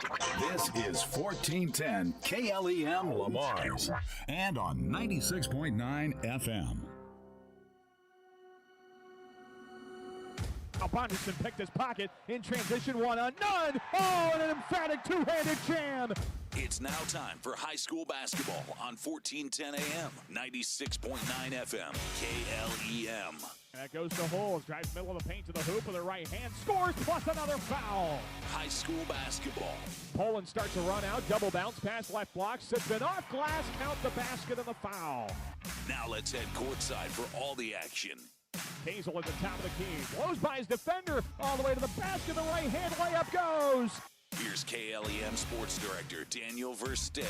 This is 1410 KLEM Lamar's and on 96.9 FM. Bonderson picked his pocket in transition, one on none. Oh, and an emphatic two-handed jam. It's now time for high school basketball on 1410 AM, 96.9 FM, KLEM. That goes to Holes, drives middle of the paint to the hoop with her right hand, scores plus another foul. High school basketball. Poland starts to run out, double bounce, pass left block, sits in off glass, count the basket and the foul. Now let's head courtside for all the action. Hazel at the top of the key, blows by his defender, all the way to the basket, the right hand layup goes. Here's KLEM Sports Director Daniel Versteeg.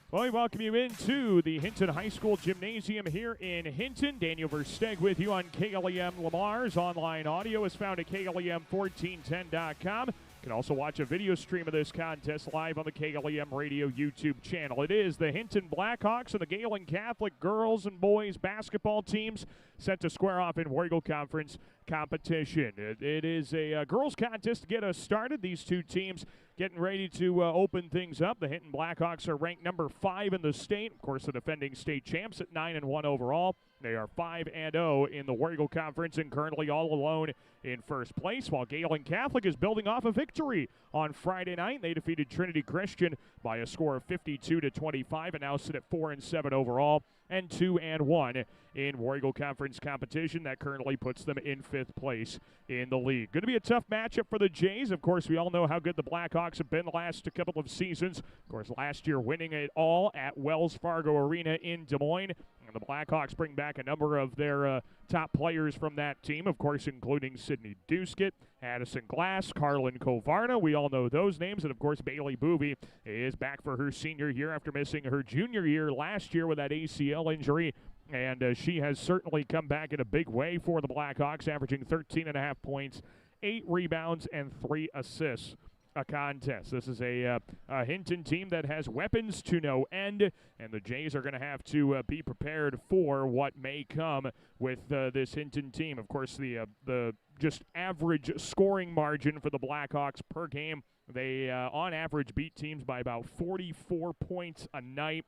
Well, we welcome you into the Hinton High School Gymnasium here in Hinton. Daniel Versteeg with you on KLEM Lamar's. Online audio is found at KLEM1410.com. You can also watch a video stream of this contest live on the KLEM Radio YouTube channel. It is the Hinton Blackhawks and the Gehlen Catholic girls and boys basketball teams set to square off in Warrigal Conference competition. It is a girls contest to get us started. These two teams getting ready to open things up. The Hinton Blackhawks are ranked number 5 in the state. Of course, the defending state champs at 9-1 overall. They are 5-0 in the Warrigal Conference and currently all alone in first place, while Gehlen Catholic is building off a victory on Friday night. They defeated Trinity Christian by a score of 52-25 and now sit at 4-7 overall and 2-1 in Warrigal Conference competition. That currently puts them in 5th place in the league. Going to be a tough matchup for the Jays. Of course, we all know how good the Blackhawks have been the last couple of seasons. Of course, last year winning it all at Wells Fargo Arena in Des Moines. And the Blackhawks bring back a number of their top players from that team, of course, including Sydney Duskett, Addison Glass, Carlin Kovarna. We all know those names. And, of course, Bailey Boovy is back for her senior year after missing her junior year last year with that ACL injury. And she has certainly come back in a big way for the Blackhawks, averaging 13.5 points, 8 rebounds, and 3 assists a contest. This is a Hinton team that has weapons to no end, and the Jays are going to have to be prepared for what may come with this Hinton team. Of course, the just average scoring margin for the Blackhawks per game, they on average beat teams by about 44 points a night.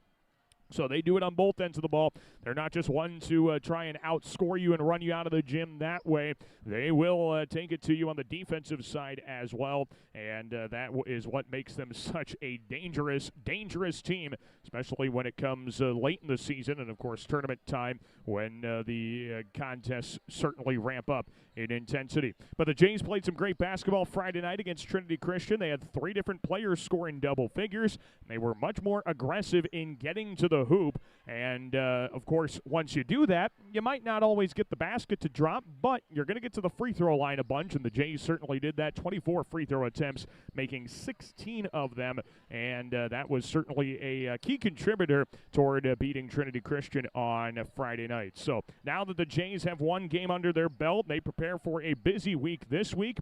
So they do it on both ends of the ball. They're not just one to try and outscore you and run you out of the gym that way. They will take it to you on the defensive side as well, and that is what makes them such a dangerous team, especially when it comes late in the season and, of course, tournament time when the contests certainly ramp up in intensity. But the Jays played some great basketball Friday night against Trinity Christian. They had 3 different players scoring double figures. They were much more aggressive in getting to the hoop, and of course, once you do that, you might not always get the basket to drop, but you're going to get to the free throw line a bunch, and the Jays certainly did that. 24 free throw attempts, making 16 of them, and that was certainly a key contributor toward beating Trinity Christian on Friday night. So now that the Jays have one game under their belt, they prepare for a busy week this week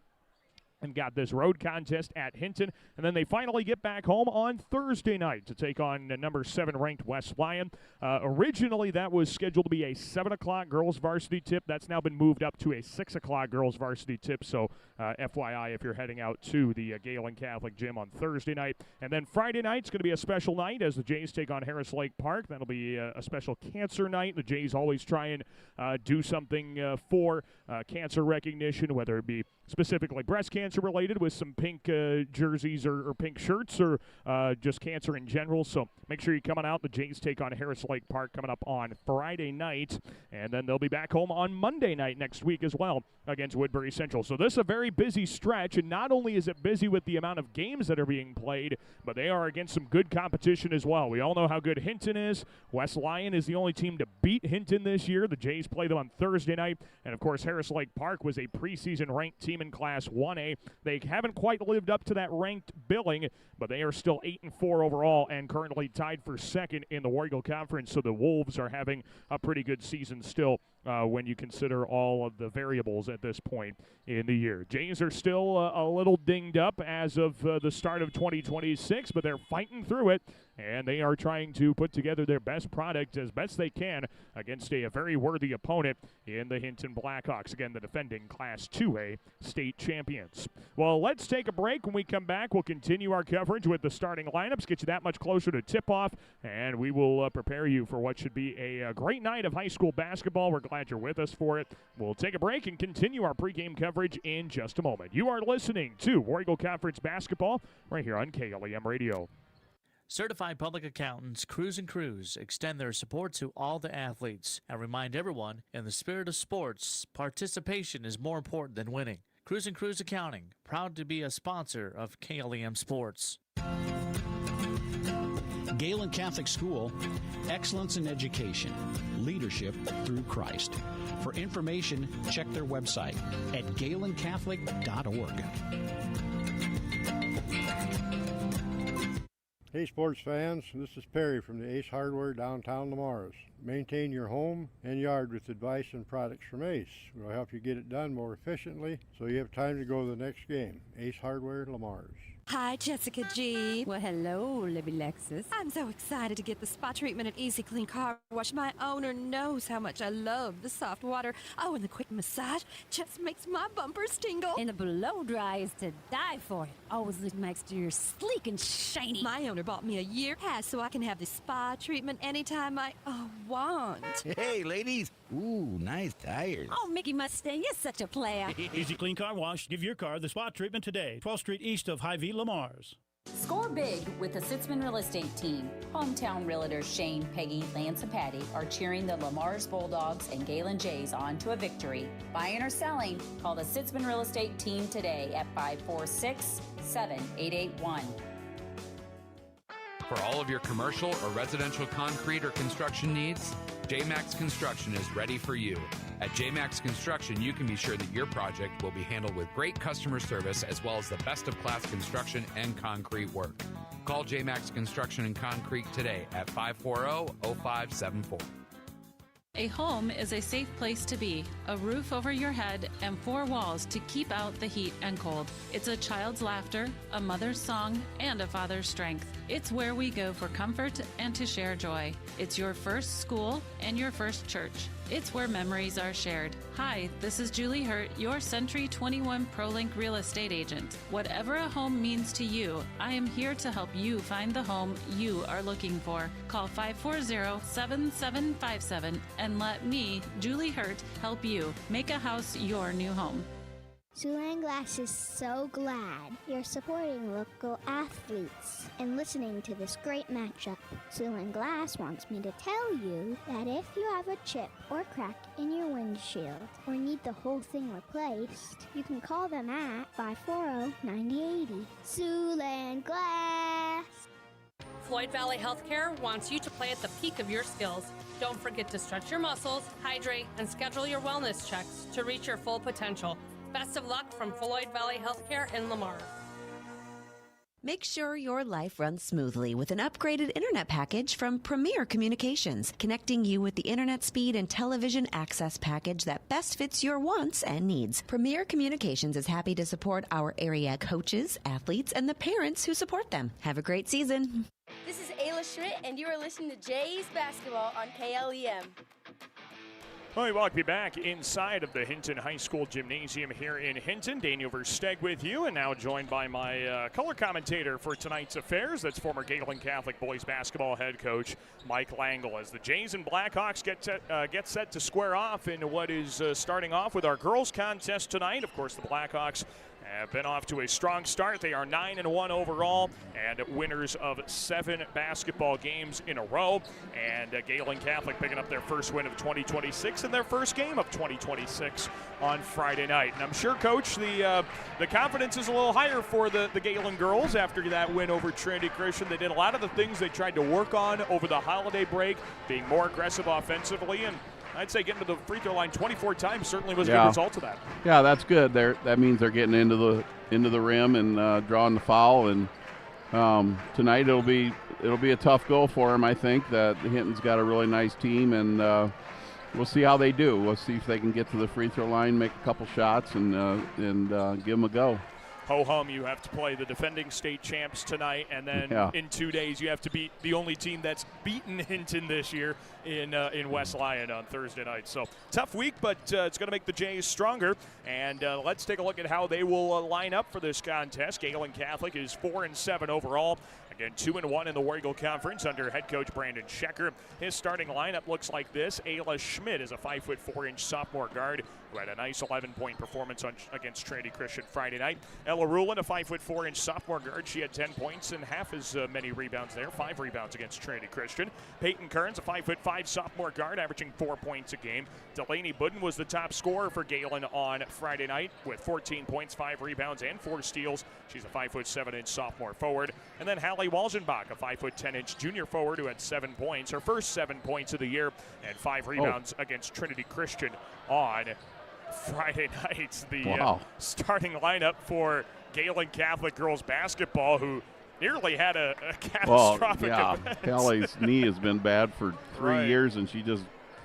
and got this road contest at Hinton. And then they finally get back home on Thursday night to take on number 7 ranked West Lyon. Originally, that was scheduled to be a 7 o'clock girls varsity tip. That's now been moved up to a 6 o'clock girls varsity tip. So FYI, if you're heading out to the Gehlen Catholic Gym on Thursday night. And then Friday night's going to be a special night as the Jays take on Harris Lake Park. That'll be a special cancer night. The Jays always try and do something for cancer recognition, whether it be specifically breast cancer related with some pink jerseys or pink shirts, or just cancer in general. So make sure you come on out. The Jays take on Harris Lake Park coming up on Friday night, and then they'll be back home on Monday night next week as well against Woodbury Central. So this is a very busy stretch, and not only is it busy with the amount of games that are being played, but they are against some good competition as well. We all know how good Hinton is. West Lyon is the only team to beat Hinton this year. The Jays play them on Thursday night, and of course Harris Lake Park was a preseason ranked team in Class 1A. They haven't quite lived up to that ranked billing, but they are still 8-4 overall and currently tied for second in the Warrigal Conference. So the Wolves are having a pretty good season still when you consider all of the variables at this point in the year. Jays are still a little dinged up as of the start of 2026, but they're fighting through it. and they are trying to put together their best product as best they can against a very worthy opponent in the Hinton Blackhawks. Again, the defending Class 2A state champions. Well, let's take a break. When we come back, we'll continue our coverage with the starting lineups, get you that much closer to tip-off, and we will prepare you for what should be a great night of high school basketball. We're glad you're with us for it. We'll take a break and continue our pregame coverage in just a moment. You are listening to War Eagle Conference Basketball right here on KLEM Radio. Certified Public Accountants Cruz & Cruz extend their support to all the athletes and remind everyone, in the spirit of sports, participation is more important than winning. Cruz & Cruz Accounting, proud to be a sponsor of KLEM Sports. Gehlen Catholic School, excellence in education, leadership through Christ. For information, check their website at GehlenCatholic.org. Hey sports fans, this is Perry from the Ace Hardware downtown Lamar's. Maintain your home and yard with advice and products from Ace. We'll help you get it done more efficiently so you have time to go to the next game. Ace Hardware, Lamar's. Hi, Jessica G. Well, hello, Libby Lexus. I'm so excited to get the spa treatment at Easy Clean Car Wash. My owner knows how much I love the soft water. Oh, and the quick massage just makes my bumpers tingle. And the blow dry is to die for. It always leaves my exterior sleek and shiny. My owner bought me a year pass so I can have the spa treatment anytime I want. Hey, ladies. Ooh, nice tires. Oh, Mickey Mustang, you're such a player. Easy Clean Car Wash. Give your car the spa treatment today. 12th Street east of Hy-Vee, Lamar's. Score big with the Sitzman Real Estate Team. Hometown realtors Shane, Peggy, Lance, and Patty are cheering the Lamar's Bulldogs and Galen Jays on to a victory. Buying or selling, call the Sitzman Real Estate Team today at 546-7881. For all of your commercial or residential concrete or construction needs, J-Max Construction is ready for you. At J-Max Construction, you can be sure that your project will be handled with great customer service as well as the best of class construction and concrete work. Call J-Max Construction and Concrete today at 540-0574. A home is a safe place to be, a roof over your head, and 4 walls to keep out the heat and cold. It's a child's laughter, a mother's song, and a father's strength. It's where we go for comfort and to share joy. It's your first school and your first church. It's where memories are shared. Hi, this is Julie Hurt, your Century 21 ProLink real estate agent. Whatever a home means to you, I am here to help you find the home you are looking for. Call 540-7757 and let me, Julie Hurt, help you make a house your new home. Siouxland Glass is so glad you're supporting local athletes and listening to this great matchup. Siouxland Glass wants me to tell you that if you have a chip or crack in your windshield or need the whole thing replaced, you can call them at 540-9080. Siouxland Glass. Floyd Valley Healthcare wants you to play at the peak of your skills. Don't forget to stretch your muscles, hydrate, and schedule your wellness checks to reach your full potential. Best of luck from Floyd Valley Healthcare in Lamar. Make sure your life runs smoothly with an upgraded internet package from Premier Communications, connecting you with the internet speed and television access package that best fits your wants and needs. Premier Communications is happy to support our area coaches, athletes, and the parents who support them. Have a great season. This is Ayla Schmidt, and you are listening to Jays Basketball on KLEM. All right, welcome you back inside of the Hinton High School Gymnasium here in Hinton. Daniel Versteg with you, and now joined by my color commentator for tonight's affairs. That's former Gehlen Catholic boys basketball head coach Mike Langle. As the Jays and Blackhawks get set to square off in what is starting off with our girls contest tonight. Of course, the Blackhawks have been off to a strong start. They are 9-1 overall and winners of 7 basketball games in a row. And Gehlen Catholic picking up their first win of 2026 and their first game of 2026 on Friday night. And I'm sure, Coach, the confidence is a little higher for the Gehlen girls after that win over Trinity Christian. They did a lot of the things they tried to work on over the holiday break, being more aggressive offensively, and I'd say getting to the free throw line 24 times certainly was a good result of that. Yeah, that's good. That means they're getting into the rim and drawing the foul. And tonight it'll be a tough goal for them. I think that Hinton's got a really nice team, and we'll see how they do. We'll see if they can get to the free throw line, make a couple shots, and give them a go. ho-hum, you have to play the defending state champs tonight, and then in 2 days you have to beat the only team that's beaten Hinton this year in West Lyon on Thursday night. So tough week, but it's going to make the Jays stronger. And let's take a look at how they will line up for this contest. Gehlen Catholic is 4-7 overall. Again, 2-1 in the War Eagle Conference under head coach Brandon Schecker. His starting lineup looks like this. Ayla Schmidt is a 5'4" sophomore guard who had a nice 11-point performance against Trinity Christian Friday night. Ella Rulin, a 5'4" sophomore guard. She had 10 points and half as many rebounds there, 5 rebounds against Trinity Christian. Peyton Kearns, a 5'5" sophomore guard, averaging 4 points a game. Delaney Budden was the top scorer for Gehlen on Friday night with 14 points, 5 rebounds, and 4 steals. She's a 5'7" sophomore forward. And then Hallie Walzenbach, a 5'10" junior forward who had 7 points, her first 7 points of the year, and 5 rebounds against Trinity Christian on Friday night. The starting lineup for Gehlen Catholic girls basketball, who nearly had a catastrophic event. Hallie's knee has been bad for 3 years, and she just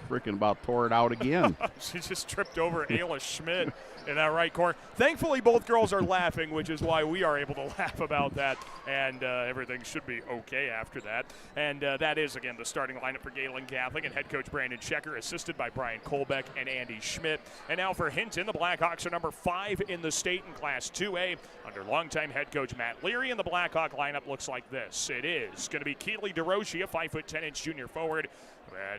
freaking about tore it out again. She just tripped over Ayla Schmidt in that right corner. Thankfully, both girls are laughing, which is why we are able to laugh about that, and everything should be okay after that. And that is, again, the starting lineup for Gehlen Catholic, and head coach Brandon Schecker, assisted by Brian Kolbeck and Andy Schmidt. And now for Hinton, the Blackhawks are number 5 in the state in Class 2A under longtime head coach Matt Leary, and the Blackhawk lineup looks like this. It is going to be Keely DeRoshi, a 5'10" junior forward,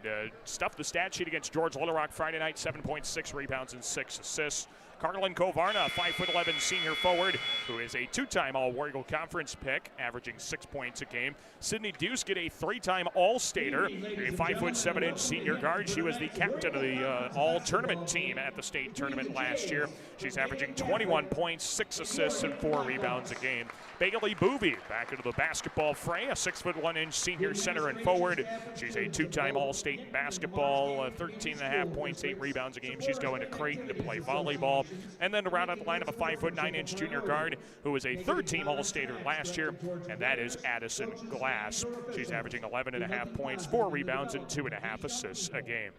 and stuffed the stat sheet against George Little Rock Friday night, 7 points, 6 rebounds, and 6 assists. Carlin Kovarna, a 5'11" senior forward, who is a 2-time All-War Eagle Conference pick, averaging 6 points a game. Sydney Duskett, a 3-time All-Stater, a 5'7" senior guard. She was the captain of the All-Tournament team at the state tournament last year. She's averaging 21 points, 6 assists, and 4 rebounds a game. Bailey Boovy back into the basketball fray, a 6'1" senior center and forward. She's a 2-time All-State in basketball, 13.5 points, 8 rebounds a game. She's going to Creighton to play volleyball. And then to round out the lineup, a 5'9" junior guard who was a 3rd-team All-Stater last year, and that is Addison Glass. She's averaging 11.5 points, 4 rebounds, and 2.5 assists a game.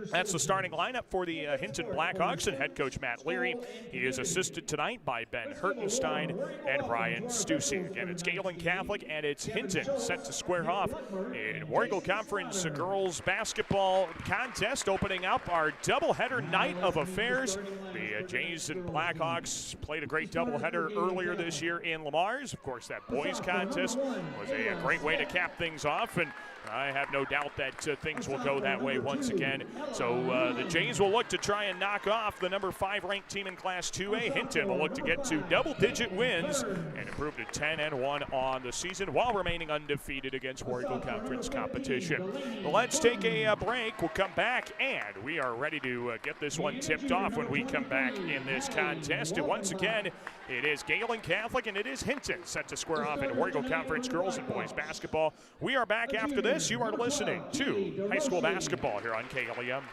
That's the starting lineup for the Hinton Blackhawks and head coach Matt Leary. He is assisted tonight by Ben Hertenstein and Ryan Stussy. Again, it's Gehlen Catholic and it's Hinton set to square off in War Eagle Conference girls basketball contest. Opening up our doubleheader night of affairs. The Jays and Blackhawks played a great doubleheader earlier this year in Lamars. Of course, that boys contest was a great way to cap things off, and I have no doubt that things will go that way once again. So the Jays will look to try and knock off the number 5 ranked team in Class 2A. Hinton will look to get to double-digit wins and improve to 10-1 on the season while remaining undefeated against War Eagle Conference competition. Let's take a break. We'll come back, and we are ready to get this one tipped off when we come back in this contest. And once again, it is Gehlen Catholic and it is Hinton set to square off in War Eagle Conference girls and boys basketball. We are back after this. You are listening to High School Basketball here on KLEM.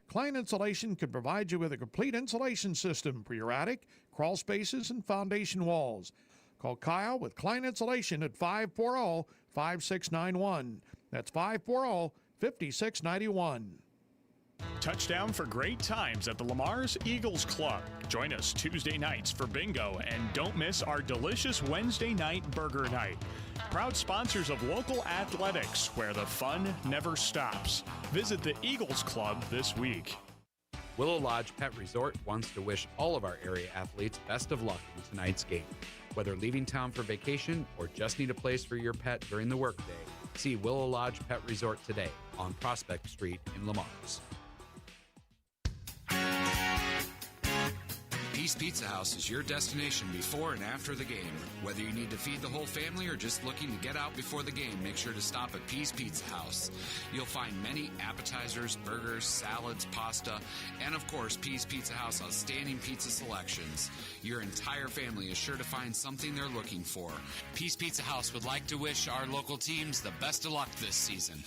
Klein Insulation can provide you with a complete insulation system for your attic, crawl spaces, and foundation walls. Call Kyle with Klein Insulation at 540-5691. That's 540-5691. Touchdown for great times at the Lamar's Eagles Club. Join us Tuesday nights for bingo, and don't miss our delicious Wednesday night burger night. Proud sponsors of local athletics, where the fun never stops. Visit the Eagles Club this week. Willow Lodge Pet Resort wants to wish all of our area athletes best of luck in tonight's game. Whether leaving town for vacation or just need a place for your pet during the workday, see Willow Lodge Pet Resort today on Prospect Street in Lamar's. Peace Pizza House is your destination before and after the game. Whether you need to feed the whole family or just looking to get out before the game, make sure to stop at Peace Pizza House. You'll find many appetizers, burgers, salads, pasta, and of course, Peace Pizza House outstanding pizza selections. Your entire family is sure to find something they're looking for. Peace Pizza House would like to wish our local teams the best of luck this season.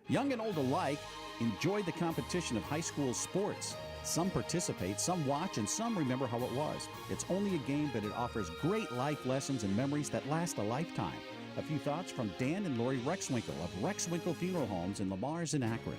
Young and old alike enjoy the competition of high school sports. Some participate, some watch, and some remember how it was. It's only a game, but it offers great life lessons and memories that last a lifetime. A few thoughts from Dan and Lori Rexwinkle of Rexwinkle Funeral Homes in Lamar's and Akron.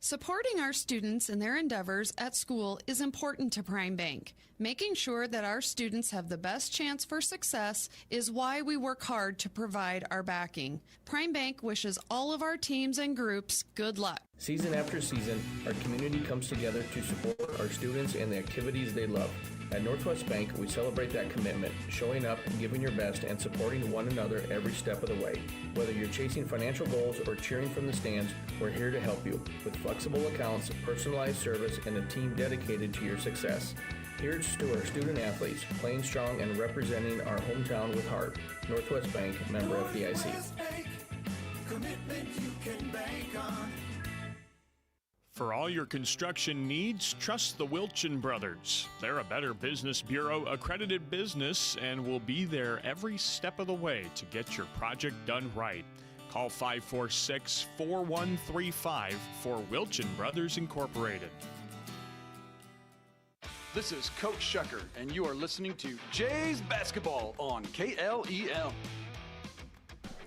Supporting our students in their endeavors at school is important to Prime Bank. Making sure that our students have the best chance for success is why we work hard to provide our backing. Prime Bank wishes all of our teams and groups good luck. Season after season, our community comes together to support our students and the activities they love. At Northwest Bank, we celebrate that commitment, showing up, giving your best, and supporting one another every step of the way. Whether you're chasing financial goals or cheering from the stands, we're here to help you with flexible accounts, personalized service, and a team dedicated to your success. Here's to our student athletes, playing strong and representing our hometown with heart. Northwest Bank, member FDIC. Northwest Bank, commitment you can bank on. For all your construction needs, trust the Wilchin Brothers. They're a Better Business Bureau accredited business and will be there every step of the way to get your project done right. Call 546-4135 for Wilchin Brothers Incorporated. This is Coach Shucker, and you are listening to Jays Basketball on KLEM.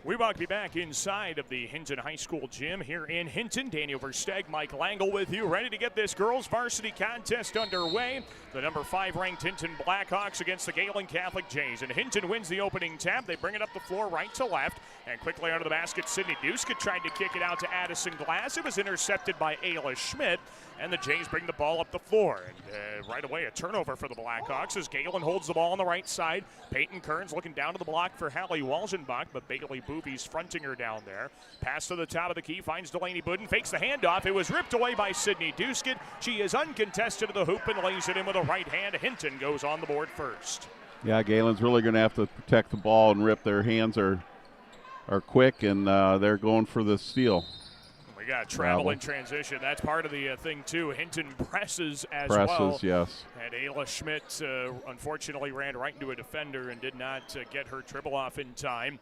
We welcome you back inside of the Hinton High School gym here in Hinton. Daniel Versteg, Mike Langle with you, ready to get this girls varsity contest underway. The number 5 ranked Hinton Blackhawks against the Gehlen Catholic Jays. And Hinton wins the opening tap. They bring it up the floor right to left. And quickly under the basket, Sydney Duska tried to kick it out to Addison Glass. It was intercepted by Ayla Schmidt. And the Jays bring the ball up the floor. And right away, a turnover for the Blackhawks as Gehlen holds the ball on the right side. Peyton Kearns looking down to the block for Hallie Walzenbach, but Bailey Booby's fronting her down there. Pass to the top of the key, finds Delaney Budden, fakes the handoff. It was ripped away by Sydney Duskett. She is uncontested to the hoop and lays it in with a right hand. Hinton goes on the board first. Yeah, Galen's really going to have to protect the ball and rip. Their hands are quick, and they're going for the steal. We got travel in transition. That's part of the thing, too. Hinton presses as well. Presses, yes. And Ayla Schmidt unfortunately ran right into a defender and did not get her dribble off in time.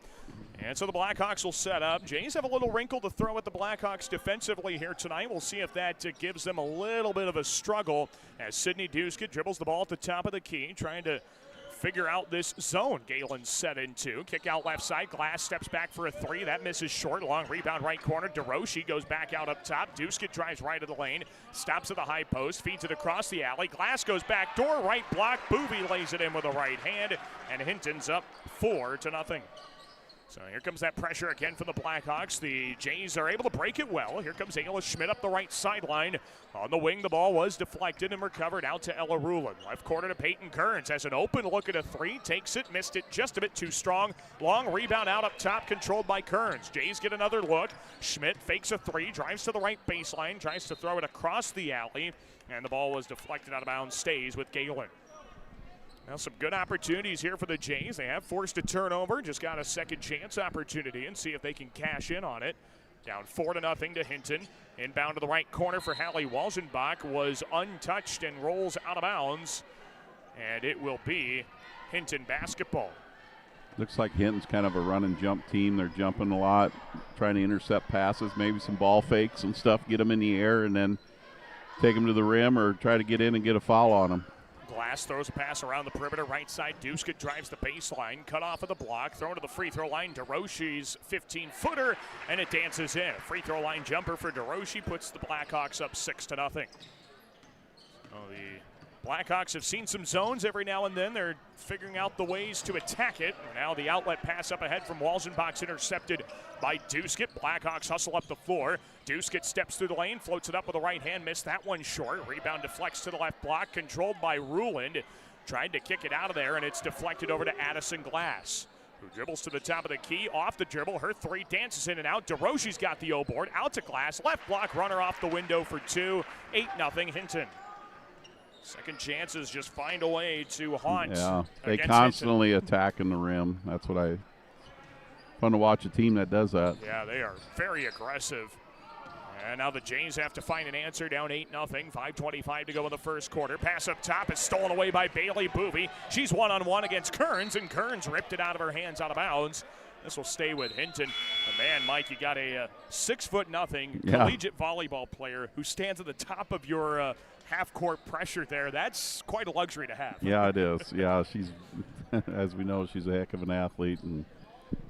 And so the Blackhawks will set up. Jays have a little wrinkle to throw at the Blackhawks defensively here tonight. We'll see if that gives them a little bit of a struggle as Sydney Duskett dribbles the ball at the top of the key, trying to figure out this zone. Galen set into. Kick out left side. Glass steps back for a three. That misses short. Long rebound right corner. DeRoche goes back out up top. Duskett drives right of the lane. Stops at the high post. Feeds it across the alley. Glass goes back door. Right block. Booby lays it in with a right hand. And Hinton's up 4-0. So here comes that pressure again from the Blackhawks. The Jays are able to break it well. Here comes Ayla Schmidt up the right sideline. On the wing, the ball was deflected and recovered out to Ella Rulin. Left corner to Peyton Kearns. Has an open look at a three. Takes it, missed it just a bit too strong. Long rebound out up top, controlled by Kearns. Jays get another look. Schmidt fakes a three, drives to the right baseline, tries to throw it across the alley. And the ball was deflected out of bounds, stays with Gehlen. Now some good opportunities here for the Jays. They have forced a turnover, just got a second chance opportunity and see if they can cash in on it. Down 4-0 to Hinton. Inbound to the right corner for Hallie Walzenbach was untouched and rolls out of bounds. And it will be Hinton basketball. Looks like Hinton's kind of a run and jump team. They're jumping a lot, trying to intercept passes, maybe some ball fakes and stuff, get them in the air and then take them to the rim or try to get in and get a foul on them. Glass throws a pass around the perimeter, right side. Duskett drives the baseline, cut off of the block, thrown to the free throw line. DeRoche's 15-footer, and it dances in. Free throw line jumper for DeRoche puts the Blackhawks up 6-0. The Blackhawks have seen some zones every now and then. They're figuring out the ways to attack it. And now the outlet pass up ahead from Walzenbach's intercepted by Duskett. Blackhawks hustle up the floor. Duskett steps through the lane, floats it up with the right hand, missed that one short. Rebound deflects to the left block, controlled by Ruland. Tried to kick it out of there, and it's deflected over to Addison Glass, who dribbles to the top of the key, off the dribble. Her three dances in and out. DeRoche's got the O board, out to Glass. Left block, runner off the window for two. 8-0 Hinton. Second chances just find a way to haunt. Yeah, they constantly attacking the rim. That's what fun to watch a team that does that. Yeah, they are very aggressive. And now the Jays have to find an answer, down 8-0. 5:25 to go in the first quarter. Pass up top is stolen away by Bailey Booby. She's one-on-one against Kearns, and Kearns ripped it out of her hands out of bounds. This will stay with Hinton. But man, Mike, you got a 6'0" collegiate volleyball player who stands at the top of your half-court pressure there. That's quite a luxury to have. Yeah, it is. Yeah, she's, as we know, she's a heck of an athlete and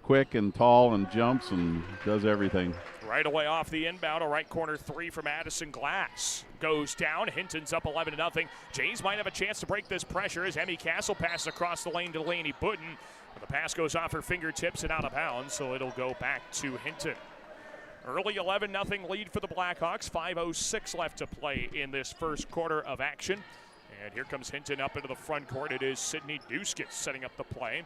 quick quick and tall and jumps and does everything. Right away off the inbound, a right corner three from Addison Glass. Goes down. Hinton's up 11-0. Jays might have a chance to break this pressure as Emmy Castle passes across the lane to Delaney Budden. The pass goes off her fingertips and out of bounds, so it'll go back to Hinton. Early 11-0 lead for the Blackhawks. 5:06 left to play in this first quarter of action. And here comes Hinton up into the front court. It is Sydney Duskett setting up the play.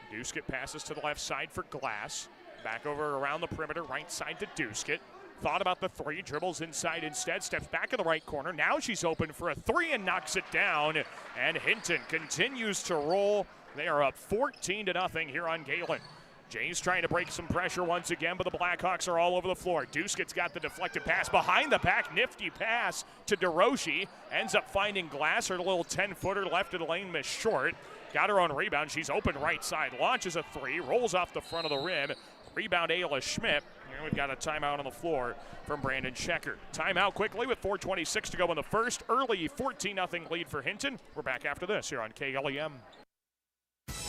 Duskett passes to the left side for Glass. Back over around the perimeter, right side to Duskett. Thought about the three, dribbles inside instead, steps back in the right corner. Now she's open for a three and knocks it down. And Hinton continues to roll. They are up 14-0 here on Gehlen. Jays trying to break some pressure once again, but the Blackhawks are all over the floor. Duskett's got the deflected pass behind the back. Nifty pass to DeRoche. Ends up finding Glass. Her little 10-footer left of the lane, missed short. Got her own rebound. She's open right side. Launches a three. Rolls off the front of the rim. Rebound Ayla Schmidt. And we've got a timeout on the floor from Brandon Schecker. Timeout quickly with 4:26 to go in the first. Early 14-0 lead for Hinton. We're back after this here on KLEM.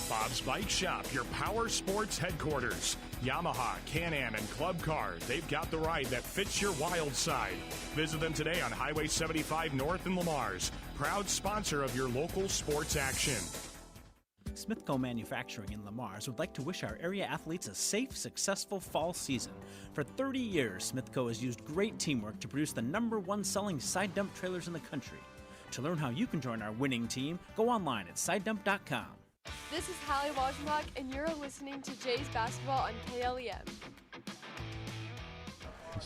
Bob's Bike Shop, your power sports headquarters. Yamaha, Can-Am, and Club Cars. They've got the ride that fits your wild side. Visit them today on Highway 75 North in Lamar's. Proud sponsor of your local sports action. Smithco Manufacturing in Lamar's would like to wish our area athletes a safe, successful fall season. For 30 years, Smithco has used great teamwork to produce the #1 selling side dump trailers in the country. To learn how you can join our winning team, go online at sidedump.com. This is Hallie Walgenbach, and you're listening to Jays Basketball on KLEM.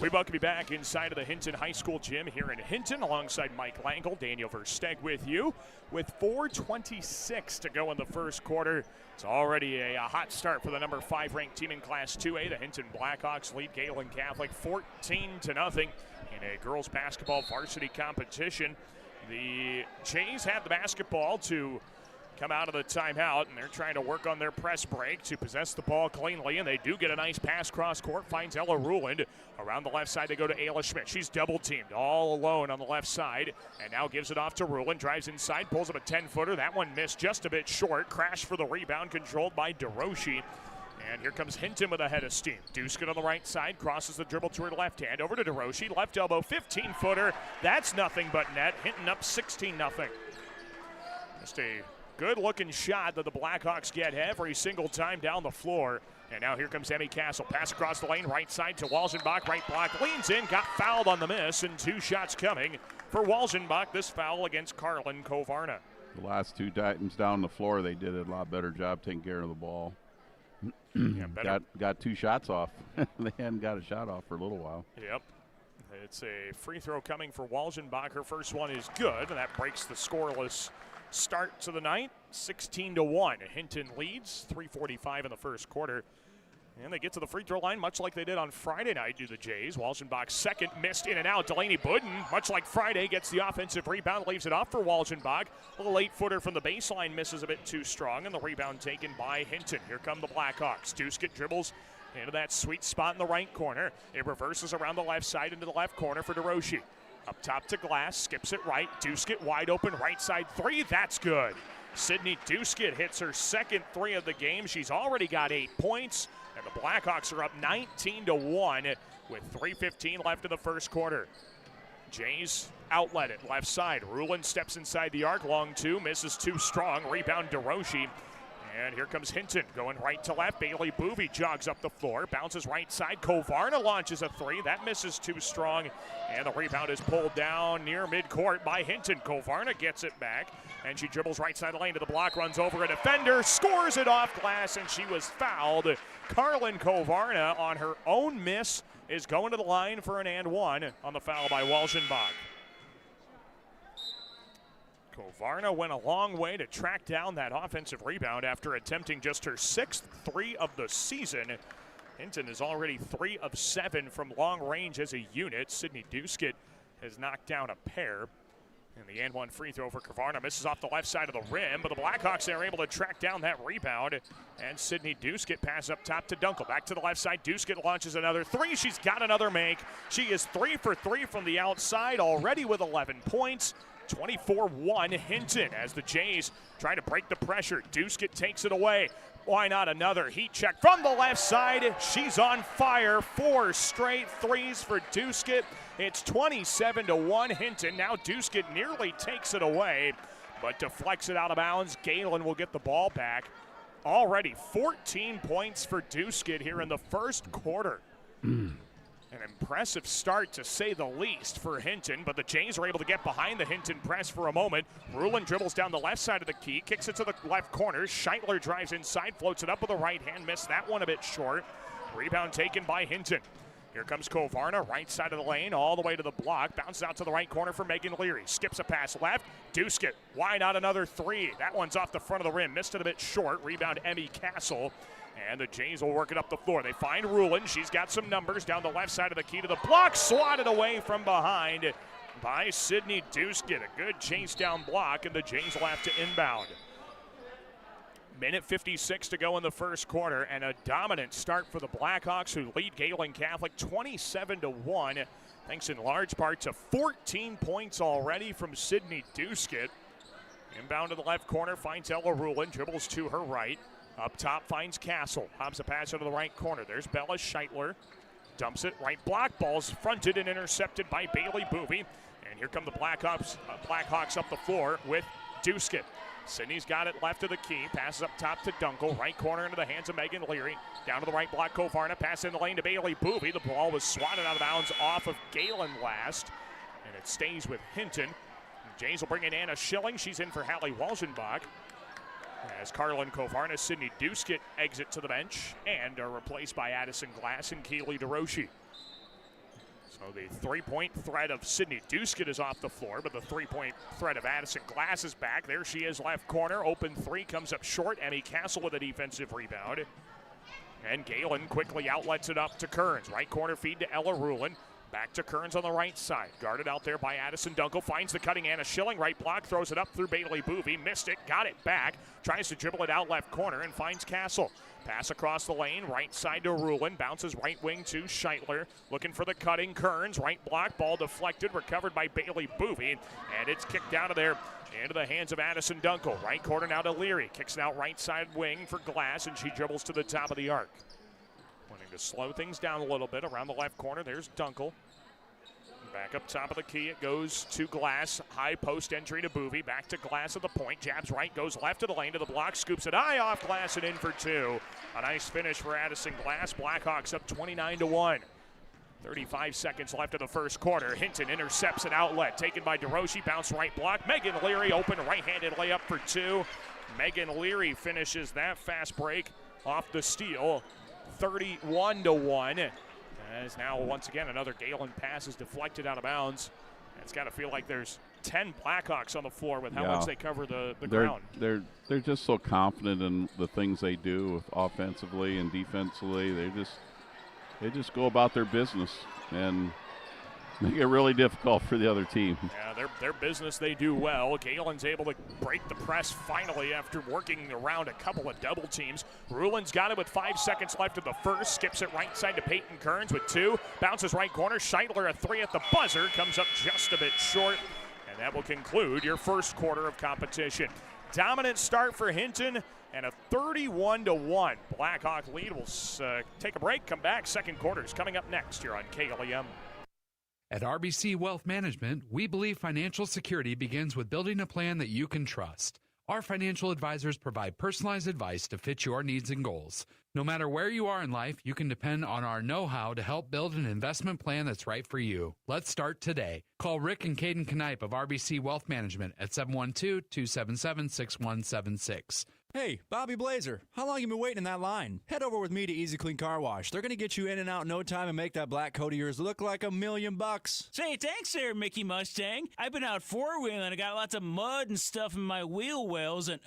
We welcome you back inside of the Hinton High School gym here in Hinton alongside Mike Langle, Daniel Versteg with you. With 4:26 to go in the first quarter, it's already a hot start for the number 5 ranked team in Class 2A. The Hinton Blackhawks lead Gehlen Catholic 14-0 in a girls basketball varsity competition. The Jays have the basketball to come out of the timeout, and they're trying to work on their press break to possess the ball cleanly, and they do get a nice pass cross court, finds Ella Ruland. Around the left side, they go to Ayla Schmidt. She's double-teamed, all alone on the left side, and now gives it off to Ruland, drives inside, pulls up a 10-footer. That one missed just a bit short. Crash for the rebound, controlled by DeRoche. And here comes Hinton with a head of steam. Duskett on the right side, crosses the dribble to her left hand, over to DeRoche, left elbow, 15-footer. That's nothing but net. Hinton up 16-0. Just a good-looking shot that the Blackhawks get every single time down the floor. And now here comes Emmy Castle. Pass across the lane, right side to Walgenbach. Right block, leans in, got fouled on the miss, and 2 shots coming for Walgenbach. This foul against Carlin Kovarna. The last 2 Titans down the floor, they did a lot better job taking care of the ball. Yeah, got 2 shots off. They hadn't got a shot off for a little while. Yep. It's a free throw coming for Walgenbach. Her first one is good, and that breaks the scoreless start to the night. 16-1. Hinton leads. 3:45 in the first quarter. And they get to the free throw line much like they did on Friday night, do the Jays. Walgenbach's second missed in and out. Delaney Budden, much like Friday, gets the offensive rebound, leaves it off for Walgenbach. A little 8-footer from the baseline, misses a bit too strong, and the rebound taken by Hinton. Here come the Blackhawks. Duskett dribbles into that sweet spot in the right corner. It reverses around the left side into the left corner for DeRoche. Up top to Glass, skips it right. Duskett wide open, right side three. That's good. Sydney Duskett hits her second 3 of the game. She's already got 8 points, and the Blackhawks are up 19-1 with 3:15 left in the first quarter. Jays outlet it, left side. Ruland steps inside the arc, long 2, misses too strong. Rebound DeRoche. And here comes Hinton going right to left. Bailey Boovy jogs up the floor, bounces right side. Kovarna launches a 3. That misses too strong. And the rebound is pulled down near midcourt by Hinton. Kovarna gets it back, and she dribbles right side of the lane to the block, runs over a defender, scores it off glass, and she was fouled. Carlin Kovarna on her own miss is going to the line for an and 1 on the foul by Walgenbach. Kovarna went a long way to track down that offensive rebound after attempting just her 6th 3 of the season. Hinton is already 3 of 7 from long range as a unit. Sydney Duskett has knocked down a pair. And the and 1 free throw for Kovarna misses off the left side of the rim, but the Blackhawks are able to track down that rebound. And Sydney Duskett pass up top to Dunkel. Back to the left side. Duskett launches another 3. She's got another make. She is 3 for 3 from the outside, already with 11 points. 24-1 Hinton as the Jays try to break the pressure. Duskett takes it away. Why not another heat check from the left side? She's on fire. 4 straight threes for Duskett. It's 27-1 Hinton. Now Duskett nearly takes it away, but deflects it out of bounds. Gehlen will get the ball back. Already 14 points for Duskett here in the first quarter. An impressive start, to say the least, for Hinton, but the Jays are able to get behind the Hinton press for a moment. Rulin dribbles down the left side of the key, kicks it to the left corner. Scheitler drives inside, floats it up with the right hand, missed that one a bit short. Rebound taken by Hinton. Here comes Kovarna, right side of the lane, all the way to the block. Bounces out to the right corner for Megan Leary. Skips a pass left. Duskett, why not another three? That one's off the front of the rim, missed it a bit short. Rebound, Emmy Castle. And the Jays will work it up the floor. They find Rulin. She's got some numbers down the left side of the key to the block. Swatted away from behind by Sydney Duskett. A good chase down block, and the Jays will have to inbound. Minute 56 to go in the first quarter, and a dominant start for the Blackhawks, who lead Gehlen Catholic 27-1, thanks in large part to 14 points already from Sydney Duskett. Inbound to the left corner, finds Ella Rulin, dribbles to her right. Up top finds Castle. Hops a pass into the right corner. There's Bella Scheitler. Dumps it. Right block. Ball's fronted and intercepted by Bailey Boovy. And here come the Blackhawks up the floor with Duskett. Sydney's got it left of the key. Passes up top to Dunkel. Right corner into the hands of Megan Leary. Down to the right block, Kovarna. Pass in the lane to Bailey Boovy. The ball was swatted out of bounds off of Gehlen last. And it stays with Hinton. The Jays will bring in Anna Schilling. She's in for Hallie Walzenbach. As Carlin Kovarna, Sydney Duskett exit to the bench and are replaced by Addison Glass and Keely DeRoshi. So the three-point threat of Sydney Duskett is off the floor, but the three-point threat of Addison Glass is back. There she is, left corner. Open three comes up short. Emmy Castle with a defensive rebound. And Gehlen quickly outlets it up to Kearns. Right corner feed to Ella Rulin. Back to Kearns on the right side. Guarded out there by Addison Dunkel. Finds the cutting Anna Schilling. Right block. Throws it up through Bailey Boovy. Missed it. Got it back. Tries to dribble it out left corner and finds Castle. Pass across the lane. Right side to Rulin. Bounces right wing to Scheitler. Looking for the cutting Kearns. Right block. Ball deflected. Recovered by Bailey Boovy. And it's kicked out of there into the hands of Addison Dunkel. Right corner now to Leary. Kicks it out right side wing for Glass. And she dribbles to the top of the arc. Wanting to slow things down a little bit around the left corner. There's Dunkel. Back up top of the key, it goes to Glass. High post entry to Boovy. Back to Glass at the point. Jabs right, goes left of the lane to the block. Scoops it high off Glass and in for two. A nice finish for Addison Glass. Blackhawks up 29-1. 35 seconds left of the first quarter. Hinton intercepts an outlet. Taken by DeRoshi. Bounce right block. Megan Leary open right-handed layup for two. Megan Leary finishes that fast break off the steal. 31-1. As now, once again, another Gehlen pass is deflected out of bounds. It's got to feel like there's 10 Blackhawks on the floor with how much they cover the ground. They're just so confident in the things they do offensively and defensively. They just go about their business and make it really difficult for the other team. Yeah, their business they do well. Gehlen's able to break the press finally after working around a couple of double teams. Rulin's got it with 5 seconds left of the first. Skips it right side to Peyton Kearns with two. Bounces right corner. Scheitler a three at the buzzer. Comes up just a bit short. And that will conclude your first quarter of competition. Dominant start for Hinton and a 31-1 Blackhawk lead. We'll take a break, come back. Second quarter is coming up next here on KLEM. At RBC Wealth Management, we believe financial security begins with building a plan that you can trust. Our financial advisors provide personalized advice to fit your needs and goals. No matter where you are in life, you can depend on our know-how to help build an investment plan that's right for you. Let's start today. Call Rick and Caden Knipe of RBC Wealth Management at 712-277-6176. Hey, Bobby Blazer, how long you been waiting in that line? Head over with me to Easy Clean Car Wash. They're going to get you in and out in no time and make that black coat of yours look like $1,000,000. Say, thanks there, Mickey Mustang. I've been out four-wheeling. I got lots of mud and stuff in my wheel wells and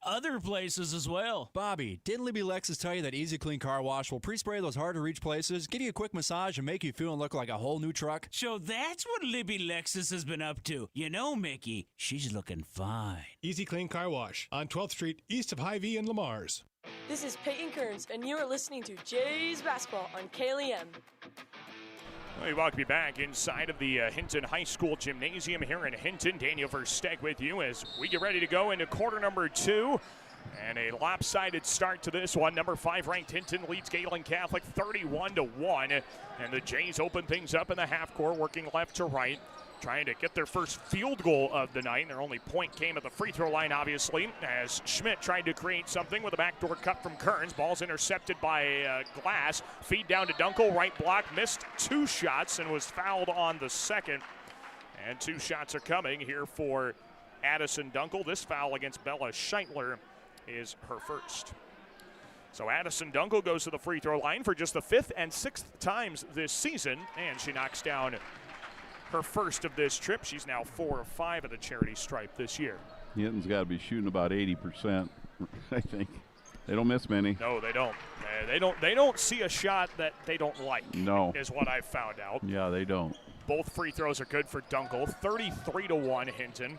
other places as well. Bobby, didn't Libby Lexus tell you that Easy Clean Car Wash will pre-spray those hard-to-reach places, give you a quick massage, and make you feel and look like a whole new truck? So that's what Libby Lexus has been up to. You know, Mickey, she's looking fine. Easy Clean Car Wash on 12th Street, east of Hy-Vee and Lamar's. This is Peyton Kearns, and you are listening to Jays Basketball on KLEM. We welcome you back inside of the Hinton High School Gymnasium here in Hinton. Daniel Versteg with you as we get ready to go into quarter number 2. And a lopsided start to this one. Number 5 ranked Hinton leads Gehlen Catholic 31-1. And the Jays open things up in the half court, working left to right, trying to get their first field goal of the night. Their only point came at the free throw line, obviously, as Schmidt tried to create something with a backdoor cut from Kearns. Ball's intercepted by Glass. Feed down to Dunkel, right block, missed 2 shots and was fouled on the second. And 2 shots are coming here for Addison Dunkel. This foul against Bella Scheitler is her first. So Addison Dunkel goes to the free throw line for just the 5th and 6th times this season, and she knocks down her first of this trip. She's now 4 of 5 at the charity stripe this year. Hinton's got to be shooting about 80%, I think. They don't miss many. No, they don't. They don't see a shot that they don't like. No. Is what I've found out. Yeah, they don't. Both free throws are good for Dunkel. 33-1 Hinton.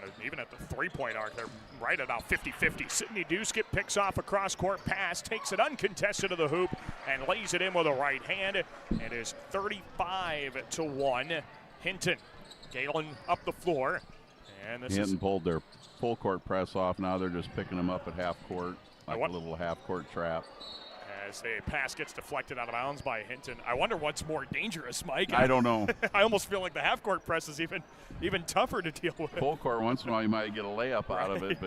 And even at the three-point arc, they're right at about 50-50. Sydney Duskett picks off a cross-court pass, takes it uncontested to the hoop, and lays it in with a right hand. It is 35-1 Hinton. Gehlen up the floor. And this Hinton pulled their full-court press off. Now they're just picking them up at half-court, like a little half-court trap. As the pass gets deflected out of bounds by Hinton. I wonder what's more dangerous, Mike. I don't know. I almost feel like the half-court press is even tougher to deal with. Full court, once in a while you might get a layup out of it,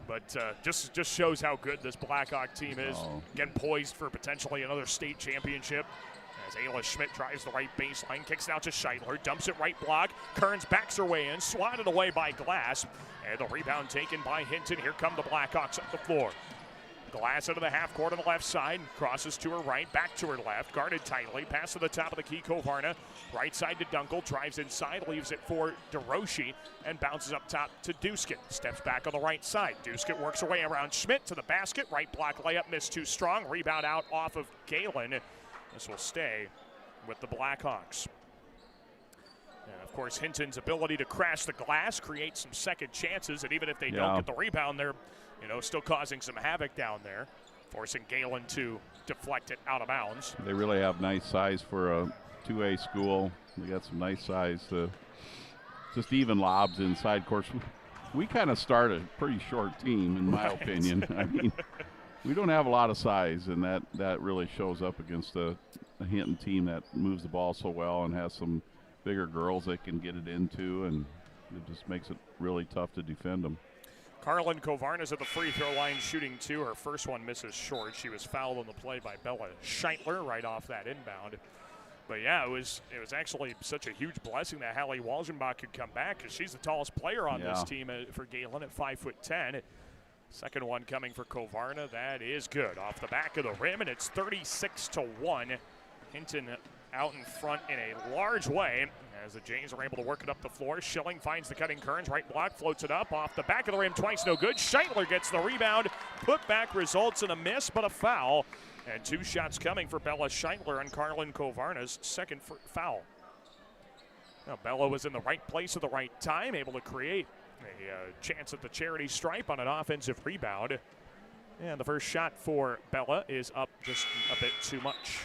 but just shows how good this Blackhawk team is. Again, poised for potentially another state championship. As Ayla Schmidt drives the right baseline, kicks it out to Scheitler, dumps it right block. Kearns backs her way in, swatted away by Glass. And the rebound taken by Hinton. Here come the Blackhawks up the floor. Glass into the half court on the left side, crosses to her right, back to her left, guarded tightly, pass to the top of the key, Kovarna. Right side to Dunkel, drives inside, leaves it for DeRoshi, and bounces up top to Duskett. Steps back on the right side. Duskett works her way around Schmidt to the basket. Right block layup, missed too strong. Rebound out off of Gehlen. This will stay with the Blackhawks. And of course, Hinton's ability to crash the glass creates some second chances, and even if they don't get the rebound, they're still causing some havoc down there, forcing Gehlen to deflect it out of bounds. They really have nice size for a 2A school. They got some nice size to just even lobs inside. Of course, we kind of start a pretty short team, in my opinion. I mean, we don't have a lot of size, and that really shows up against a Hinton team that moves the ball so well and has some bigger girls they can get it into, and it just makes it really tough to defend them. Carlin Kovarna's at the free throw line shooting 2. Her first one misses short. She was fouled on the play by Bella Scheitler right off that inbound. But yeah, it was actually such a huge blessing that Hallie Walgenbach could come back, because she's the tallest player on this team for Gehlen at 5'10". Second one coming for Kovarna. That is good. Off the back of the rim, and it's 36-1. Hinton out in front in a large way as the Jays are able to work it up the floor. Schilling finds the cutting Kearns. Right block, floats it up. Off the back of the rim twice, no good. Scheitler gets the rebound. Put back results in a miss, but a foul. And 2 shots coming for Bella Scheitler and Carlin Kovarna's second foul. Now, Bella was in the right place at the right time, able to create a chance at the charity stripe on an offensive rebound. And the first shot for Bella is up just a bit too much.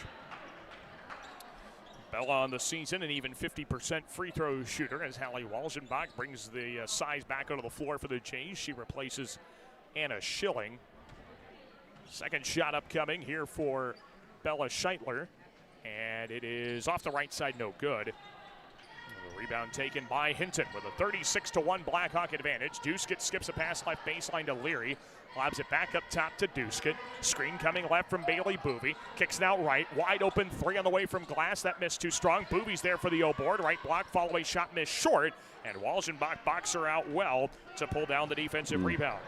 Bella on the season, an even 50% free throw shooter, as Hallie Walgenbach brings the size back onto the floor for the Jays. She replaces Anna Schilling. Second shot upcoming here for Bella Scheitler, and it is off the right side, no good. The rebound taken by Hinton with a 36-1 Blackhawk advantage. Duskett skips a pass left baseline to Leary. Lobs it back up top to Duskett. Screen coming left from Bailey Boovy. Kicks it out right. Wide open 3 on the way from Glass. That missed too strong. Boovy's there for the O-board. Right block, fall away shot missed short. And Walgenbach boxes her out well to pull down the defensive rebound.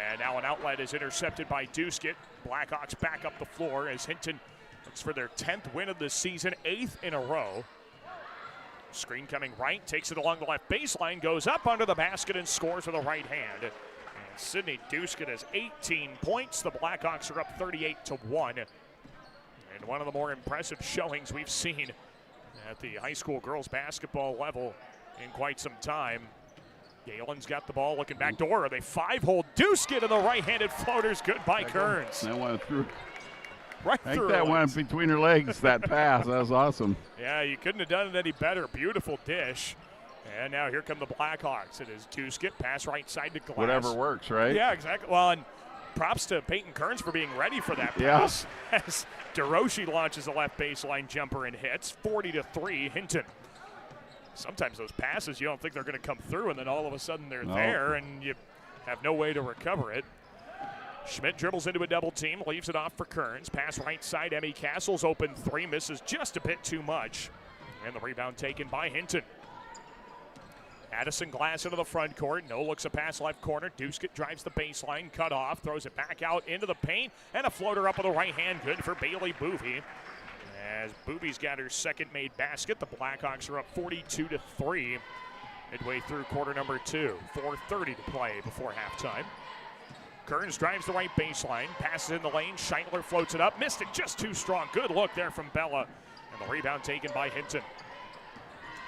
And now an outlet is intercepted by Duskett. Blackhawks back up the floor as Hinton looks for their 10th win of the season, 8th in a row. Screen coming right, takes it along the left baseline, goes up under the basket and scores with a right hand. And Sydney Duskett has 18 points. The Blackhawks are up 38-1. And one of the more impressive showings we've seen at the high school girls basketball level in quite some time. Gehlen's got the ball looking back door. They 5-hole Duskett, and the right-handed floater's good by Kearns. That went through. right I think through that her went legs. between her legs, that pass. That was awesome. Yeah, you couldn't have done it any better. Beautiful dish. And now here come the Blackhawks. It is Duskett, pass right side to Glass. Whatever works, right? Yeah, exactly. Well, and props to Peyton Kearns for being ready for that pass. As DeRoche launches a left baseline jumper and hits. 40-3, Hinton. Sometimes those passes, you don't think they're going to come through, and then all of a sudden they're there, and you have no way to recover it. Schmidt dribbles into a double team, leaves it off for Kearns. Pass right side, Emmy Castle's open three, misses just a bit too much. And the rebound taken by Hinton. Addison Glass into the front court. No looks a pass left corner. Duskett drives the baseline, cut off, throws it back out into the paint, and a floater up with the right hand, good for Bailey Boovy. As Boovy's got her second made basket, the Blackhawks are up 42-3 midway through quarter number 2. 4:30 to play before halftime. Kearns drives the right baseline, passes in the lane. Scheitler floats it up, missed it just too strong. Good look there from Bella, and the rebound taken by Hinton.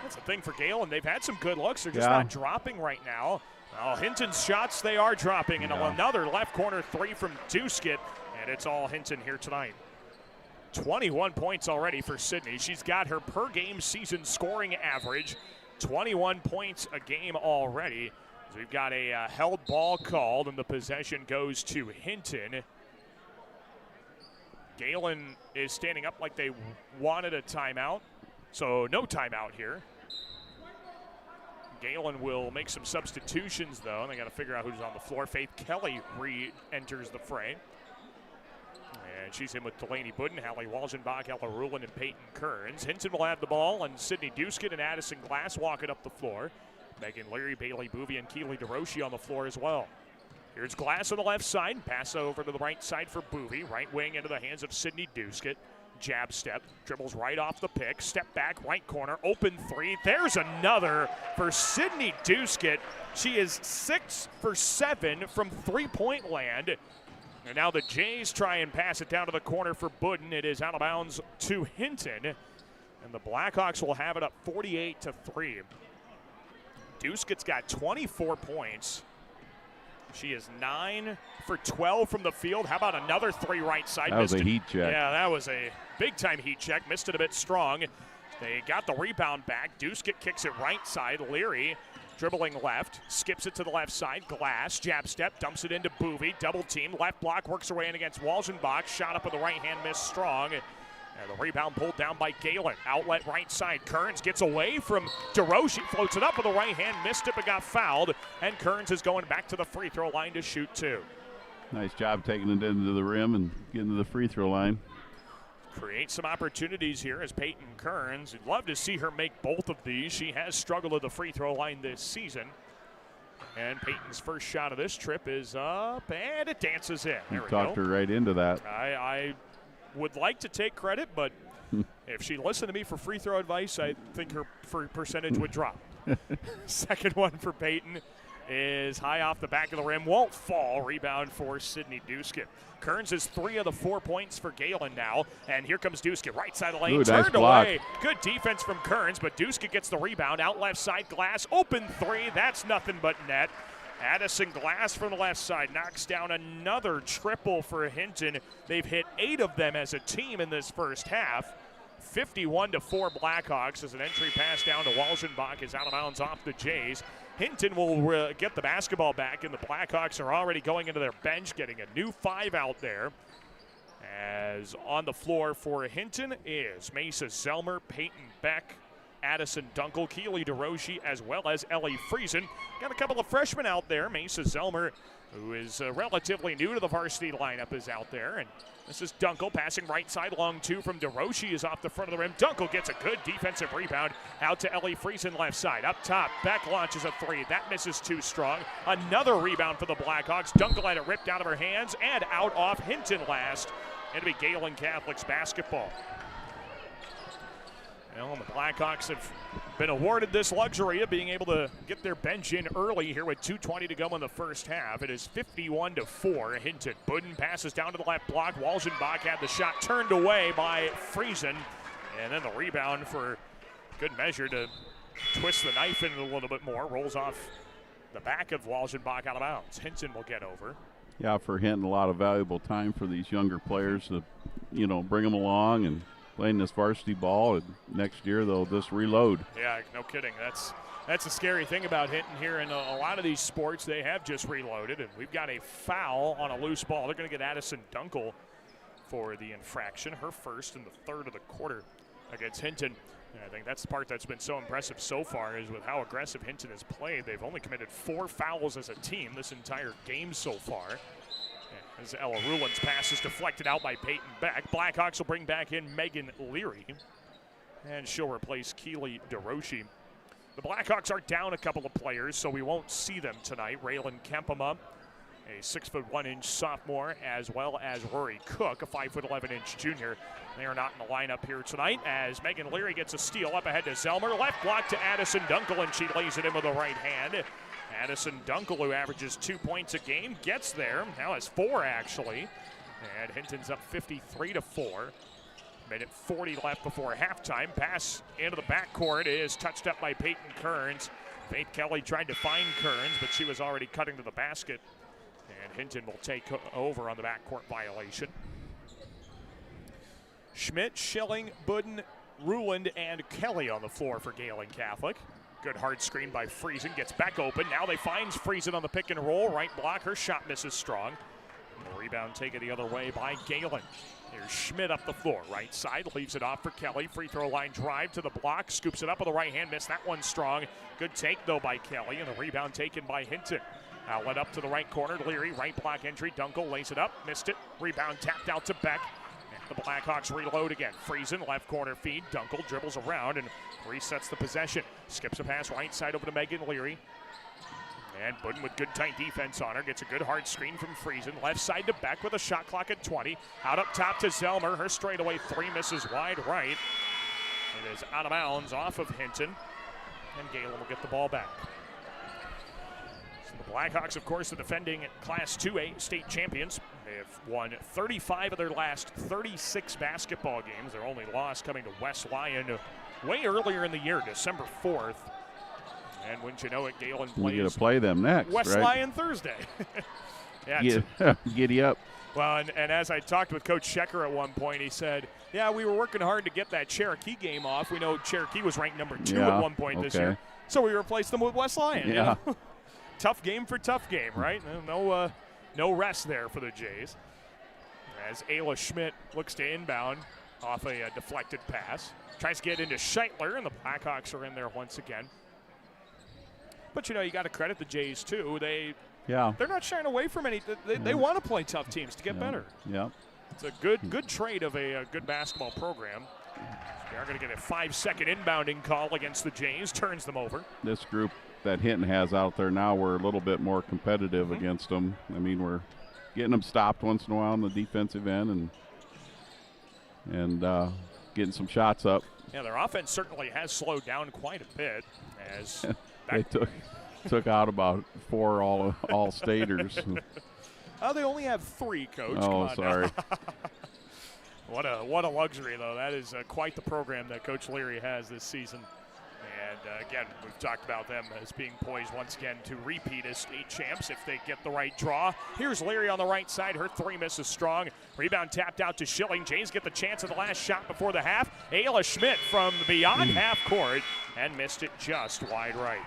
That's the thing for Gehlen. They've had some good looks. They're just not dropping right now. Well, Hinton's shots, they are dropping, and another left corner three from Duskett, and it's all Hinton here tonight. 21 points already for Sydney. She's got her per game season scoring average, 21 points a game already. So we've got a held ball called, and the possession goes to Hinton. Gehlen is standing up like they wanted a timeout, so no timeout here. Gehlen will make some substitutions, though, and they got to figure out who's on the floor. Faith Kelly re-enters the fray. And she's in with Delaney Budden, Hallie Walgenbach, Ella Rulin, and Peyton Kearns. Hinton will have the ball, and Sydney Duskett and Addison Glass walking up the floor. Megan Leary, Bailey Boovy, and Keely DeRoche on the floor as well. Here's Glass on the left side. Pass over to the right side for Boovy. Right wing into the hands of Sydney Duskett. Jab step, dribbles right off the pick. Step back, right corner, open three. There's another for Sydney Duskett. She is 6 for 7 from three-point land. And now the Jays try and pass it down to the corner for Budden. It is out of bounds to Hinton. And the Blackhawks will have it up 48-3. Duskett's got 24 points. She is 9 for 12 from the field. How about another three right side? That was a heat check. Yeah, that was a big-time heat check. Missed it a bit strong. They got the rebound back. Duskett kicks it right side. Leary dribbling left, skips it to the left side. Glass, jab step, dumps it into Boovy. Double team, left block, works her way in against Walgenbach. Shot up with the right hand, missed strong. And the rebound pulled down by Gehlen. Outlet right side. Kearns gets away from DeRoche. Floats it up with the right hand. Missed it but got fouled. And Kearns is going back to the free throw line to shoot two. Nice job taking it into the rim and getting to the free throw line. Create some opportunities here as Peyton Kearns. You'd love to see her make both of these. She has struggled at the free throw line this season. And Peyton's first shot of this trip is up, and it dances in. There we go. Talked her right into that. I would like to take credit, but if she listened to me for free throw advice, I think her percentage would drop. Second one for Peyton is high off the back of the rim, won't fall. Rebound for Sydney Duskett. Kearns is 3 of the 4 points for Gehlen now, and here comes Duskett, right side of the lane, turned away. Good defense from Kearns, but Duskett gets the rebound, out left side, Glass, open three, that's nothing but net. Addison Glass from the left side knocks down another triple for Hinton. They've hit 8 of them as a team in this first half. 51-4 Blackhawks as an entry pass down to Walgenbach is out of bounds off the Jays. Hinton will get the basketball back, and the Blackhawks are already going into their bench, getting a new 5 out there. As on the floor for Hinton is Mesa Zelmer, Peyton Beck, Addison Dunkel, Keely DeRoche, as well as Ellie Friesen. Got a couple of freshmen out there. Mesa Zelmer, who is relatively new to the varsity lineup, is out there. And this is Dunkel passing right side, long two from DeRoche is off the front of the rim. Dunkel gets a good defensive rebound out to Ellie Friesen left side. Up top, Beck launches a three. That misses too strong. Another rebound for the Blackhawks. Dunkel had it ripped out of her hands and out off Hinton last. It'll be Gehlen Catholic's basketball. Well, the Blackhawks have been awarded this luxury of being able to get their bench in early here with 2:20 to go in the first half. It is 51-4 Hinton. Budden passes down to the left block. Walgenbach had the shot turned away by Friesen. And then the rebound for good measure to twist the knife in a little bit more. Rolls off the back of Walgenbach out of bounds. Hinton will get over. Yeah, for Hinton, a lot of valuable time for these younger players to bring them along and playing this varsity ball, and next year they'll just reload. Yeah, no kidding. That's a scary thing about Hinton here. In a lot of these sports, they have just reloaded, and we've got a foul on a loose ball. They're going to get Addison Dunkel for the infraction, her first in the third of the quarter against Hinton. And I think that's the part that's been so impressive so far, is with how aggressive Hinton has played. They've only committed 4 fouls as a team this entire game so far. As Ella Ruland's pass is deflected out by Peyton Beck. Blackhawks will bring back in Megan Leary, and she'll replace Keely DeRoshi. The Blackhawks are down a couple of players, so we won't see them tonight. Raylan Kempema, a 6'1" sophomore, as well as Rory Cook, a 5'11" junior. They are not in the lineup here tonight, as Megan Leary gets a steal up ahead to Zelmer. Left block to Addison Dunkel, and she lays it in with the right hand. Addison Dunkel, who averages 2 points a game, gets there. Now has 4, actually. And Hinton's up 53-4. Minute 40 left before halftime. Pass into the backcourt is touched up by Peyton Kearns. Faith Kelly tried to find Kearns, but she was already cutting to the basket. And Hinton will take over on the backcourt violation. Schmidt, Schilling, Budden, Ruland, and Kelly on the floor for Gehlen Catholic. Good hard screen by Friesen. Gets back open. Now they find Friesen on the pick and roll. Right block. Her shot misses strong. And the rebound taken the other way by Gehlen. Here's Schmidt up the floor. Right side. Leaves it off for Kelly. Free throw line drive to the block. Scoops it up with the right hand. Missed that one strong. Good take, though, by Kelly. And the rebound taken by Hinton. Outlet up to the right corner. Leary. Right block entry. Dunkel lays it up. Missed it. Rebound tapped out to Beck. The Blackhawks reload again. Friesen, left corner feed. Dunkel dribbles around and resets the possession. Skips a pass right side over to Megan Leary. And Budden with good tight defense on her. Gets a good hard screen from Friesen. Left side to Beck with a shot clock at 20. Out up top to Zelmer. Her straightaway 3 misses wide right. It is out of bounds off of Hinton. And Gehlen will get the ball back. The Blackhawks, of course, the defending Class 2A state champions. They have won 35 of their last 36 basketball games. Their only loss coming to West Lyon way earlier in the year, December 4th. And wouldn't you know it, Gehlen plays We're going to play them next, West right? Lyon Thursday. Giddy up. Well, and as I talked with Coach Schecker at one point, he said, yeah, we were working hard to get that Cherokee game off. We know Cherokee was ranked number 2 at one point this year. So we replaced them with West Lyon. Yeah. You know? Tough game for tough game, right? No rest there for the Jays. As Ayla Schmidt looks to inbound off a deflected pass. Tries to get into Scheitler, and the Blackhawks are in there once again. But, you got to credit the Jays, too. They're not shying away from any. They want to play tough teams to get better. Yeah. It's a good trait of a good basketball program. They are going to get a 5-second inbounding call against the Jays. Turns them over. This group that Hinton has out there now, we're a little bit more competitive against them. I mean, we're getting them stopped once in a while on the defensive end and getting some shots up. Yeah, their offense certainly has slowed down quite a bit as they took out about 4 all-staters. Oh, they only have 3, Coach. Oh, sorry. What a luxury, though. That is quite the program that Coach Leary has this season. And, again, we've talked about them as being poised once again to repeat as state champs if they get the right draw. Here's Leary on the right side. Her 3 misses strong. Rebound tapped out to Schilling. Jays get the chance at the last shot before the half. Ayla Schmidt from beyond half court and missed it just wide right.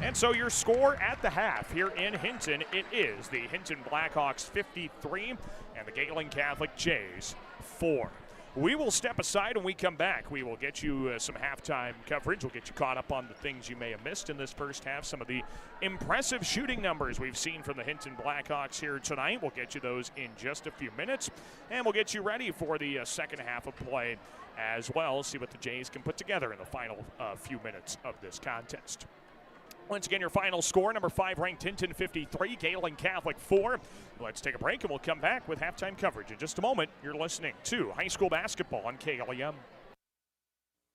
And so your score at the half here in Hinton, it is the Hinton Blackhawks 53 and the Gehlen Catholic Jays 4. We will step aside when we come back. We will get you some halftime coverage. We'll get you caught up on the things you may have missed in this first half. Some of the impressive shooting numbers we've seen from the Hinton Blackhawks here tonight. We'll get you those in just a few minutes. And we'll get you ready for the second half of play as well. See what the Jays can put together in the final few minutes of this contest. Once again, your final score, number 5 ranked Hinton 53, Gehlen Catholic 4. Let's take a break and we'll come back with halftime coverage in just a moment. You're listening to high school basketball on KLEM.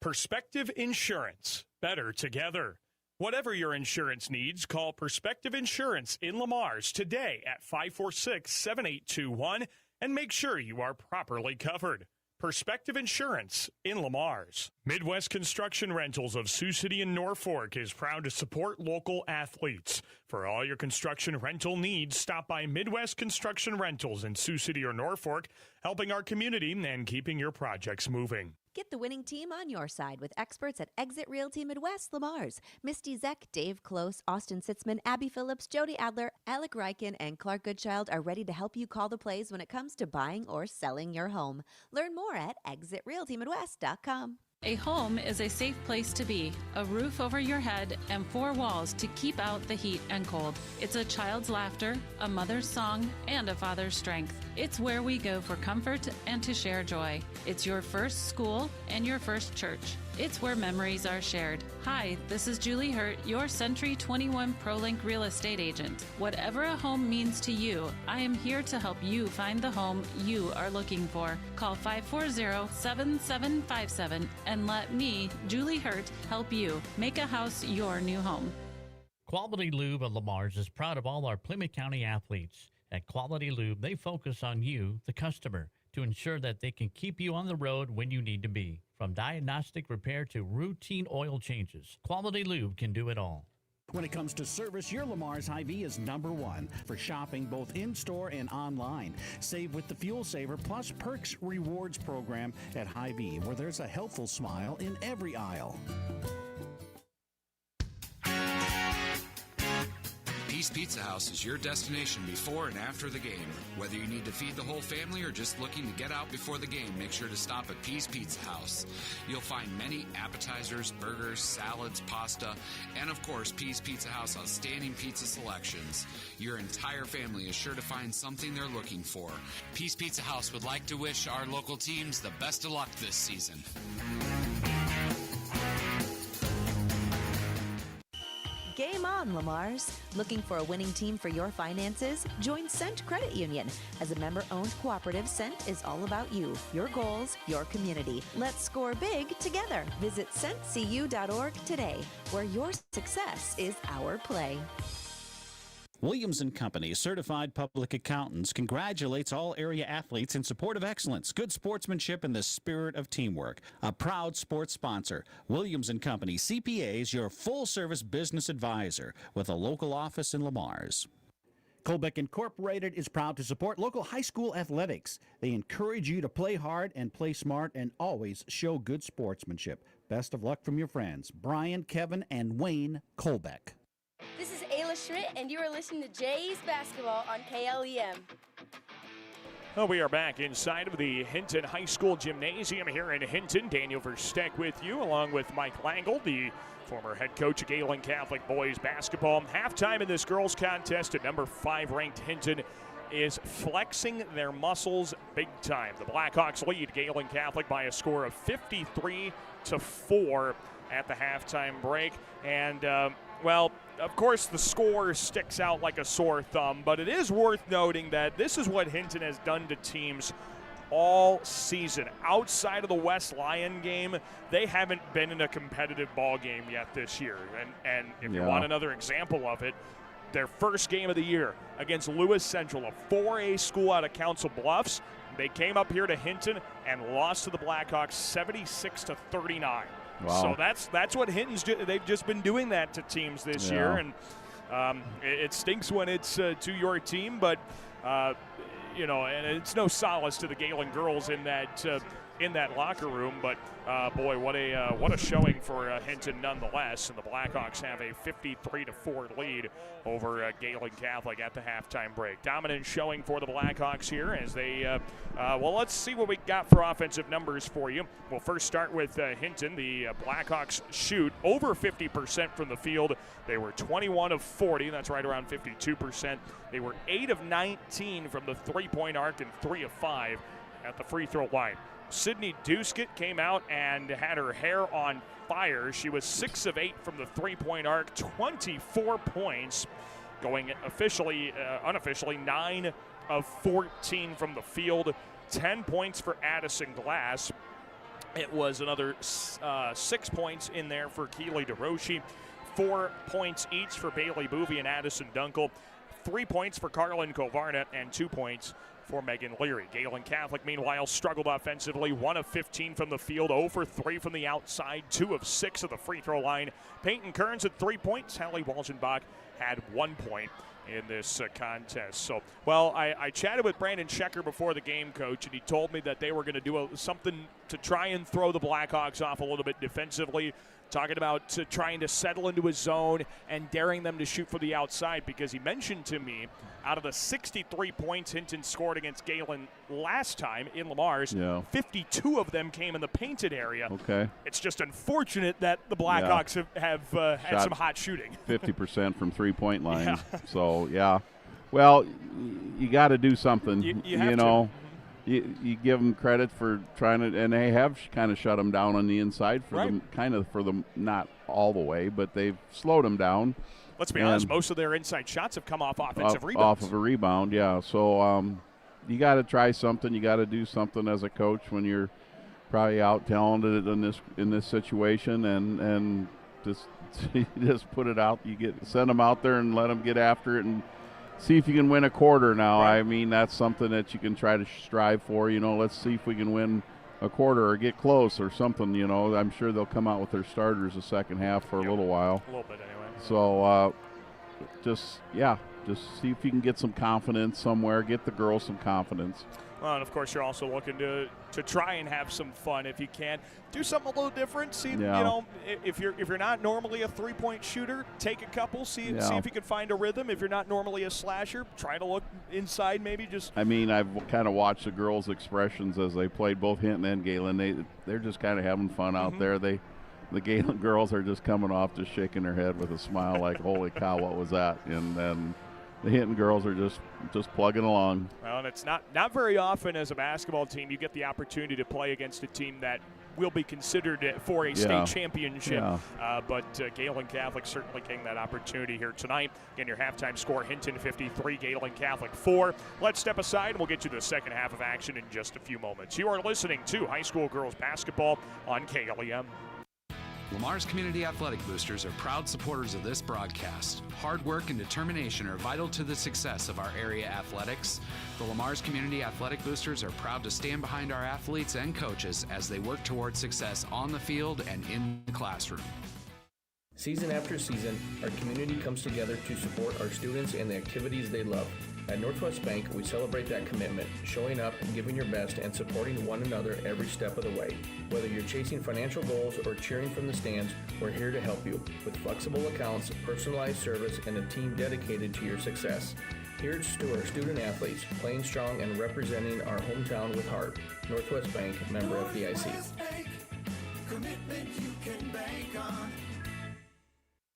Perspective Insurance. Better together. Whatever your insurance needs, call Perspective Insurance in Lamar's today at 546-7821 and make sure you are properly covered. Perspective Insurance in Lamar's. Midwest Construction Rentals of Sioux City and Norfolk is proud to support local athletes. For all your construction rental needs, stop by Midwest Construction Rentals in Sioux City or Norfolk, helping our community and keeping your projects moving. Get the winning team on your side with experts at Exit Realty Midwest Lamar's. Misty Zeck, Dave Close, Austin Sitzman, Abby Phillips, Jody Adler, Alec Ryken, and Clark Goodchild are ready to help you call the plays when it comes to buying or selling your home. Learn more at ExitRealtyMidwest.com. A home is a safe place to be, a roof over your head, and 4 walls to keep out the heat and cold. It's a child's laughter, a mother's song, and a father's strength. It's where we go for comfort and to share joy. It's your first school and your first church. It's where memories are shared. Hi, this is Julie Hurt, your Century 21 ProLink real estate agent. Whatever a home means to you, I am here to help you find the home you are looking for. Call 540-7757 and let me, Julie Hurt, help you make a house your new home. Quality Lube of Lamar's is proud of all our Plymouth County athletes. At Quality Lube, they focus on you, the customer, to ensure that they can keep you on the road when you need to be. From diagnostic repair to routine oil changes, Quality Lube can do it all. When it comes to service, your Lamar's Hy-Vee is #1 for shopping both in-store and online. Save with the Fuel Saver Plus Perks Rewards program at Hy-Vee, where there's a helpful smile in every aisle. Peace Pizza House is your destination before and after the game. Whether you need to feed the whole family or just looking to get out before the game, make sure to stop at Peace Pizza House. You'll find many appetizers, burgers, salads, pasta, and of course, Peace Pizza House outstanding pizza selections. Your entire family is sure to find something they're looking for. Peace Pizza House would like to wish our local teams the best of luck this season. Game on, Lamar's. Looking for a winning team for your finances? Join Cent Credit Union. As a member-owned cooperative, Cent is all about you, your goals, your community. Let's score big together. Visit centcu.org today, where your success is our play. Williams & Company, certified public accountants, congratulates all area athletes in support of excellence, good sportsmanship, and the spirit of teamwork. A proud sports sponsor, Williams & Company, CPAs, your full-service business advisor with a local office in Lamar's. Colbeck Incorporated is proud to support local high school athletics. They encourage you to play hard and play smart and always show good sportsmanship. Best of luck from your friends, Brian, Kevin, and Wayne Colbeck. This is Ayla Schmidt, and you are listening to Jays Basketball on KLEM. Well, we are back inside of the Hinton High School Gymnasium here in Hinton. Daniel Versteck with you, along with Mike Langle, the former head coach of Gehlen Catholic boys basketball. Halftime in this girls contest at number 5 ranked Hinton is flexing their muscles big time. The Blackhawks lead Gehlen Catholic by a score of 53-4 at the halftime break. And, well, of course, the score sticks out like a sore thumb, but it is worth noting that this is what Hinton has done to teams all season. Outside of the West Lyon game, they haven't been in a competitive ball game yet this year. And if you want another example of it, their first game of the year against Lewis Central, a 4A school out of Council Bluffs, they came up here to Hinton and lost to the Blackhawks 76-39. Wow. So that's what Hinton's they've just been doing that to teams this year, and it stinks when it's to your team, but you know, and it's no solace to the Gehlen girls in that locker room. But boy, what a showing for Hinton nonetheless. And the Blackhawks have a 53-4 lead over Gehlen Catholic at the halftime break. Dominant showing for the Blackhawks here as they. Well, let's see what we got for offensive numbers for you. We'll first start with Hinton. The Blackhawks shoot over 50% from the field. They were 21 of 40. That's right around 52%. They were 8 of 19 from the three-point arc and 3 of 5 at the free throw line. Sydney Duskett came out and had her hair on fire. She was 6 of 8 from the three-point arc, 24 points, going unofficially 9 of 14 from the field, 10 points for Addison Glass. It was another 6 points in there for Keely DeRoshi, 4 points each for Bailey Boovy and Addison Dunkel, 3 points for Carlin Kovarna, and 2 points for Megan Leary. Gehlen Catholic, meanwhile, struggled offensively. 1 of 15 from the field, 0 for 3 from the outside, 2 of 6 at the free throw line. Peyton Kearns at 3 points. Hallie Walzenbach had 1 point in this contest. So, well, I chatted with Brandon Schecker before the game, Coach, and he told me that they were going to do something to try and throw the Blackhawks off a little bit defensively, talking about trying to settle into his zone and daring them to shoot for the outside, because he mentioned to me out of the 63 points Hinton scored against Gehlen last time in Lamar's, 52 of them came in the painted area. Okay. It's just unfortunate that the Blackhawks have had some hot shooting. 50% from three-point line. Yeah. So, yeah. Well, you got to do something. You have know. to. You give them credit for trying to, and they have kind of shut them down on the inside for them, not all the way, but they've slowed them down. Let's be honest, most of their inside shots have come off offensive rebounds. Off of a rebound, yeah. So you got to try something. You got to do something as a coach when you're probably out talented in this situation, and just put it out. Send them out there and let them get after it and see if you can win a quarter now. Right. I mean, that's something that you can try to strive for. Let's see if we can win a quarter or get close or something. I'm sure they'll come out with their starters the second half for a little while. A little bit anyway. So, just see if you can get some confidence somewhere. Get the girls some confidence. Well, and of course, you're also looking to try and have some fun if you can. Do something a little different. See, if you're not normally a three-point shooter, take a couple. See if you can find a rhythm. If you're not normally a slasher, try to look inside. Maybe just. I mean, I've kind of watched the girls' expressions as they played both Hinton and Gehlen. They're just kind of having fun out there. The Gehlen girls are just coming off, just shaking their head with a smile, like, "Holy cow, what was that?" And then the Hinton girls are just plugging along. Well, and it's not very often as a basketball team you get the opportunity to play against a team that will be considered for a state championship. Yeah. But Gehlen Catholic certainly getting that opportunity here tonight. Again, your halftime score, Hinton 53, Gehlen Catholic 4. Let's step aside and we'll get you to the second half of action in just a few moments. You are listening to High School Girls Basketball on KLEM. Lamar's Community Athletic Boosters are proud supporters of this broadcast. Hard work and determination are vital to the success of our area athletics. The Lamar's Community Athletic Boosters are proud to stand behind our athletes and coaches as they work towards success on the field and in the classroom. Season after season, our community comes together to support our students and the activities they love. At Northwest Bank, we celebrate that commitment, showing up, giving your best, and supporting one another every step of the way. Whether you're chasing financial goals or cheering from the stands, we're here to help you with flexible accounts, personalized service, and a team dedicated to your success. Here's to our student athletes, playing strong and representing our hometown with heart. Northwest Bank, member FDIC. Commitment you can bank on.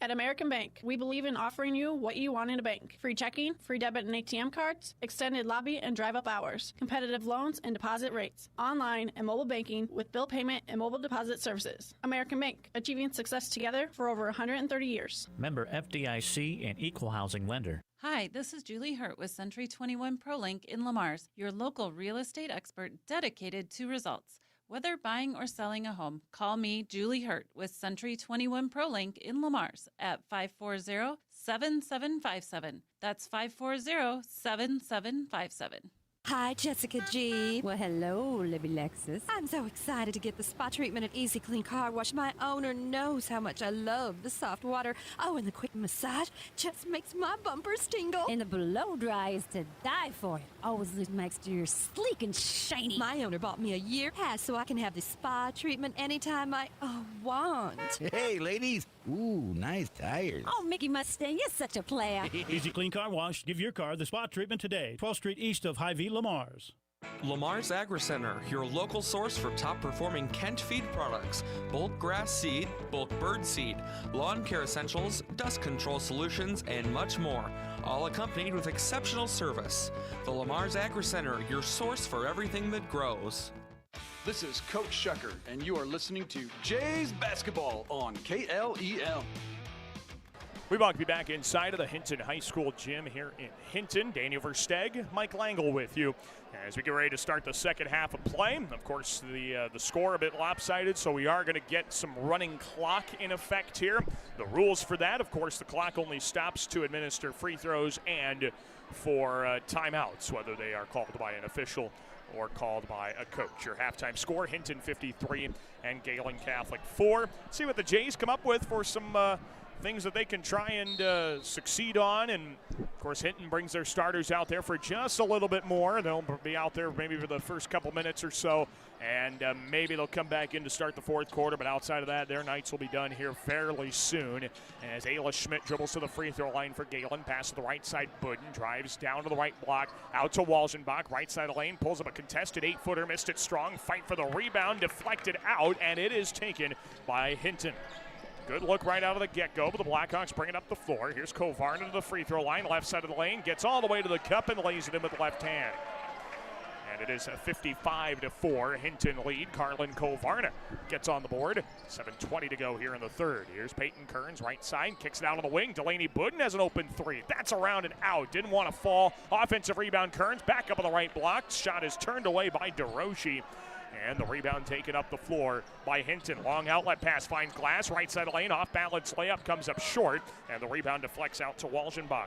At American Bank, we believe in offering you what you want in a bank. Free checking, free debit and ATM cards, extended lobby and drive-up hours, competitive loans and deposit rates, online and mobile banking with bill payment and mobile deposit services. American Bank, achieving success together for over 130 years. Member FDIC and equal housing lender. Hi, this is Julie Hurt with Century 21 ProLink in Lamar's, your local real estate expert dedicated to results. Whether buying or selling a home, call me, Julie Hurt, with Century 21 ProLink in Lamar's at 540-7757. That's 540-7757. Hi, Jessica G. Well, hello, Libby Lexus. I'm so excited to get the spa treatment at Easy Clean Car Wash. My owner knows how much I love the soft water. Oh, and the quick massage just makes my bumpers tingle. And the blow dry is to die for. It always makes you sleek and shiny. My owner bought me a year pass so I can have the spa treatment anytime I want. Hey, ladies. Ooh, nice tires. Oh, Mickey Mustang, you're such a player. Easy Clean Car Wash. Give your car the spa treatment today. 12th Street east of Hy-Vee, Lamar's. Lamar's Agri Center, your local source for top-performing Kent feed products, bulk grass seed, bulk bird seed, lawn care essentials, dust control solutions, and much more, all accompanied with exceptional service. The Lamar's Agri Center, your source for everything that grows. This is Coach Schecker, and you are listening to Jays Basketball on KLEM. We will be back inside of the Hinton High School gym here in Hinton. Daniel Versteg, Mike Langle with you as we get ready to start the second half of play. Of course, the score a bit lopsided, so we are going to get some running clock in effect here. The rules for that, of course, the clock only stops to administer free throws and for timeouts, whether they are called by an official or called by a coach. Your halftime score, Hinton 53 and Gehlen Catholic 4. See what the Jays come up with for some things that they can try and succeed on. And, of course, Hinton brings their starters out there for just a little bit more. They'll be out there maybe for the first couple minutes or so, and maybe they'll come back in to start the fourth quarter. But outside of that, their nights will be done here fairly soon as Ayla Schmidt dribbles to the free throw line for Gehlen. Pass to the right side, Budden drives down to the right block, out to Walzenbach, right side of lane, pulls up a contested 8-footer, missed it strong, fight for the rebound, deflected out, and it is taken by Hinton. Good look right out of the get-go, but the Blackhawks bring it up the floor. Here's Kovarna to the free throw line, left side of the lane, gets all the way to the cup and lays it in with the left hand. And it is a 55-4 Hinton lead. Carlin Kovarna gets on the board. 7:20 to go here in the third. Here's Peyton Kearns, right side, kicks it out on the wing. Delaney Budden has an open three. That's around and out. Didn't want to fall. Offensive rebound, Kearns back up on the right block. Shot is turned away by DeRoshi. And the rebound taken up the floor by Hinton. Long outlet pass finds Glass. Right side of lane. Off balance layup comes up short. And the rebound deflects out to Walzenbach.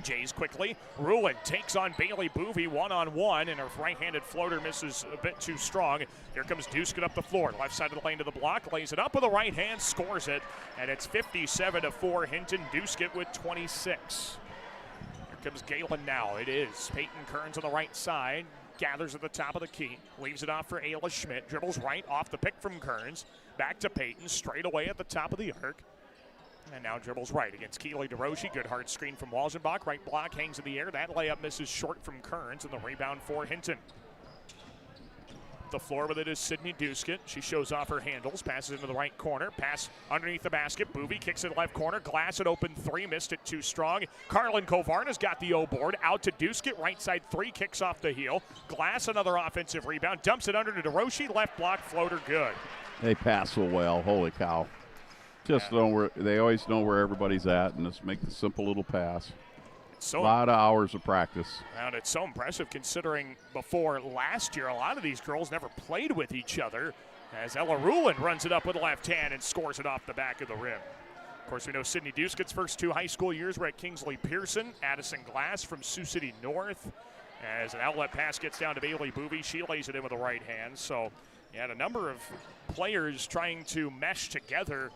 Jays quickly. Ruin takes on Bailey Boovy one-on-one. And her right-handed floater misses a bit too strong. Here comes Duskin up the floor. Left side of the lane to the block. Lays it up with the right hand. Scores it. And it's 57-4 Hinton. Duskin with 26. Here comes Gehlen now. It is Peyton Kearns on the right side. Gathers at the top of the key, leaves it off for Ayla Schmidt, dribbles right off the pick from Kearns, back to Peyton, straight away at the top of the arc, and now dribbles right against Keely DeRoshi. Good hard screen from Walzenbach, right block hangs in the air, that layup misses short from Kearns, and the rebound for Hinton. The floor with it is Sydney Duskett. She shows off her handles, passes into the right corner, pass underneath the basket. Boovy kicks it left corner, Glass at open three, missed it too strong. Carlin Kovarna's got the O board, out to Duskett, right side three, kicks off the heel. Glass another offensive rebound, dumps it under to DeRoshi, left block, floater good. They pass so well, holy cow. Just know where they always know where everybody's at, and just make the simple little pass. A lot of hours of practice. And it's so impressive considering before last year, a lot of these girls never played with each other as Ella Rulin runs it up with the left hand and scores it off the back of the rim. Of course, we know Sydney Duskett's first two high school years were at Kingsley Pearson. Addison Glass from Sioux City North. As an outlet pass gets down to Bailey Boovy, she lays it in with the right hand. So you had a number of players trying to mesh together,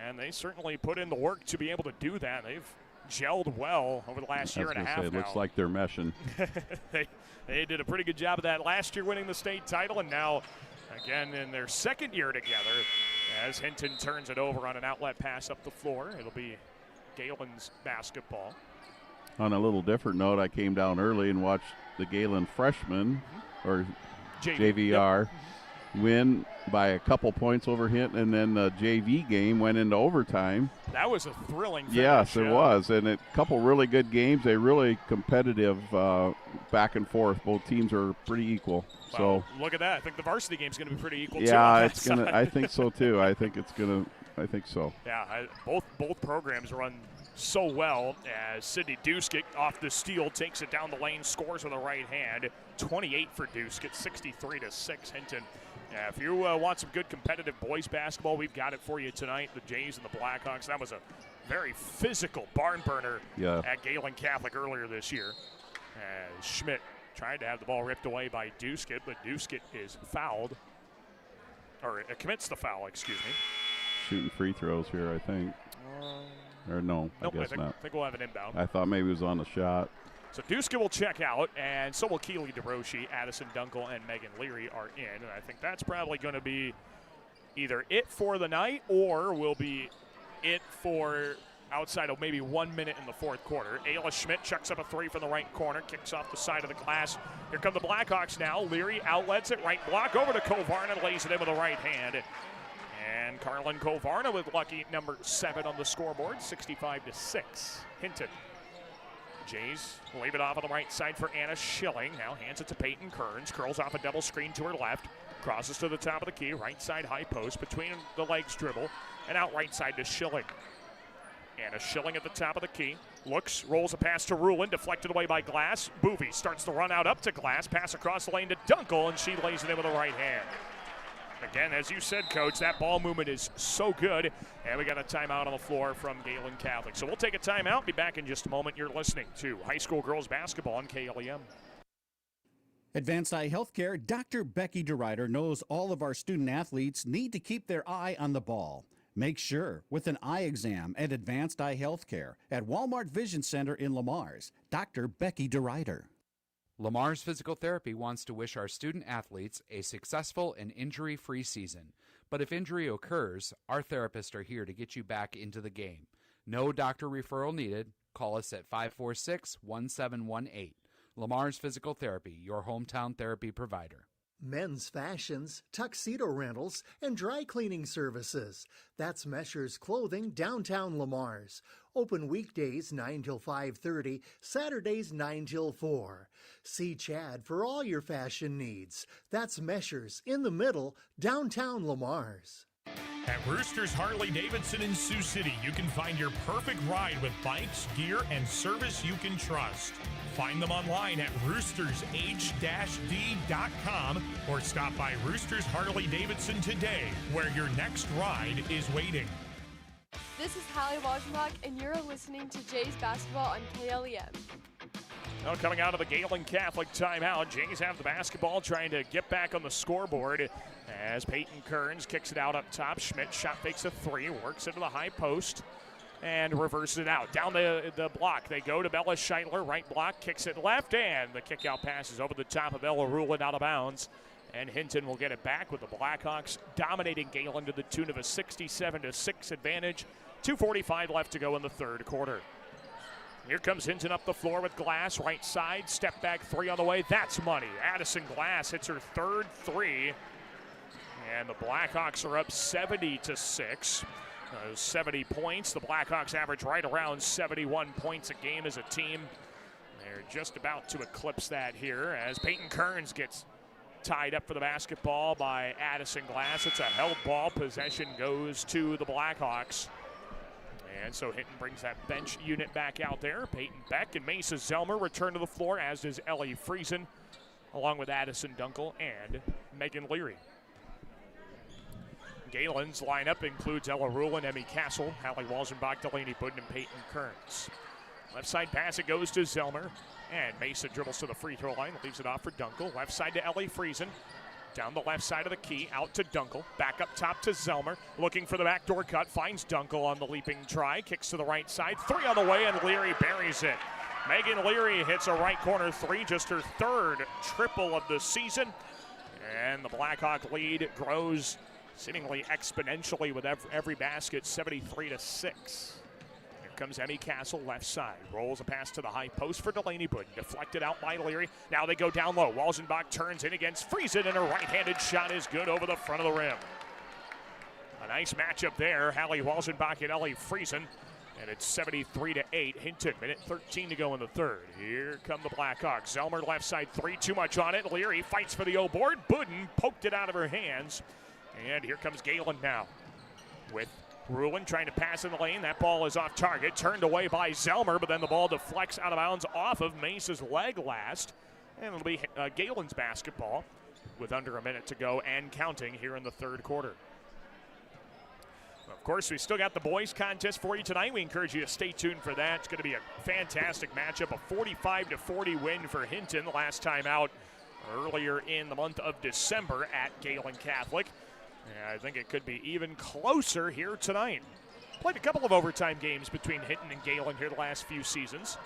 and they certainly put in the work to be able to do that. They've gelled well over the last year and a half now. It looks like they're meshing. They did a pretty good job of that last year, winning the state title, and now again in their second year together as Hinton turns it over on an outlet pass up the floor. It'll be Gehlen's basketball. On a little different note, I came down early and watched the Gehlen freshmen, or JVR, win by a couple points over Hinton, and then the JV game went into overtime. That was a thrilling finish. Yes, it was, and a couple really good games. They really competitive back and forth. Both teams are pretty equal. Well, so look at that. I think the varsity game's going to be pretty equal too. Yeah, it's going to. I think so too. I think so. Yeah, both programs run so well as Sydney Duskett off the steal takes it down the lane, scores with the right hand. 28 for Duskett, 63-6 Hinton. Yeah, if you want some good competitive boys basketball, we've got it for you tonight. The Jays and the Blackhawks. That was a very physical barn burner at Gehlen Catholic earlier this year. As Schmidt tried to have the ball ripped away by Duskett, but Duskett is fouled, or commits the foul, excuse me. Shooting free throws here, I think. Or no, nope, I guess not. I think we'll have an inbound. I thought maybe it was on the shot. So Duskett will check out, and so will Keely DeRoshi. Addison Dunkel and Megan Leary are in, and I think that's probably going to be either it for the night or will be it for outside of maybe 1 minute in the fourth quarter. Ayla Schmidt chucks up a three from the right corner, kicks off the side of the glass. Here come the Blackhawks now. Leary outlets it, right block over to Kovarna, lays it in with the right hand. And Carlin Kovarna with lucky number 7 on the scoreboard, 65-6. Hinton. Jays leave it off on the right side for Anna Schilling. Now hands it to Peyton Kearns. Curls off a double screen to her left. Crosses to the top of the key. Right side high post. Between the legs dribble. And out right side to Schilling. Anna Schilling at the top of the key. Looks, rolls a pass to Rulin, deflected away by Glass. Boovy starts to run out up to Glass, pass across the lane to Dunkel, and she lays it in with the right hand. Again, as you said, Coach, that ball movement is so good, and we got a timeout on the floor from Gehlen Catholic. So we'll take a timeout, be back in just a moment. You're listening to high school girls basketball on KLEM. Advanced Eye Healthcare, Dr. Becky DeRuyter knows all of our student athletes need to keep their eye on the ball. Make sure with an eye exam at Advanced Eye Healthcare at Walmart Vision Center in Lamar's. Dr. Becky DeRuyter. Lamar's Physical Therapy wants to wish our student athletes a successful and injury-free season. But if injury occurs, our therapists are here to get you back into the game. No doctor referral needed. Call us at 546-1718. Lamar's Physical Therapy, your hometown therapy provider. Men's fashions, tuxedo rentals, and dry cleaning services. That's Mesher's Clothing, downtown Lamar's. Open weekdays 9 till 5:30, Saturdays 9 till 4. See Chad for all your fashion needs. That's Mesher's in the middle, downtown Lamar's. At Roosters Harley-Davidson in Sioux City, you can find your perfect ride with bikes, gear, and service you can trust. Find them online at roostersh-d.com or stop by Roosters Harley-Davidson today, where your next ride is waiting. This is Hallie Wajdenbach, and you're listening to Jays Basketball on KLEM. Now coming out of the Gehlen Catholic timeout, Jays have the basketball trying to get back on the scoreboard as Peyton Kearns kicks it out up top. Schmidt shot fakes a three, works into the high post, and reverses it out. Down the block, they go to Bella Scheitler, right block, kicks it left, and the kick out passes over the top of Ella Rulin out of bounds. And Hinton will get it back with the Blackhawks dominating Gehlen to the tune of a 67-6 advantage. 2:45 left to go in the third quarter. Here comes Hinton up the floor with Glass, right side, step back three on the way. That's money. Addison Glass hits her third three. And the Blackhawks are up 70-6. 70 points. The Blackhawks average right around 71 points a game as a team. They're just about to eclipse that here as Peyton Kearns gets tied up for the basketball by Addison Glass. It's a held ball. Possession goes to the Blackhawks. And so Hinton brings that bench unit back out there. Peyton Beck and Mesa Zelmer return to the floor, as does Ellie Friesen, along with Addison Dunkel and Megan Leary. Gehlen's lineup includes Ella Rulin, Emmy Castle, Hallie Walzenbach, Delaney Budden, and Peyton Kearns. Left side pass, it goes to Zelmer. And Mesa dribbles to the free throw line, leaves it off for Dunkel. Left side to Ellie Friesen. Down the left side of the key, out to Dunkel. Back up top to Zelmer. Looking for the backdoor cut, finds Dunkel on the leaping try. Kicks to the right side, three on the way, and Leary buries it. Megan Leary hits a right corner three, just her third triple of the season. And the Blackhawk lead grows seemingly exponentially with every basket, 73-6. Comes Emmy Castle, left side. Rolls a pass to the high post for Delaney Budden. Deflected out by Leary. Now they go down low. Walzenbach turns in against Friesen, and her right-handed shot is good over the front of the rim. A nice matchup there. Hallie Walzenbach and Ellie Friesen. And it's 73-8. Hinton, minute 13 to go in the third. Here come the Blackhawks. Zelmer left side three, too much on it. Leary fights for the O board. Budden poked it out of her hands. And here comes Gehlen now with Rulin trying to pass in the lane. That ball is off target, turned away by Zelmer, but then the ball deflects out of bounds off of Mesa's leg last. And it'll be Gehlen's basketball with under a minute to go and counting here in the third quarter. Of course, we still got the boys contest for you tonight. We encourage you to stay tuned for that. It's going to be a fantastic matchup, a 45-40 win for Hinton the last time out earlier in the month of December at Gehlen Catholic. And I think it could be even closer here tonight. Played a couple of overtime games between Hinton and Gehlen here the last few seasons.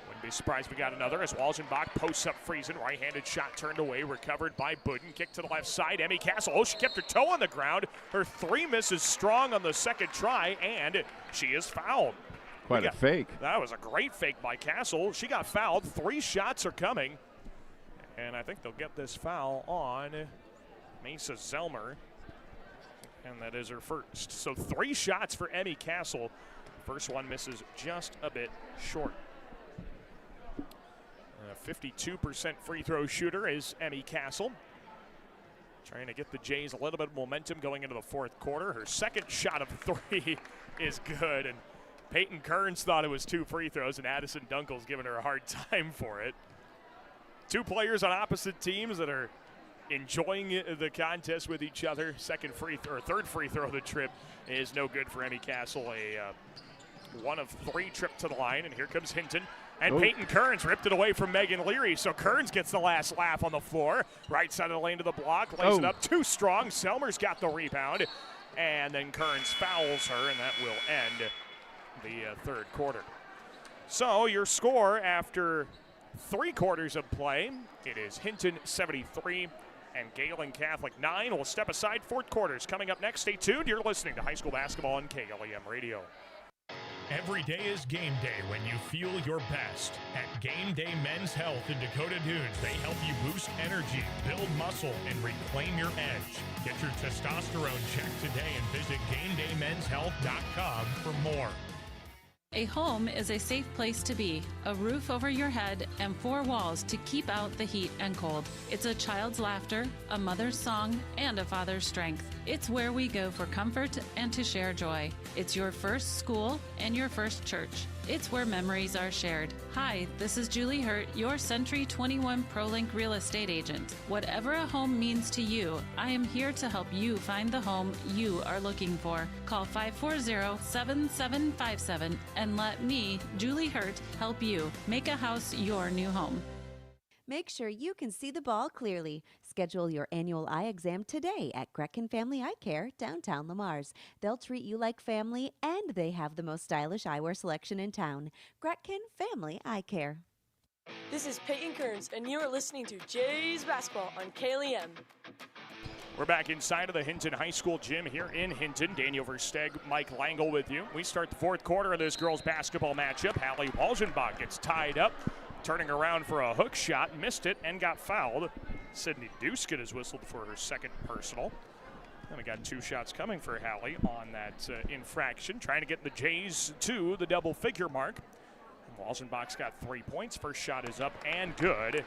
Wouldn't be surprised if we got another as Walzenbach posts up Friesen. Right-handed shot turned away, recovered by Budden. Kick to the left side, Emmy Castle. Oh, she kept her toe on the ground. Her three misses strong on the second try, and she is fouled. Quite a fake. That was a great fake by Castle. She got fouled. Three shots are coming. And I think they'll get this foul on Mesa Zelmer. And that is her first. So three shots for Emmy Castle. First one misses just a bit short. 52% free throw shooter is Emmy Castle. Trying to get the Jays a little bit of momentum going into the fourth quarter. Her second shot of three is good. And Peyton Kearns thought it was 2 free throws, and Addison Dunkel's giving her a hard time for it. 2 players on opposite teams that are enjoying the contest with each other. Third free throw of the trip is no good for Emmy Castle. A 1 of 3 trip to the line, and here comes Hinton. And Peyton Kearns ripped it away from Megan Leary, so Kearns gets the last laugh on the floor. Right side of the lane to the block, lays it up too strong. Selmer's got the rebound, and then Kearns fouls her, and that will end the third quarter. So your score after 3 quarters of play, it is Hinton 73 and Gehlen Catholic 9. We'll step aside. 4th quarters coming up next. Stay tuned. You're listening to high school basketball on KLEM Radio. Every day is game day when you feel your best. At Game Day Men's Health in Dakota Dunes, they help you boost energy, build muscle, and reclaim your edge. Get your testosterone checked today and visit GameDayMen'sHealth.com for more. A home is a safe place to be, a roof over your head, and 4 walls to keep out the heat and cold. It's a child's laughter, a mother's song, and a father's strength. It's where we go for comfort and to share joy. It's your first school and your first church. It's where memories are shared. Hi, this is Julie Hurt, your Century 21 ProLink real estate agent. Whatever a home means to you, I am here to help you find the home you are looking for. Call 540-7757 and let me, Julie Hurt, help you make a house your new home. Make sure you can see the ball clearly. Schedule your annual eye exam today at Gretchen Family Eye Care, downtown Lamars. They'll treat you like family, and they have the most stylish eyewear selection in town. Gretchen Family Eye Care. This is Peyton Kearns, and you are listening to Jays Basketball on KLEM. We're back inside of the Hinton High School gym here in Hinton. Daniel Versteg, Mike Langle with you. We start the 4th quarter of this girls basketball matchup. Hallie Walzenbach gets tied up, turning around for a hook shot, missed it, and got fouled. Sydney Duskett has whistled for her 2nd personal. And we got 2 shots coming for Hallie on that infraction, trying to get the Jays to the double-figure mark. And Walzenbach's got 3 points. First shot is up and good.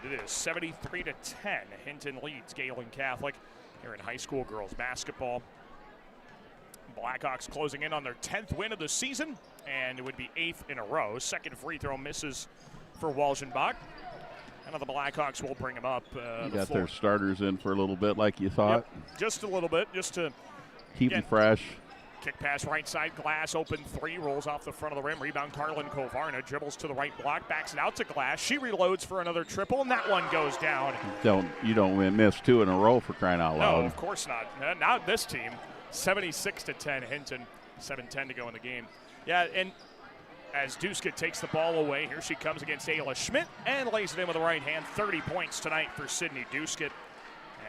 And it is 73-10. Hinton leads Gehlen Catholic here in high school girls basketball. Blackhawks closing in on their 10th win of the season, and it would be 8th in a row. 2nd free throw misses for Walzenbach. And the Blackhawks will bring them up. Got their starters in for a little bit like you thought. Yep, just a little bit, just to keep them fresh. Kick pass right side, Glass open 3, rolls off the front of the rim. Rebound Carlin Kovarna, dribbles to the right block, backs it out to Glass. She reloads for another triple, and that one goes down. You don't miss 2 in a row for crying out loud. No, of course not. Not this team. 76-10 Hinton, 7:10 to go in the game. Yeah, and as Duskett takes the ball away, here she comes against Ayla Schmidt and lays it in with the right hand. 30 points tonight for Sydney Duskett.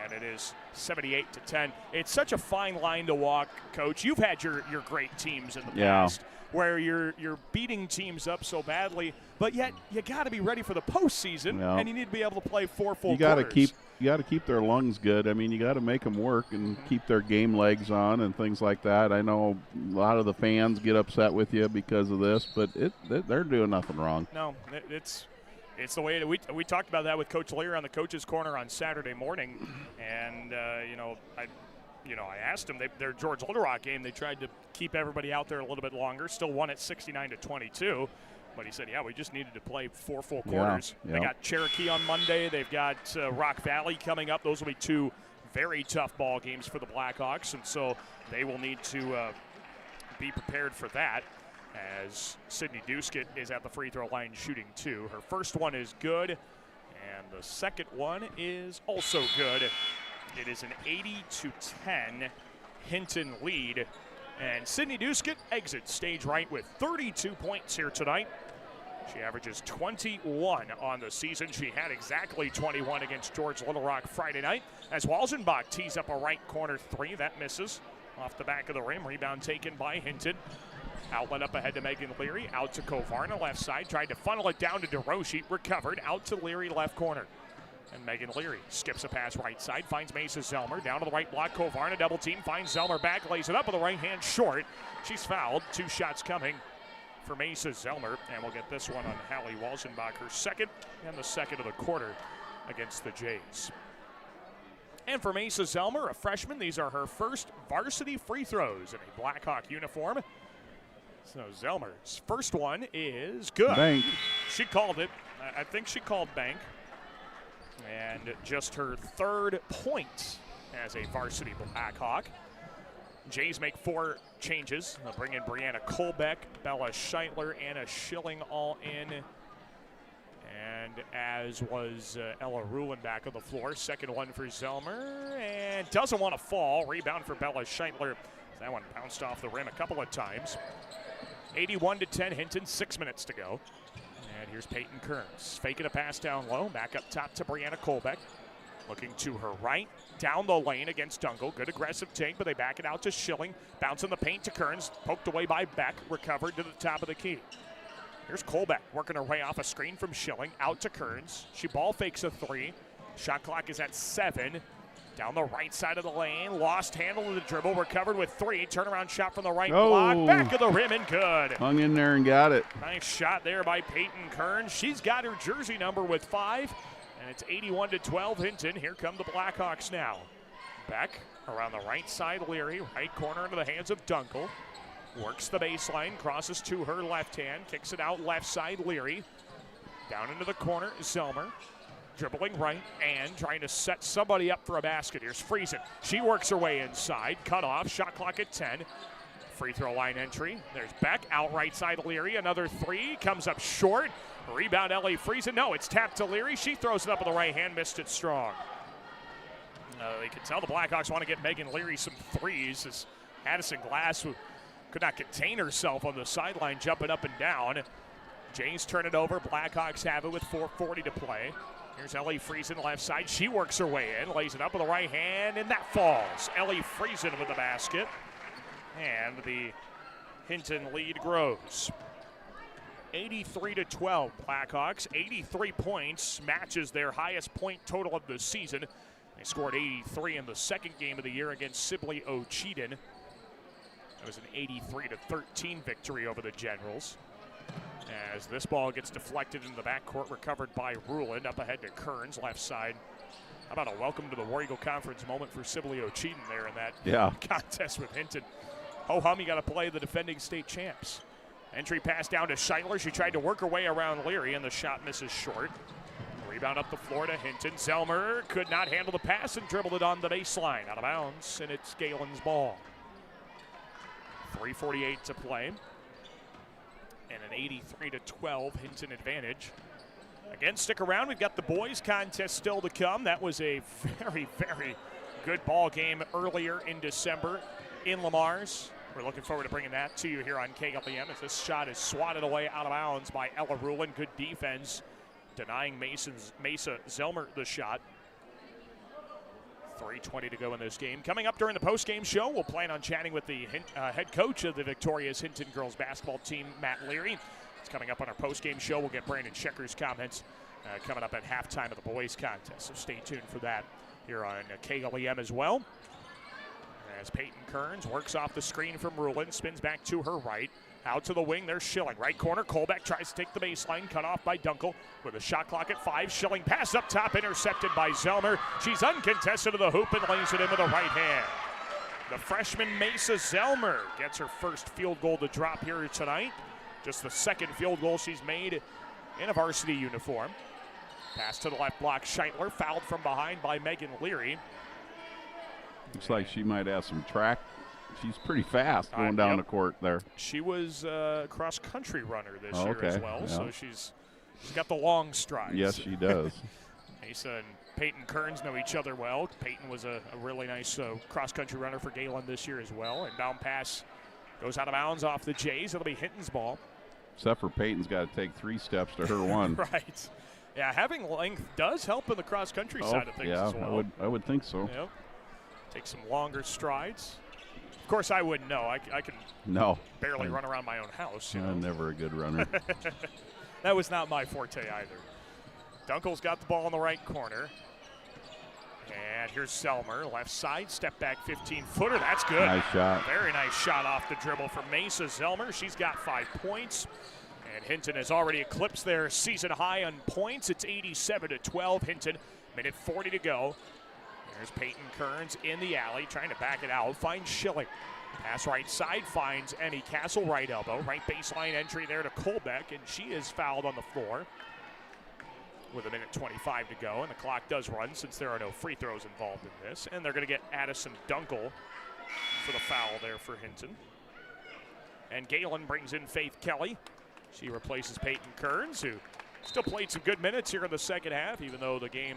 And it is 78-10. It's such a fine line to walk, Coach. You've had your great teams in the past where you're beating teams up so badly, but yet you got to be ready for the postseason, and you need to be able to play 4 full quarters. You got to keep their lungs good. I mean, you got to make them work and keep their game legs on and things like that. I know a lot of the fans get upset with you because of this, but they're doing nothing wrong. No, it's the way we talked about that with Coach Lear on the Coach's Corner on Saturday morning, and I asked him, their George Little Rock game, they tried to keep everybody out there a little bit longer, still won at 69-22. But he said, we just needed to play 4 full quarters. Yeah. They got Cherokee on Monday. They've got Rock Valley coming up. Those will be 2 very tough ball games for the Blackhawks, and so they will need to be prepared for that, as Sydney Duskett is at the free throw line shooting 2. Her first one is good, and the second one is also good. It is an 80-10 Hinton lead, and Sydney Duskett exits stage right with 32 points here tonight. She averages 21 on the season. She had exactly 21 against George Little Rock Friday night, as Walzenbach tees up a right corner 3. That misses off the back of the rim. Rebound taken by Hinton. Outlet up ahead to Megan Leary. Out to Kovarna, left side. Tried to funnel it down to DeRoche. Recovered. Out to Leary, left corner. And Megan Leary skips a pass right side. Finds Mesa Zelmer. Down to the right block. Kovarna double team. Finds Zelmer back. Lays it up with the right hand short. She's fouled. 2 shots coming for Mesa Zelmer. And we'll get this one on Hallie Walzenbach. Her second and the second of the quarter against the Jays. And for Mesa Zelmer, a freshman, these are her first varsity free throws in a Blackhawk uniform. So Zelmer's first one is good. Bank. She called it. I think she called bank. And just her third point as a varsity Blackhawk. Jays make 4 changes. They'll bring in Brianna Kolbeck, Bella Scheitler, Anna Schilling all in. And as was Ella Ruhlin back on the floor. Second one for Zelmer. And doesn't want to fall. Rebound for Bella Scheitler. That one bounced off the rim a couple of times. 81-10 Hinton, 6 minutes to go. And here's Peyton Kearns. Faking a pass down low. Back up top to Brianna Kolbeck. Looking to her right. Down the lane against Dunkel. Good aggressive take, but they back it out to Schilling. Bounce in the paint to Kearns. Poked away by Beck. Recovered to the top of the key. Here's Kolbeck working her way off a screen from Schilling. Out to Kearns. She ball fakes a 3. Shot clock is at 7. Down the right side of the lane. Lost handle of the dribble. Recovered with 3. Turnaround shot from the right block. Back of the rim and good. Hung in there and got it. Nice shot there by Peyton Kearns. She's got her jersey number with 5. And it's 81-12 Hinton. Here come the Blackhawks now. Beck around the right side. Leary. Right corner into the hands of Dunkel. Works the baseline. Crosses to her left hand. Kicks it out left side. Leary. Down into the corner. Zelmer. Dribbling right and trying to set somebody up for a basket. Here's Friesen. She works her way inside. Cut off. Shot clock at 10. Free throw line entry. There's Beck. Out right side Leary. Another 3. Comes up short. Rebound Ellie Friesen. No, it's tapped to Leary. She throws it up with the right hand. Missed it strong. You can tell the Blackhawks want to get Megan Leary some threes as Addison Glass could not contain herself on the sideline jumping up and down. Jays turn it over. Blackhawks have it with 4:40 to play. Here's Ellie Friesen left side. She works her way in, lays it up with the right hand, and that falls. Ellie Friesen with the basket. And the Hinton lead grows. 83-12 Blackhawks. 83 points matches their highest point total of the season. They scored 83 in the second game of the year against Sibley O'Cheaton. That was an 83-13 victory over the Generals. As this ball gets deflected into the backcourt, recovered by Ruhlin. Up ahead to Kearns, left side. How about a welcome to the War Eagle Conference moment for Sibley O'Cheaton there in that contest with Hinton. Ho-hum, you got to play the defending state champs. Entry pass down to Scheitler. She tried to work her way around Leary, and the shot misses short. Rebound up the floor to Hinton. Zelmer could not handle the pass and dribbled it on the baseline. Out of bounds, and it's Gehlen's ball. 3:48 to play. And an 83-12 Hinton advantage. Again, stick around. We've got the boys contest still to come. That was a very, very good ball game earlier in December in Lamar's. We're looking forward to bringing that to you here on KLEM as this shot is swatted away out of bounds by Ella Ruhlin. Good defense, denying Mesa Zelmer the shot. 3:20 to go in this game. Coming up during the post-game show, we'll plan on chatting with the head coach of the victorious Hinton girls basketball team, Matt Leary. It's coming up on our post-game show. We'll get Brandon Schecker's comments coming up at halftime of the boys contest, so stay tuned for that here on KLEM as well. As Peyton Kearns works off the screen from Ruhlin, spins back to her right. Out to the wing, there's Schilling. Right corner, Kolbeck tries to take the baseline, cut off by Dunkel with a shot clock at 5. Schilling pass up top, intercepted by Zelmer. She's uncontested to the hoop and lays it in with the right hand. The freshman Mesa Zelmer gets her first field goal to drop here tonight. Just the second field goal she's made in a varsity uniform. Pass to the left block, Scheitler fouled from behind by Megan Leary. Looks like she might have some track. She's pretty fast going down the court there. She was a cross-country runner this year as well, so she's got the long strides. Yes, she does. Mesa and Peyton Kearns know each other well. Peyton was a really nice cross-country runner for Gehlen this year as well. And down pass goes out of bounds off the Jays. It'll be Hinton's ball. Except for Peyton's got to take 3 steps to her 1. Right. Yeah, having length does help in the cross-country side of things as well. I would think so. Yep. Take some longer strides. Of course, I wouldn't know. I can barely run around my own house. I'm never a good runner. That was not my forte either. Dunkel's got the ball in the right corner. And here's Zelmer, left side, step back 15-footer. That's good. Nice shot. Very nice shot off the dribble from Mesa Zelmer. She's got 5 points. And Hinton has already eclipsed their season high on points. It's 87-12 Hinton. Minute 40 to go. There's Peyton Kearns in the alley, trying to back it out. Finds Schilling. Pass right side finds Annie Castle, right elbow. Right baseline entry there to Colbeck, and she is fouled on the floor with 1:25 to go, and the clock does run since there are no free throws involved in this. And they're going to get Addison Dunkel for the foul there for Hinton. And Gehlen brings in Faith Kelly. She replaces Peyton Kearns, who still played some good minutes here in the second half, even though the game,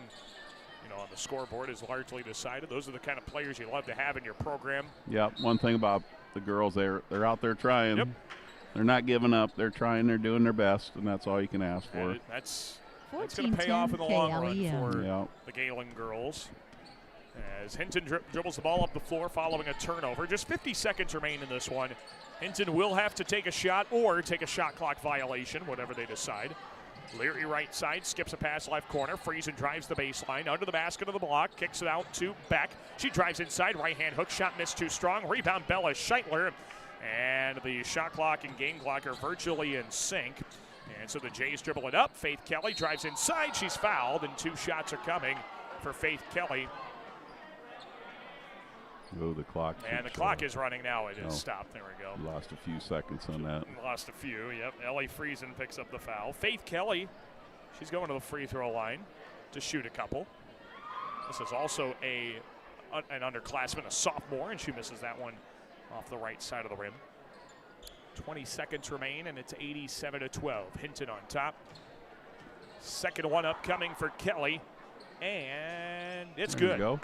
on the scoreboard is largely decided. Those are the kind of players you love to have in your program. Yep. One thing about the girls, they're out there trying. Yep. They're not giving up. They're trying. They're doing their best, and that's all you can ask for. That's going to pay off in the long run for the Gehlen girls. As Hinton dribbles the ball up the floor following a turnover. Just 50 seconds remain in this one. Hinton will have to take a shot or take a shot clock violation, whatever they decide. Leary right side, skips a pass left corner. Friesen drives the baseline, under the basket of the block, kicks it out to Beck. She drives inside, right-hand hook shot missed too strong. Rebound Bella Scheitler. And the shot clock and game clock are virtually in sync. And so the Jays dribble it up. Faith Kelly drives inside. She's fouled, and 2 shots are coming for Faith Kelly. Oh, the clock. And the clock is running now. It is stopped. There we go. Lost a few seconds on that. Lost a few, yep. Ellie Friesen picks up the foul. Faith Kelly, she's going to the free throw line to shoot a couple. This is also an underclassman, a sophomore, and she misses that one off the right side of the rim. 20 seconds remain, and it's 87-12. Hinton on top. Second one upcoming for Kelly, and it's there good. You go.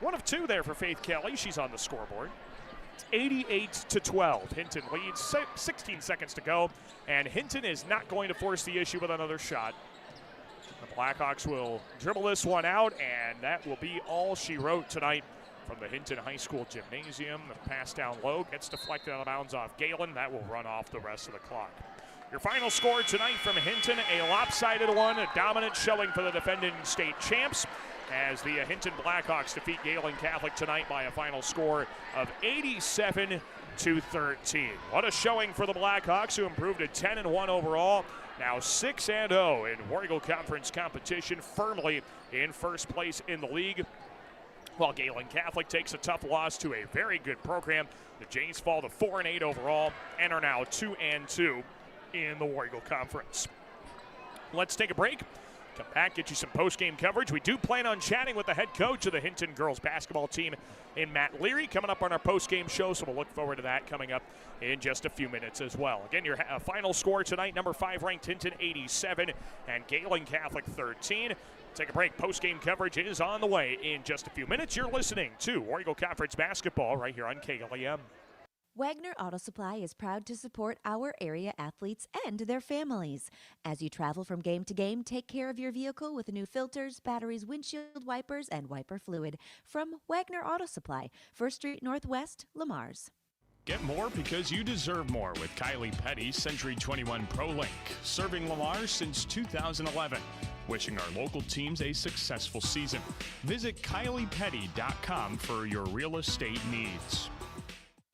1 of 2 there for Faith Kelly. She's on the scoreboard. It's 88-12. Hinton leads, 16 seconds to go, and Hinton is not going to force the issue with another shot. The Blackhawks will dribble this one out, and that will be all she wrote tonight from the Hinton High School Gymnasium. The pass down low gets deflected out of bounds off Gehlen. That will run off the rest of the clock. Your final score tonight from Hinton, a lopsided one, a dominant showing for the defending state champs, as the Hinton Blackhawks defeat Gehlen Catholic tonight by a final score of 87-13. What a showing for the Blackhawks, who improved to 10-1 overall. Now 6-0 in War Eagle Conference competition, firmly in first place in the league. While Gehlen Catholic takes a tough loss to a very good program, the Jays fall to 4-8 overall and are now 2-2 in the War Eagle Conference. Let's take a break. Come back, get you some post-game coverage. We do plan on chatting with the head coach of the Hinton girls basketball team in Matt Leary coming up on our post-game show, so we'll look forward to that coming up in just a few minutes as well. Again, your final score tonight, number 5 ranked Hinton 87 and Gehlen Catholic 13. Take a break. Post-game coverage is on the way in just a few minutes. You're listening to War Eagle Conference basketball right here on KLEM. Wagner Auto Supply is proud to support our area athletes and their families. As you travel from game to game, take care of your vehicle with new filters, batteries, windshield wipers, and wiper fluid from Wagner Auto Supply, 1st Street Northwest, Lamars. Get more because you deserve more with Kylie Petty's Century 21 Pro Link, serving Lamar since 2011. Wishing our local teams a successful season. Visit KyliePetty.com for your real estate needs.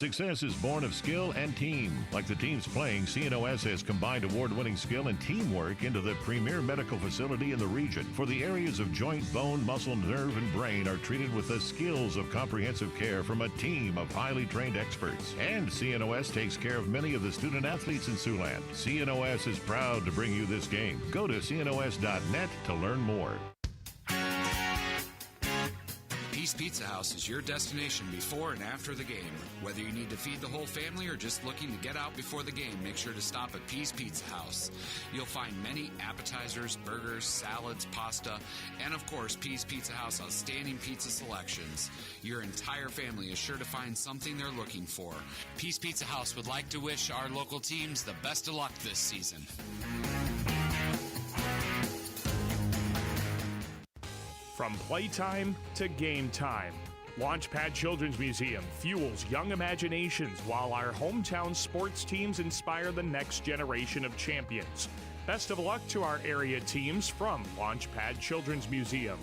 Success is born of skill and team. Like the teams playing, CNOS has combined award-winning skill and teamwork into the premier medical facility in the region. For the areas of joint, bone, muscle, nerve, and brain are treated with the skills of comprehensive care from a team of highly trained experts. And CNOS takes care of many of the student athletes in Siouxland. CNOS is proud to bring you this game. Go to cnos.net to learn more. Peace Pizza House is your destination before and after the game. Whether you need to feed the whole family or just looking to get out before the game, make sure to stop at Peace Pizza House. You'll find many appetizers, burgers, salads, pasta, and of course, Peace Pizza House outstanding pizza selections. Your entire family is sure to find something they're looking for. Peace Pizza House would like to wish our local teams the best of luck this season. From playtime to game time, Launchpad Children's Museum fuels young imaginations while our hometown sports teams inspire the next generation of champions. Best of luck to our area teams from Launchpad Children's Museum.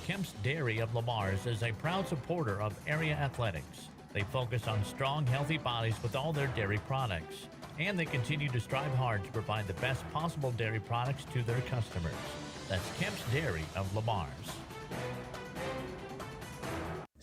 Kemp's Dairy of Lamars is a proud supporter of area athletics. They focus on strong, healthy bodies with all their dairy products. And they continue to strive hard to provide the best possible dairy products to their customers. That's Kemp's Dairy of Lamars.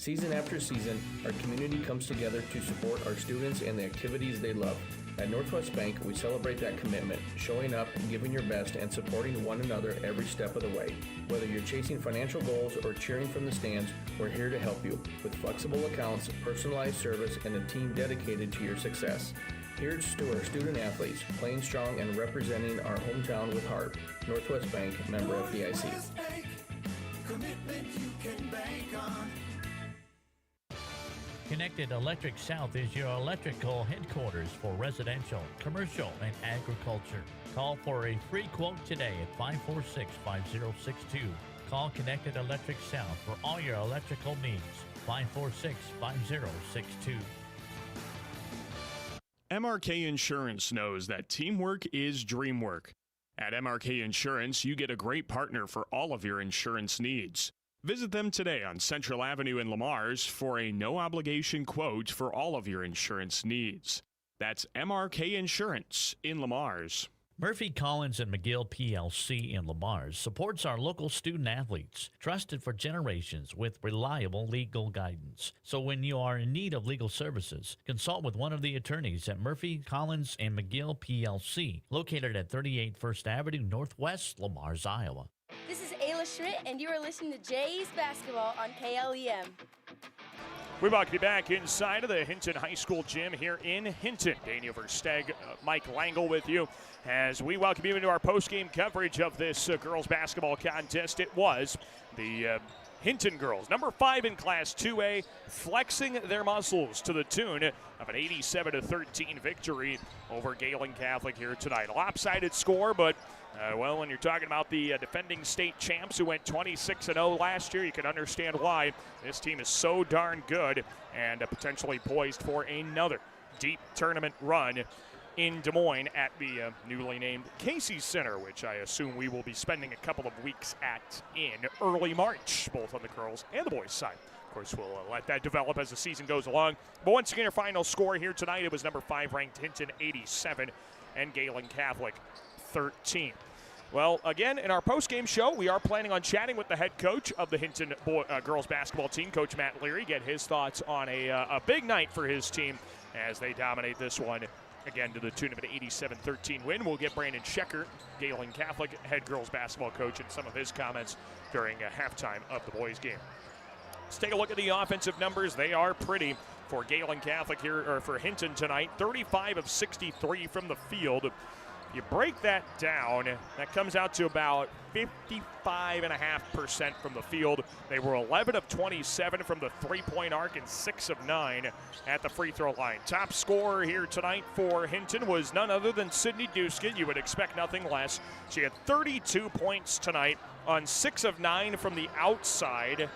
Season after season, our community comes together to support our students and the activities they love. At Northwest Bank, we celebrate that commitment, showing up, giving your best, and supporting one another every step of the way. Whether you're chasing financial goals or cheering from the stands, we're here to help you with flexible accounts, personalized service, and a team dedicated to your success. Here's to our student athletes, playing strong and representing our hometown with heart. Northwest Bank, member FDIC. Northwest Bank, commitment you can bank on. Connected Electric South is your electrical headquarters for residential, commercial, and agriculture. Call for a free quote today at 546-5062. Call Connected Electric South for all your electrical needs. 546-5062. MRK Insurance knows that teamwork is dream work. At MRK Insurance, you get a great partner for all of your insurance needs. Visit them today on Central Avenue in Lamars for a no-obligation quote for all of your insurance needs. That's MRK Insurance in Lamars. Murphy, Collins, and McGill PLC in Lamars supports our local student athletes, trusted for generations with reliable legal guidance. So when you are in need of legal services, consult with one of the attorneys at Murphy, Collins, and McGill PLC, located at 38 First Avenue Northwest, Lamars, Iowa. This is Ayla Schmidt, and you are listening to Jays Basketball on KLEM. We welcome you back inside of the Hinton High School gym here in Hinton. Daniel Versteg, Mike Langle with you as we welcome you into our post-game coverage of this girls basketball contest. It was the Hinton girls, number 5 in Class 2A, flexing their muscles to the tune of an 87-13 victory over Gehlen Catholic here tonight. A lopsided score, but well, when you're talking about the defending state champs who went 26-0 last year, you can understand why this team is so darn good and potentially poised for another deep tournament run in Des Moines at the newly named Casey Center, which I assume we will be spending a couple of weeks at in early March, both on the girls and the boys' side. Of course, we'll let that develop as the season goes along. But once again, our final score here tonight, it was number 5 ranked Hinton 87 and Gehlen Catholic 13. Well, again, in our post-game show, we are planning on chatting with the head coach of the Hinton girls basketball team, Coach Matt Leary, get his thoughts on a big night for his team as they dominate this one, again, to the tune of an 87-13 win. We'll get Brandon Schecker, Gehlen Catholic head girls basketball coach, and some of his comments during halftime of the boys' game. Let's take a look at the offensive numbers. They are pretty for Gehlen Catholic here, or for Hinton tonight. 35 of 63 from the field. You break that down, that comes out to about 55.5% from the field. They were 11 of 27 from the three-point arc and 6 of 9 at the free throw line. Top scorer here tonight for Hinton was none other than Sydney Duskin. You would expect nothing less. She had 32 points tonight on 6 of 9 from the outside.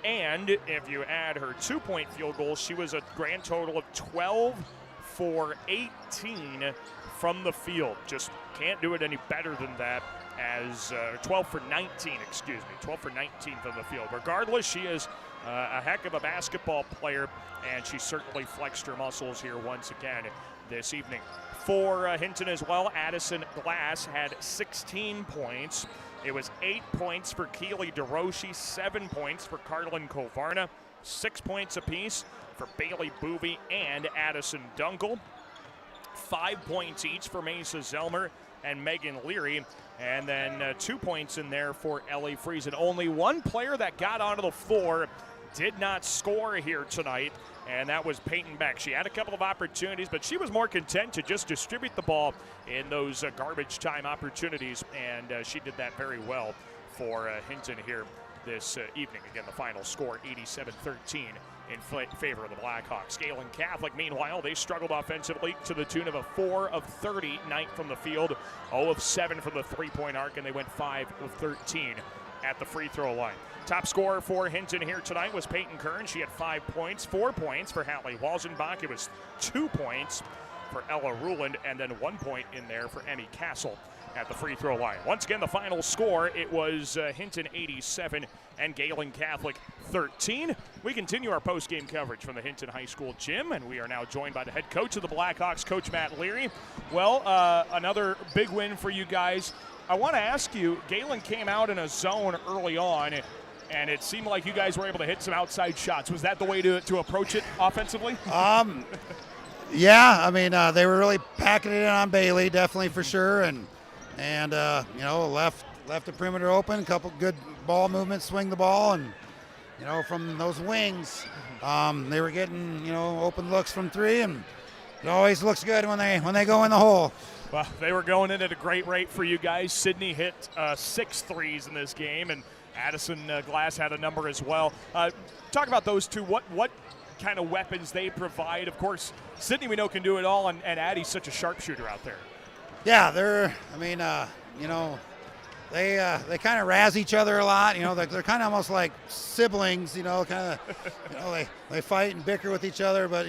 And if you add her 2-point field goal, she was a grand total of 12 for 18 from the field. Just can't do it any better than that, as 12 for 19 from the field. Regardless, she is a heck of a basketball player, and she certainly flexed her muscles here once again this evening. For Hinton as well, Addison Glass had 16 points. It was 8 points for Keely DeRoshi, 7 points for Carlin Kovarna, 6 points apiece for Bailey Boovy and Addison Dunkel. 5 points each for Mesa Zelmer and Megan Leary, and then 2 points in there for Ellie Friesen. Only one player that got onto the floor did not score here tonight, and that was Peyton Beck. She had a couple of opportunities, but she was more content to just distribute the ball in those garbage time opportunities, and she did that very well for Hinton here this evening. Again, the final score 87-13 in favor of the Blackhawks. Gehlen Catholic, meanwhile, they struggled offensively to the tune of a 4 of 30 night from the field, 0 of 7 from the three-point arc, and they went 5 of 13 at the free throw line. Top scorer for Hinton here tonight was Peyton Kern. She had 5 points, 4 points for Hallie Walzenbach. It was 2 points for Ella Ruland, and then 1 point in there for Emmy Castle at the free throw line. Once again, the final score, it was Hinton 87 and Gehlen Catholic 13. We continue our post-game coverage from the Hinton High School gym, and we are now joined by the head coach of the Blackhawks, Coach Matt Leary. Well, another big win for you guys. I want to ask you, Gehlen came out in a zone early on, and it seemed like you guys were able to hit some outside shots. Was that the way to approach it offensively? Yeah, I mean, they were really packing it in on Bailey, definitely for sure, and left the perimeter open, a couple good ball movements, swing the ball, and from those wings, they were getting open looks from three, and it always looks good when they go in the hole. Well, they were going in at a great rate for you guys. Sydney hit 6 threes in this game, and Addison Glass had a number as well. Talk about those two. What kind of weapons they provide? Of course, Sydney we know can do it all, and Addie's such a sharpshooter out there. Yeah, they kind of razz each other a lot. They're kind of almost like siblings. They fight and bicker with each other, but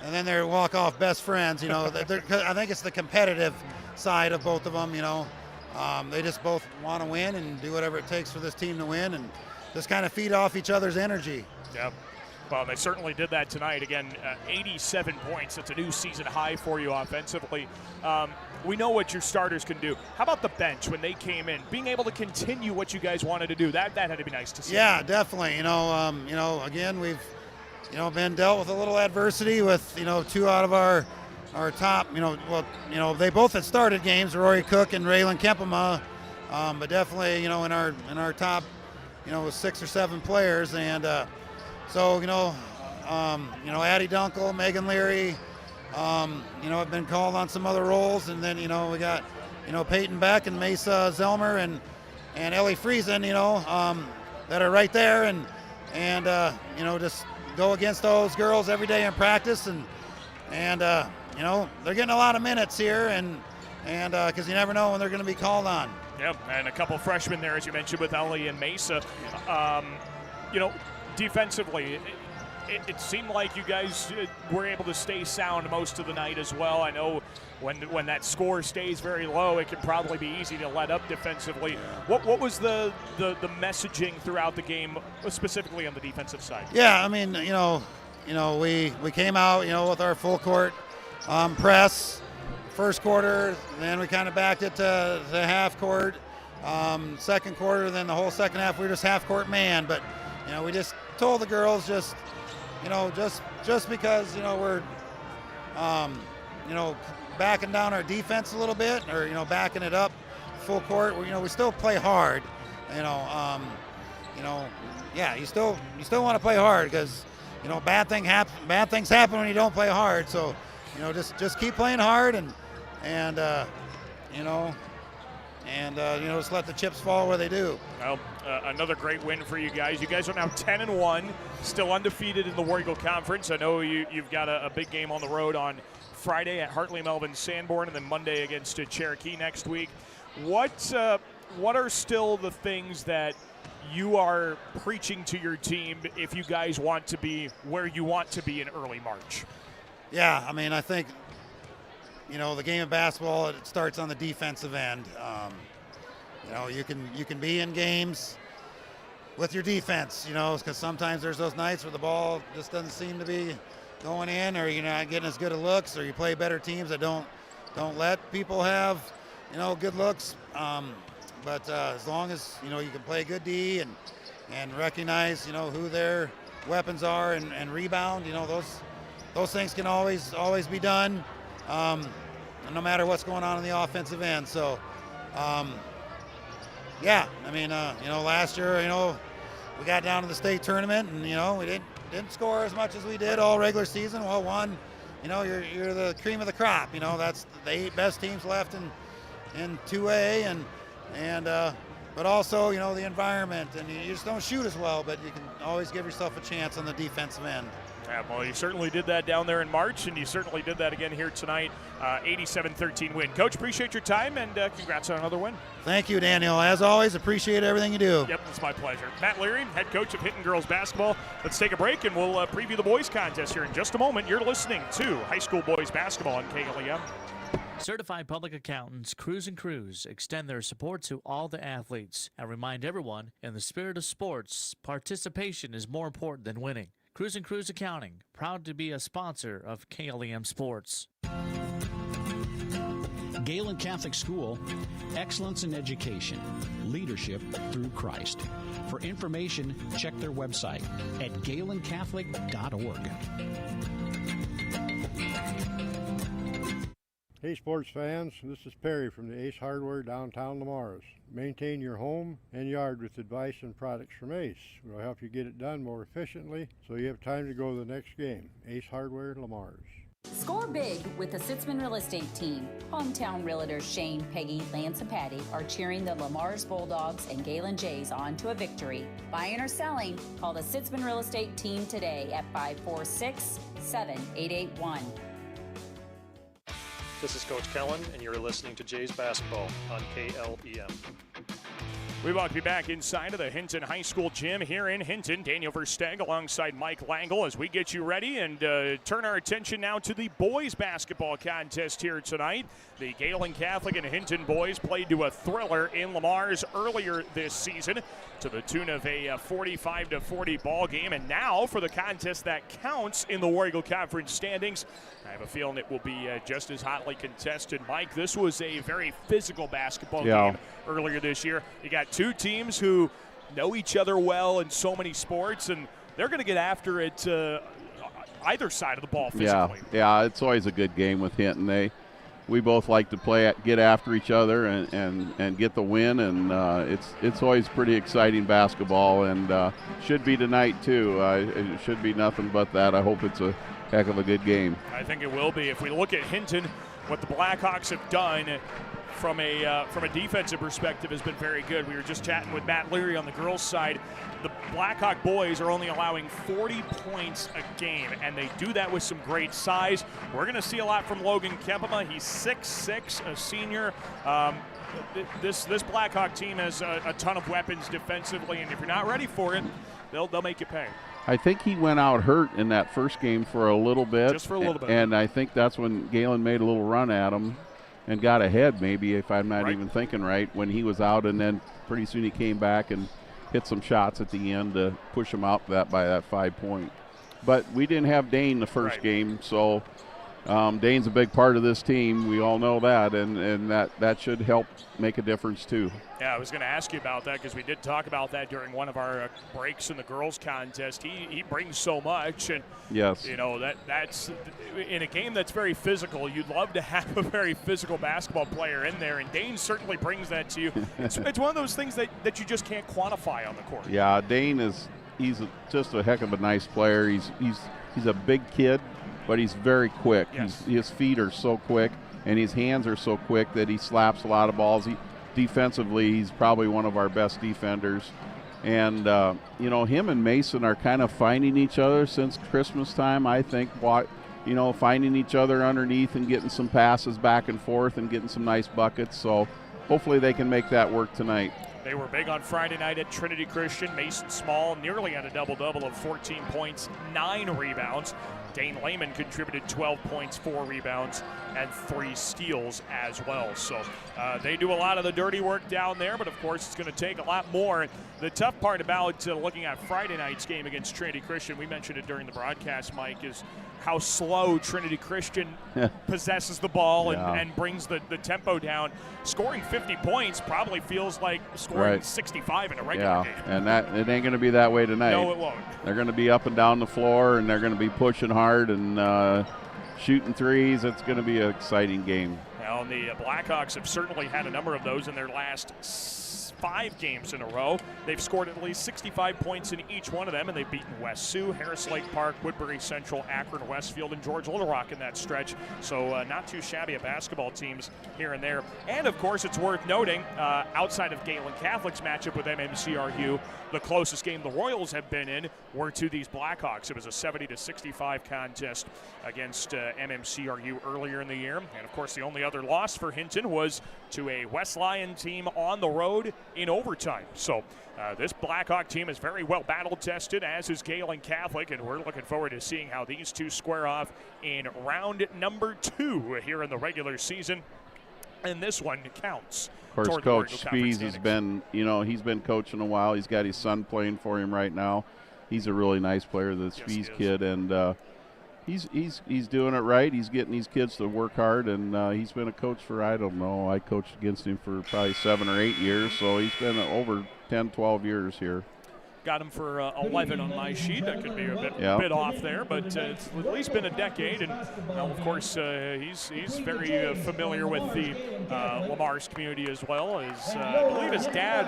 and then they're walk-off best friends. I think it's the competitive side of both of them. They just both want to win and do whatever it takes for this team to win, and just kind of feed off each other's energy. Yep. Well, they certainly did that tonight. Again, 87 points. That's a new season high for you offensively. We know what your starters can do. How about the bench when they came in? Being able to continue what you guys wanted to do, that had to be nice to see. Yeah, definitely. Again, we've been dealt with a little adversity with 2 out of our top. They both had started games, Rory Cook and Raylan Kempema, but definitely in our top 6 or 7 players, and so Addie Dunkel, Megan Leary, have been called on some other roles, and then we got Peyton Beck and Mesa Zelmer and Ellie Friesen, that are right there, and just go against those girls every day in practice, and they're getting a lot of minutes here, and because you never know when they're going to be called on. Yep, and a couple freshmen there, as you mentioned, with Ellie and Mesa. Defensively, it seemed like you guys were able to stay sound most of the night as well. I know when that score stays very low, it can probably be easy to let up defensively. What was the messaging throughout the game, specifically on the defensive side? Yeah, I mean, we came out, with our full court press first quarter, then we kind of backed it to half court. Second quarter, then the whole second half, we were just half court man, but we just told the girls just because we're backing down our defense a little bit, or backing it up full court, we still play hard. You still want to play hard, because bad things happen when you don't play hard. So just keep playing hard, and just let the chips fall where they do. Well, another great win for you guys. You guys are now 10-1, still undefeated in the War Eagle Conference. I know you've got a big game on the road on Friday at Hartley Melvin Sanborn, and then Monday against Cherokee next week. What are still the things that you are preaching to your team if you guys want to be where you want to be in early March? Yeah, I mean, I think the game of basketball, it starts on the defensive end. You can be in games with your defense, because sometimes there's those nights where the ball just doesn't seem to be going in, or you're not getting as good of looks, or you play better teams that don't let people have good looks. But as long as you can play good D and recognize who their weapons are and rebound, those things can always be done. No matter what's going on the offensive end. So, last year, we got down to the state tournament, and we didn't score as much as we did all regular season. Well, you're the cream of the crop. That's the 8 best teams left in 2A, but also the environment, and you just don't shoot as well, but you can always give yourself a chance on the defensive end. Yeah, well, you certainly did that down there in March, and you certainly did that again here tonight. 87-13 win. Coach, appreciate your time, and congrats on another win. Thank you, Daniel. As always, appreciate everything you do. Yep, it's my pleasure. Matt Leary, head coach of Hinton girls basketball. Let's take a break, and we'll preview the boys contest here in just a moment. You're listening to high school boys basketball on KLEM. Certified public accountants Cruz & Cruz extend their support to all the athletes and remind everyone, in the spirit of sports, participation is more important than winning. Cruz & Cruz Accounting, proud to be a sponsor of KLEM Sports. Gehlen Catholic School, excellence in education, leadership through Christ. For information, check their website at GehlenCatholic.org. Hey sports fans, this is Perry from the Ace Hardware downtown Lamar's. Maintain your home and yard with advice and products from Ace. We'll help you get it done more efficiently so you have time to go to the next game. Ace Hardware, Lamar's. Score big with the Sitzman Real Estate Team. Hometown realtors Shane, Peggy, Lance, and Patty are cheering the Lamar's Bulldogs and Galen Jays on to a victory. Buying or selling, call the Sitzman Real Estate Team today at 546-7881. This is Coach Kellen, and you're listening to Jays Basketball on KLEM. We welcome you back inside of the Hinton High School gym here in Hinton. Daniel Versteg alongside Mike Langle as we get you ready and turn our attention now to the boys basketball contest here tonight. The Gehlen Catholic and Hinton boys played to a thriller in Lamar's earlier this season to the tune of a 45-40 ball game. And now for the contest that counts in the War Eagle Conference standings, I have a feeling it will be just as hotly contested. Mike, this was a very physical basketball game earlier this year. You got two teams who know each other well in so many sports, and they're going to get after it either side of the ball physically. Yeah, it's always a good game with Hinton. We both like to get after each other and get the win, and it's always pretty exciting basketball, and should be tonight too. It should be nothing but that. I hope it's a heck of a good game. I think it will be. If we look at Hinton, what the Blackhawks have done from a defensive perspective has been very good. We were just chatting with Matt Leary on the girls' side. The Blackhawk boys are only allowing 40 points a game, and they do that with some great size. We're going to see a lot from Logan Kempema. He's 6'6", a senior. This Blackhawk team has a ton of weapons defensively, and if you're not ready for it, they'll make you pay. I think he went out hurt in that first game for a little bit. Just for a little bit. And I think that's when Gehlen made a little run at him and got ahead, maybe, if I'm not even thinking right, when he was out, and then pretty soon he came back and hit some shots at the end to push him out by that 5 point. But we didn't have Dane the first game, so Dane's a big part of this team. We all know that, and that should help make a difference too. Yeah, I was going to ask you about that because we did talk about that during one of our breaks in the girls' contest. He brings so much, and you know that's in a game that's very physical. You'd love to have a very physical basketball player in there, and Dane certainly brings that to you. It's one of those things that you just can't quantify on the court. Yeah, Dane he's just a heck of a nice player. He's a big kid, but he's very quick. Yes. His feet are so quick, and his hands are so quick that he slaps a lot of balls. Defensively, he's probably one of our best defenders. And, him and Mason are kind of finding each other since Christmas time, I think. Finding each other underneath and getting some passes back and forth and getting some nice buckets. So hopefully they can make that work tonight. They were big on Friday night at Trinity Christian. Mason Small nearly had a double-double of 14 points, 9 rebounds. Dane Lehman contributed 12 points, 4 rebounds, and 3 steals as well. So they do a lot of the dirty work down there, but of course it's going to take a lot more. The tough part about looking at Friday night's game against Trinity Christian, we mentioned it during the broadcast, Mike, is how slow Trinity Christian possesses the ball and brings the tempo down. Scoring 50 points probably feels like scoring 65 in a regular game. And it ain't going to be that way tonight. No, it won't. They're going to be up and down the floor, and they're going to be pushing hard and shooting threes. It's going to be an exciting game. Well, the Blackhawks have certainly had a number of those in their last 5 games in a row. They've scored at least 65 points in each one of them, and they've beaten West Sioux, Harris Lake Park, Woodbury Central, Akron, Westfield, and George Little Rock in that stretch. So not too shabby of basketball teams here and there. And, of course, it's worth noting, outside of Gehlen Catholic's matchup with MMCRU, the closest game the Royals have been in were to these Blackhawks. It was a 70-65 contest against MMCRU earlier in the year. And, of course, the only other loss for Hinton was to a West Lyon team on the road in overtime. So this Blackhawk team is very well battle-tested, as is Gehlen Catholic, and we're looking forward to seeing how these two square off in round number 2 here in the regular season. And this one counts. Of course, Coach Spies has been, he's been coaching a while. He's got his son playing for him right now. He's a really nice player, the Spies kid, and He's doing it right. He's getting these kids to work hard, and he's been a coach for, I don't know, I coached against him for probably 7 or 8 years, so he's been over 10, 12 years here. Got him for 11 on my sheet. That could be a bit off there, but it's at least been a decade. And of course, he's very familiar with the Lamar's community as well. As I believe his dad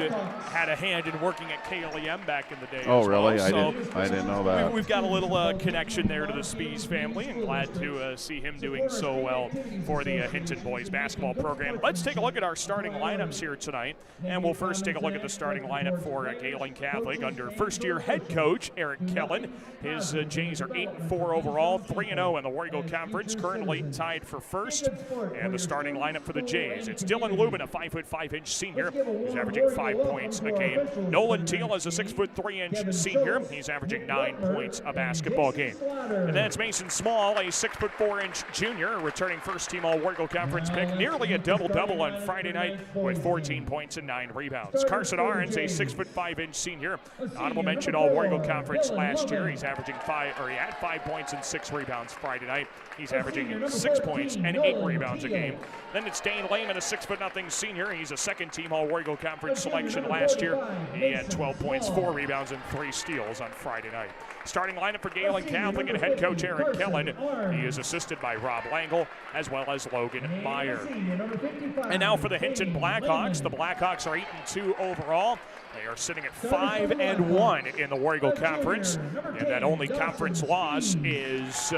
had a hand in working at KLEM back in the day. Oh, as really? Well. I didn't know that. We've got a little connection there to the Spies family, and glad to see him doing so well for the Hinton boys basketball program. Let's take a look at our starting lineups here tonight, and we'll first take a look at the starting lineup for Gehlen Catholic under first-year head coach Eric Kellen. His Jays are 8-4 overall, 3-0 in the War Eagle Conference, currently tied for first. And the starting lineup for the Jays, it's Dylan Lubin, a 5'5" senior. He's averaging 5 points a game. Nolan Teal is a 6'3" senior. He's averaging 9 points a basketball game. And then it's Mason Small, a 6'4" junior, returning first-team All-War Eagle Conference pick, nearly a double-double on Friday night with 14 points and 9 rebounds. Carson Arns, a 6'5" senior. Honorable mention All-War Eagle Conference last year. He had 5 points and 6 rebounds Friday night. He's averaging 6 points and 8 rebounds a game. Then it's Dane Lehman, a 6'0" senior. He's a second-team All-War Eagle Conference selection last year. He had 12 points, 4 rebounds, and 3 steals on Friday night. Starting lineup for Gehlen Catholic and head coach Eric Kellen. He is assisted by Rob Langle as well as Logan Meyer. And now for the Hinton Blackhawks. The Blackhawks are 8-2 overall. They are sitting at 5-1 in the War Eagle Conference, and that only conference loss is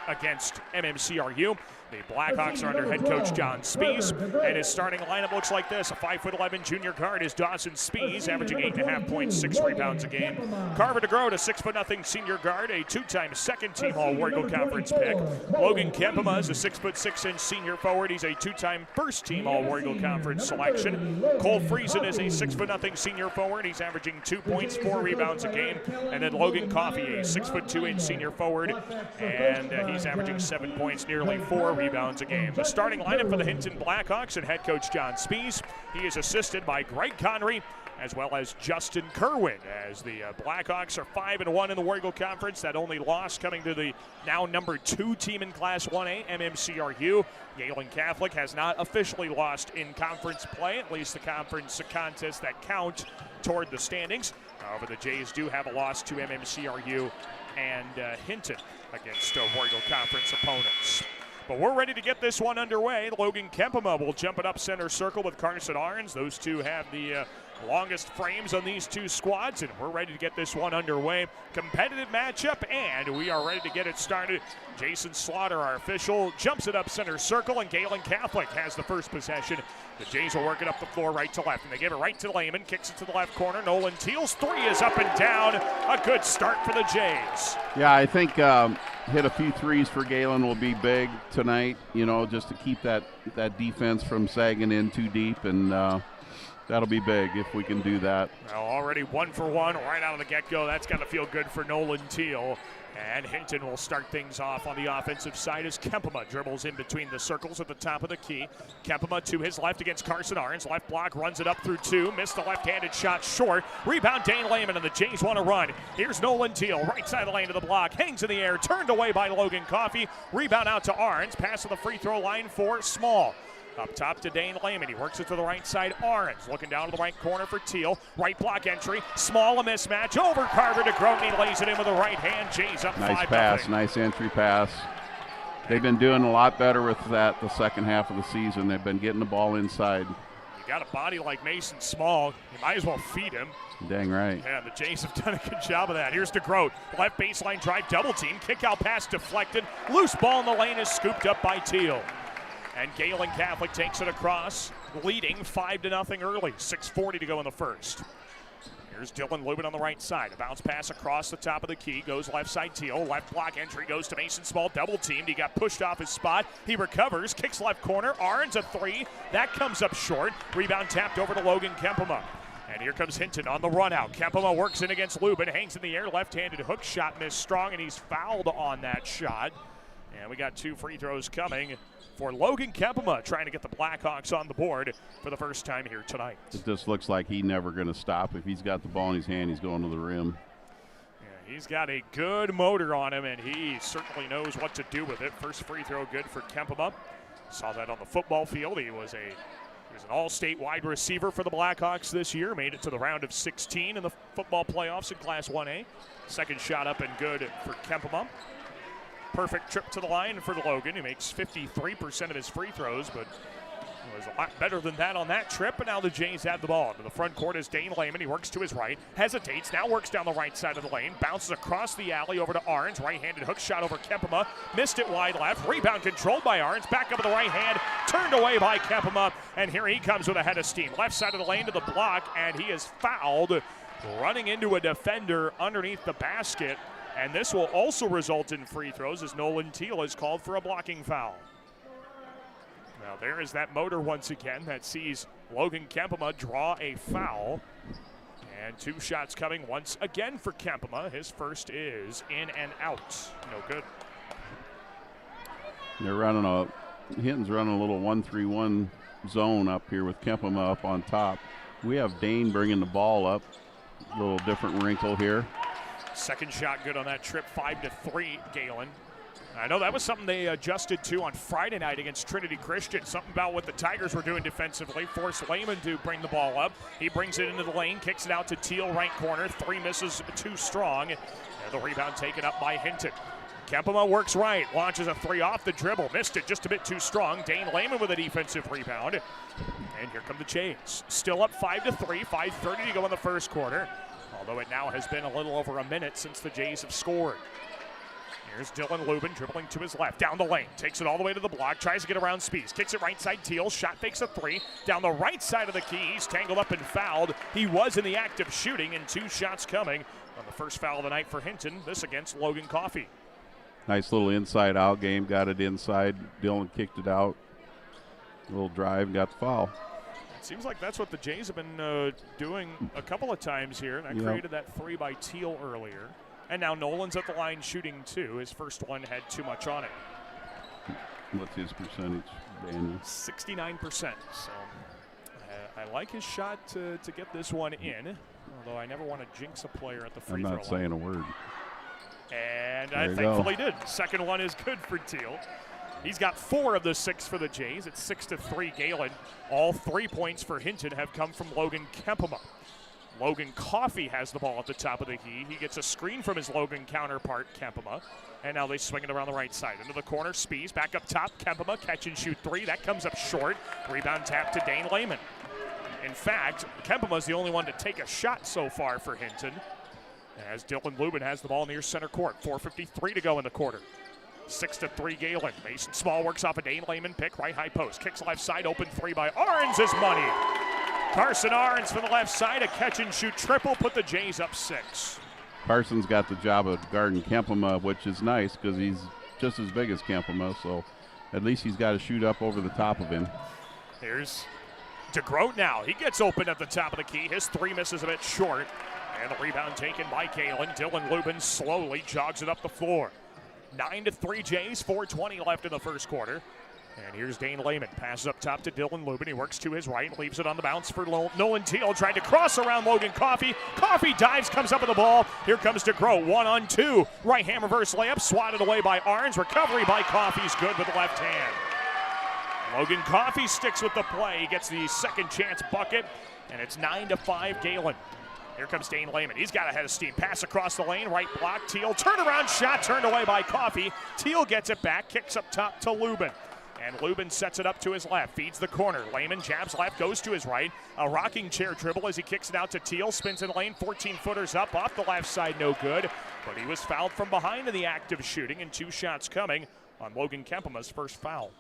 against MMCRU. The Blackhawks are under head coach John Spies, and his starting lineup looks like this. A 5'11" junior guard is Dawson Spies, averaging 8.5 points, 6 rebounds a game. Carver DeGroat, a 6'0" senior guard, a 2-time second-team All-War Eagle Conference pick. Logan Kempema is a 6'6" senior forward. He's a 2-time first-team All-War Eagle Conference selection. Cole Friesen is a 6'0" senior forward. He's averaging 2 points, 4 rebounds a game. And then Logan Coffey, a 6'2" senior forward, and he's averaging 7 points, nearly 4 rebounds a game. The starting lineup for the Hinton Blackhawks and head coach John Spies. He is assisted by Greg Connery as well as Justin Kerwin, as the Blackhawks are 5-1 in the War Eagle Conference. That only loss coming to the now number 2 team in Class 1A, MMCRU. Gehlen Catholic has not officially lost in conference play, at least the conference contests that count toward the standings. However, the Jays do have a loss to MMCRU and Hinton against War Eagle Conference opponents. But we're ready to get this one underway. Logan Kempema will jump it up center circle with Carson Arns. Those two have the longest frames on these two squads, and we're ready to get this one underway. Competitive matchup, and we are ready to get it started. Jason Slaughter, our official, jumps it up center circle, and Gehlen Catholic has the first possession. The Jays will work it up the floor right to left, and they give it right to Lehman, kicks it to the left corner. Nolan Teal's 3 is up and down. A good start for the Jays. Yeah, I think hit a few threes for Gehlen will be big tonight, just to keep that defense from sagging in too deep, and that'll be big if we can do that. Well, already 1 for 1 right out of the get-go. That's got to feel good for Nolan Teal. And Hinton will start things off on the offensive side as Kempema dribbles in between the circles at the top of the key. Kempema to his left against Carson Arns. Left block, runs it up through 2. Missed the left-handed shot short. Rebound Dane Lehman, and the Jays want to run. Here's Nolan Teal, right side of the lane to the block. Hangs in the air, turned away by Logan Coffey. Rebound out to Arns. Pass to the free throw line for Small. Up top to Dane Lehman. He works it to the right side. Arns looking down to the right corner for Teal. Right block entry. Small, a mismatch. Over Carver DeGroat. He lays it in with the right hand. Jays up 5-0. Nice pass. Nice entry pass. They've been doing a lot better with that the second half of the season. They've been getting the ball inside. You got a body like Mason Small. You might as well feed him. Dang right. Yeah, the Jays have done a good job of that. Here's DeGroat. Left baseline drive, double team. Kick out pass deflected. Loose ball in the lane is scooped up by Teal. And Gehlen Catholic takes it across, leading 5-0 early. 6:40 to go in the first. Here's Dylan Lubin on the right side. A bounce pass across the top of the key. Goes left side Teal. Left block entry goes to Mason Small. Double teamed. He got pushed off his spot. He recovers. Kicks left corner. Arns a 3. That comes up short. Rebound tapped over to Logan Kempema. And here comes Hinton on the run out. Kempema works in against Lubin. Hangs in the air. Left-handed hook shot missed strong, and he's fouled on that shot. And we got 2 free throws coming for Logan Kempema, trying to get the Blackhawks on the board for the first time here tonight. It just looks like he's never going to stop. If he's got the ball in his hand, he's going to the rim. Yeah, He's got a good motor on him, and he certainly knows what to do with it. First free throw good for Kempema. Saw that on the football field. He was an all-state wide receiver for the Blackhawks this year. Made it to the round of 16 in the football playoffs in Class 1A. Second shot up and good for Kempema. Perfect trip to the line for Logan. He makes 53% of his free throws, but was a lot better than that on that trip, and now the Jays have the ball. To the front court is Dane Lehman. He works to his right, hesitates, now works down the right side of the lane, bounces across the alley over to Arns. Right-handed hook shot over Kempema. Missed it wide left. Rebound controlled by Arns. Back up with the right hand. Turned away by Kempema, and here he comes with a head of steam. Left side of the lane to the block, and he is fouled, running into a defender underneath the basket. And this will also result in free throws as Nolan Teal is called for a blocking foul. Now there is that motor once again that sees Logan Kempema draw a foul. And 2 shots coming once again for Kempema. His first is in and out. No good. They're running Hinton's running a little 1-3-1 zone up here with Kempema up on top. We have Dane bringing the ball up. A little different wrinkle here. Second shot good on that trip, 5-3 Gehlen. I know that was something they adjusted to on Friday night against Trinity Christian. Something about what the Tigers were doing defensively. Forced Lehman to bring the ball up. He brings it into the lane, kicks it out to Teal, right corner. 3 misses, 2 strong. And the rebound taken up by Hinton. Kempema works right, launches a 3 off the dribble. Missed it just a bit too strong. Dane Lehman with a defensive rebound. And here come the Jays. Still up 5-3, 5:30 to go in the first quarter. Although it now has been a little over a minute since the Jays have scored. Here's Dylan Lubin dribbling to his left, down the lane, takes it all the way to the block, tries to get around Spees, kicks it right side Teal, shot fakes a 3, down the right side of the key, he's tangled up and fouled. He was in the act of shooting, and 2 shots coming on the first foul of the night for Hinton, this against Logan Coffey. Nice little inside-out game, got it inside, Dylan kicked it out, a little drive, got the foul. It seems like that's what the Jays have been doing a couple of times here, and that created that 3 by Teal earlier. And now Nolan's at the line shooting 2. His first one had too much on it. What's his percentage, Daniel? 69%. So I like his shot to get this one in, although I never want to jinx a player at the free throw line. I'm not saying a word. And I thankfully did. Second one is good for Teal. He's got 4 of the 6 for the Jays. It's 6-3 Gehlen. All 3 points for Hinton have come from Logan Kempema. Logan Coffey has the ball at the top of the key. He gets a screen from his Logan counterpart, Kempema. And now they swing it around the right side. Into the corner, Spees. Back up top, Kempema. Catch and shoot 3. That comes up short. Rebound tap to Dane Lehman. In fact, Kempema's the only one to take a shot so far for Hinton, as Dylan Lubin has the ball near center court. 4:53 to go in the quarter. 6-3 Gehlen. Mason Small works off a Dane Lehman pick. Right high post. Kicks left side. Open 3 by Arns is money. Carson Arns from the left side. A catch and shoot triple. Put the Jays up 6. Carson's got the job of guarding Kempema, which is nice because he's just as big as Kempema. So at least he's got to shoot up over the top of him. Here's DeGroat now. He gets open at the top of the key. His 3 misses a bit short. And the rebound taken by Gehlen. Dylan Lubin slowly jogs it up the floor. 9-3 Jays, 4:20 left in the first quarter. And here's Dane Lehman. Passes up top to Dylan Lubin. He works to his right, leaves it on the bounce for Nolan Teal. Tried to cross around Logan Coffey. Coffey dives, comes up with the ball. Here comes DeGroat, 1-on-2. Right hand reverse layup, swatted away by Arns. Recovery by Coffey's good with the left hand. Logan Coffey sticks with the play. He gets the second chance bucket, and it's 9-5 Gehlen. Here comes Dane Lehman. He's got a head of steam. Pass across the lane. Right block. Teal. Turnaround shot turned away by Coffey. Teal gets it back. Kicks up top to Lubin. And Lubin sets it up to his left. Feeds the corner. Lehman jabs left. Goes to his right. A rocking chair dribble as he kicks it out to Teal. Spins in lane. 14-footers up. Off the left side. No good. But he was fouled from behind in the act of shooting. And 2 shots coming on Logan Kempema's first foul.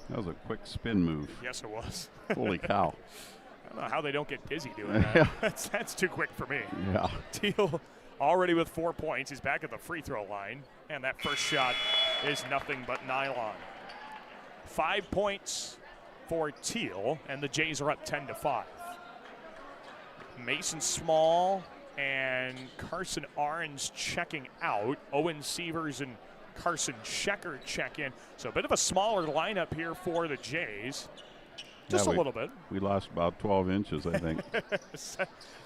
That was a quick spin move. Yes, it was. Holy cow. I don't know how they don't get dizzy doing that. That's too quick for me. Yeah. Teal already with 4 points. He's back at the free throw line. And that first shot is nothing but nylon. 5 points for Teal, and the Jays are up 10-5. Mason Small and Carson Arns checking out. Owen Sievers and Carson Schecker check in. So a bit of a smaller lineup here for the Jays. Just a little bit. We lost about 12 inches, I think.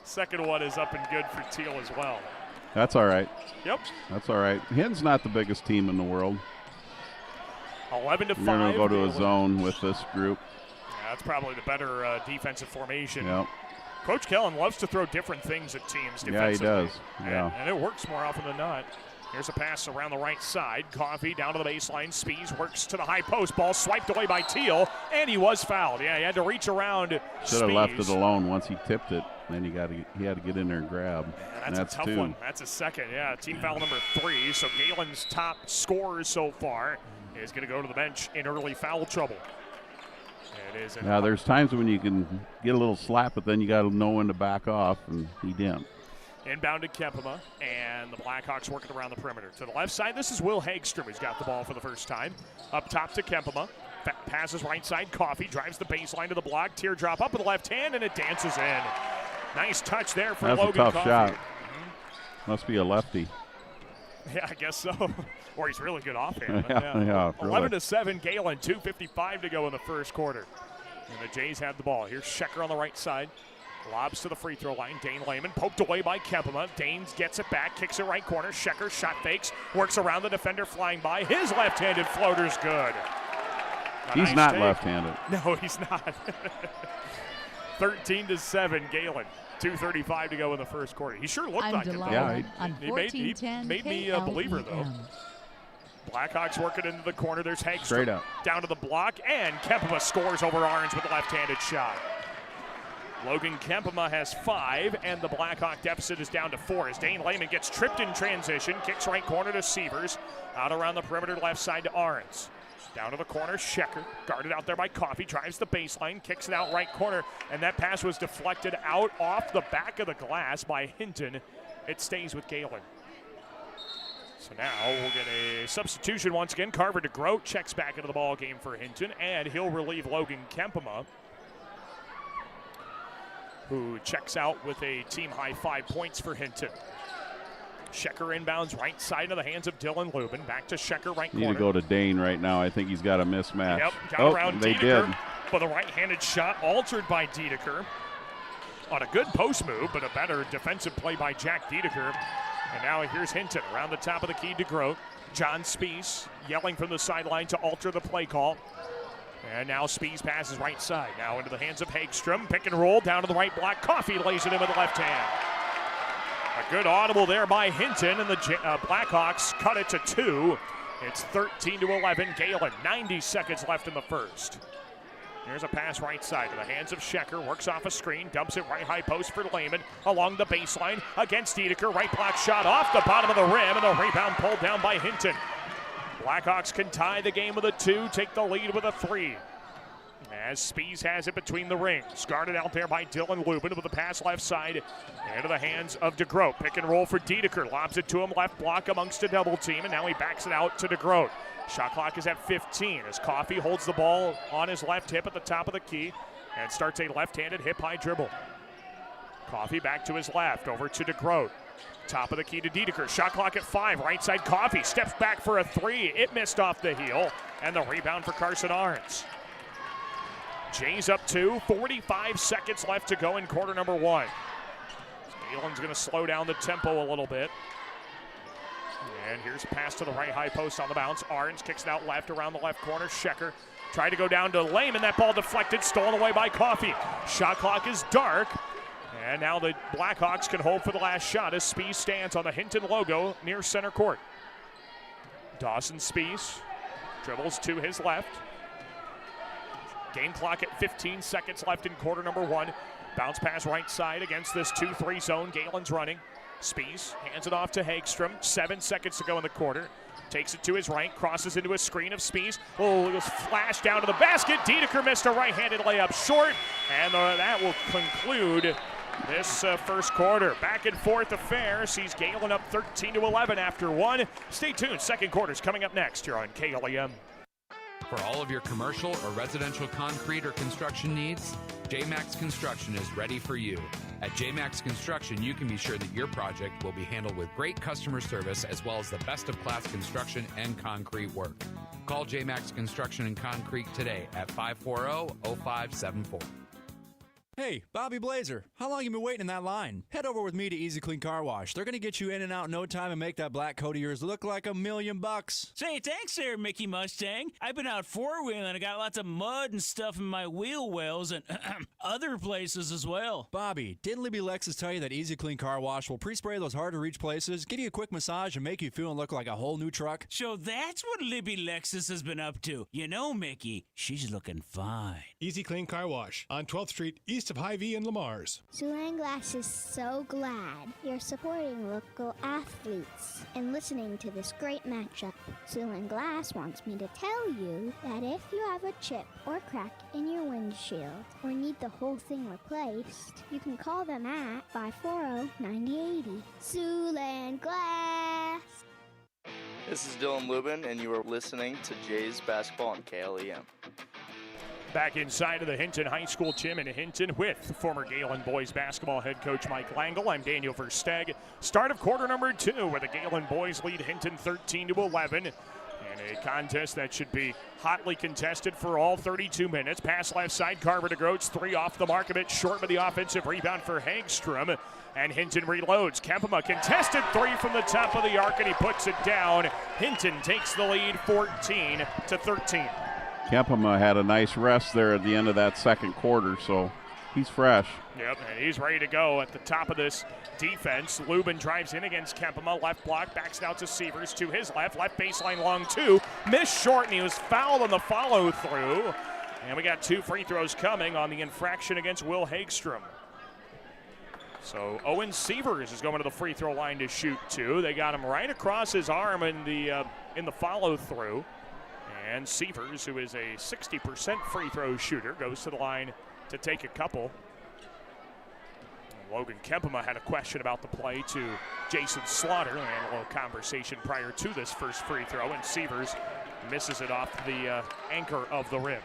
Second one is up and good for Teal as well. That's all right. Yep. That's all right. Hinton's not the biggest team in the world. 11-5. You're going to go to a zone with this group. Yeah, that's probably the better defensive formation. Yep. Coach Gehlen loves to throw different things at teams defensively. Yeah, he does. Yeah. And it works more often than not. Here's a pass around the right side. Coffee down to the baseline. Spees works to the high post. Ball swiped away by Teal, and he was fouled. Yeah, he had to reach around. Should have left it alone once he tipped it. Then he had to get in there and grab. Yeah, that's a tough one. That's a second. Yeah, team foul number 3. So Galen's top scorer so far is going to go to the bench in early foul trouble. Now, there's times when you can get a little slap, but then you got to know when to back off, and he didn't. Inbound to Kempema, and the Blackhawks working around the perimeter. To the left side, this is Will Hagstrom, who's got the ball for the first time. Up top to Kempema. Passes right side. Coffee drives the baseline to the block. Teardrop up with the left hand, and it dances in. Nice touch there for Logan That's a tough Coffee. shot. Must be a lefty. Yeah, I guess so. Or he's really good offhand. Yeah, 11-7, Gehlen, 2:55 to go in the first quarter. And the Jays have the ball. Here's Schecker on the right side. Lobs to the free throw line. Dane Lehman poked away by Kempema. Danes gets it back, kicks it right corner. Schecker shot fakes, works around the defender flying by. His left-handed floater's good. He's not left-handed. No, he's not. 13-7, Gehlen. 2:35 to go in the first quarter. He sure looked like it, though. Yeah, he made me a believer, though. Blackhawks working into the corner. There's Hagstrom. Straight up. Down to the block, and Kempema scores over Arns with a left-handed shot. Logan Kempema has 5, and the Blackhawk deficit is down to 4 as Dane Lehman gets tripped in transition, kicks right corner to Sievers, out around the perimeter left side to Arns. Down to the corner, Schecker, guarded out there by Coffee, drives the baseline, kicks it out right corner, and that pass was deflected out off the back of the glass by Hinton. It stays with Gehlen. So now we'll get a substitution once again. Carver DeGroat checks back into the ball game for Hinton, and he'll relieve Logan Kempema, who checks out with a team-high 5 points for Hinton. Schecker inbounds right side of the hands of Dylan Lubin. Back to Schecker right corner. Need to go to Dane right now. I think he's got a mismatch. Yep, got around they Dedeker, did. But a right-handed shot altered by Dedeker. On a good post move, but a better defensive play by Jack Dedeker. And now here's Hinton around the top of the key to Grote. John Spees yelling from the sideline to alter the play call. And now Spees passes right side. Now into the hands of Hagstrom. Pick and roll down to the right block. Coffee lays it in with the left hand. A good audible there by Hinton, and the Blackhawks cut it to 2. It's 13-11. Gehlen, 90 seconds left in the first. Here's a pass right side to the hands of Schecker. Works off a screen, dumps it right high post for Lehman. Along the baseline against Dedeker. Right block shot off the bottom of the rim, and the rebound pulled down by Hinton. Blackhawks can tie the game with a 2, take the lead with a 3. As Spees has it between the rings. Guarded out there by Dylan Lubin with a pass left side into the hands of DeGroat. Pick and roll for Dedeker. Lobs it to him, left block amongst a double team, and now he backs it out to DeGroat. Shot clock is at 15 as Coffee holds the ball on his left hip at the top of the key and starts a left-handed hip-high dribble. Coffee back to his left, over to DeGroat. Top of the key to Dedeker. Shot clock at 5. Right side Coffee steps back for a 3. It missed off the heel, and the rebound for Carson Arns. Jays up 2. 45 seconds left to go in quarter number 1. Gehlen's going to slow down the tempo a little bit. And here's a pass to the right high post on the bounce. Arns kicks it out left around the left corner. Schecker tried to go down to Lehman. That ball deflected, stolen away by Coffee. Shot clock is dark. And now the Blackhawks can hold for the last shot as Spees stands on the Hinton logo near center court. Dawson Spees dribbles to his left. Game clock at 15 seconds left in quarter number 1. Bounce pass right side against this 2-3 zone. Gehlen's running. Spees hands it off to Hagstrom. 7 seconds to go in the quarter. Takes it to his right, crosses into a screen of Spees. Oh, it was flashed down to the basket. Dedeker missed a right-handed layup short, and that will conclude this first quarter. Back and forth affair sees Gehlen up 13-11 after 1. Stay tuned. Second quarter's coming up next here on KLEM. For all of your commercial or residential concrete or construction needs, JMax Construction is ready for you. At JMax Construction, you can be sure that your project will be handled with great customer service as well as the best of class construction and concrete work. Call JMax Construction and Concrete today at 540-0574. Hey, Bobby Blazer, how long you been waiting in that line? Head over with me to Easy Clean Car Wash. They're going to get you in and out in no time and make that black coat of yours look like $1,000,000. Say, thanks there, Mickey Mustang. I've been out four-wheeling. I got lots of mud and stuff in my wheel wells and other places as well. Bobby, didn't Libby Lexus tell you that Easy Clean Car Wash will pre-spray those hard-to-reach places, give you a quick massage, and make you feel and look like a whole new truck? So that's what Libby Lexus has been up to. You know, Mickey, she's looking fine. Easy Clean Car Wash on 12th Street, east of Hy-Vee in Lamar. Siouxland Glass is so glad you're supporting local athletes and listening to this great matchup. Siouxland Glass wants me to tell you that if you have a chip or crack in your windshield or need the whole thing replaced, you can call them at 540-9080. Siouxland Glass. This is Dylan Lubin, and you are listening to Jays Basketball on KLEM. Back inside of the Hinton High School gym in Hinton with former Gehlen boys basketball head coach Mike Langle. I'm Daniel Versteg. Start of quarter number 2 where the Gehlen boys lead Hinton 13-11. And a contest that should be hotly contested for all 32 minutes. Pass left side, Carver to Groats, 3 off the mark, a bit short with the offensive rebound for Hagstrom. And Hinton reloads. Kempema contested 3 from the top of the arc, and he puts it down. Hinton takes the lead 14-13. Kempema had a nice rest there at the end of that second quarter, so he's fresh. Yep, and he's ready to go at the top of this defense. Lubin drives in against Kempema. Left block, backs it out to Sievers to his left. Left baseline long 2. Missed short, and he was fouled on the follow-through. And we got 2 free throws coming on the infraction against Will Hagstrom. So Owen Sievers is going to the free throw line to shoot 2. They got him right across his arm in the follow-through. And Sievers, who is a 60% free throw shooter, goes to the line to take a couple. Logan Kempema had a question about the play to Jason Slaughter. They had a little conversation prior to this first free throw, and Sievers misses it off the anchor of the rim.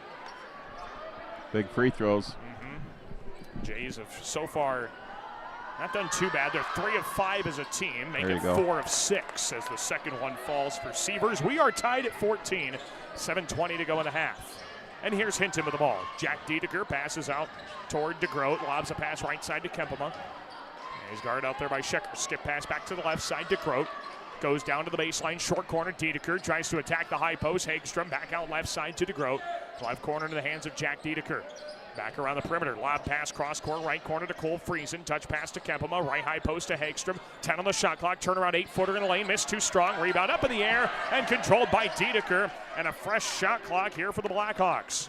Big free throws. Jays have so far not done too bad. They're 3 of 5 as a team, making 4 of 6 as the second one falls for Sievers. We are tied at 14, 7:20 to go in the half. And here's Hinton with the ball. Jack Dedeker passes out toward DeGroat, lobs a pass right side to Kempema. He's guarded out there by Schecker. Skip pass back to the left side. DeGroat goes down to the baseline, short corner. Dedeker tries to attack the high post. Hagstrom back out left side to DeGroat. Left corner into the hands of Jack Dedeker. Back around the perimeter, lob pass, cross court, right corner to Cole Friesen. Touch pass to Kempema, right high post to Hagstrom. 10 on the shot clock, turnaround 8-footer in the lane, missed too strong. Rebound up in the air and controlled by Dedeker. And a fresh shot clock here for the Blackhawks.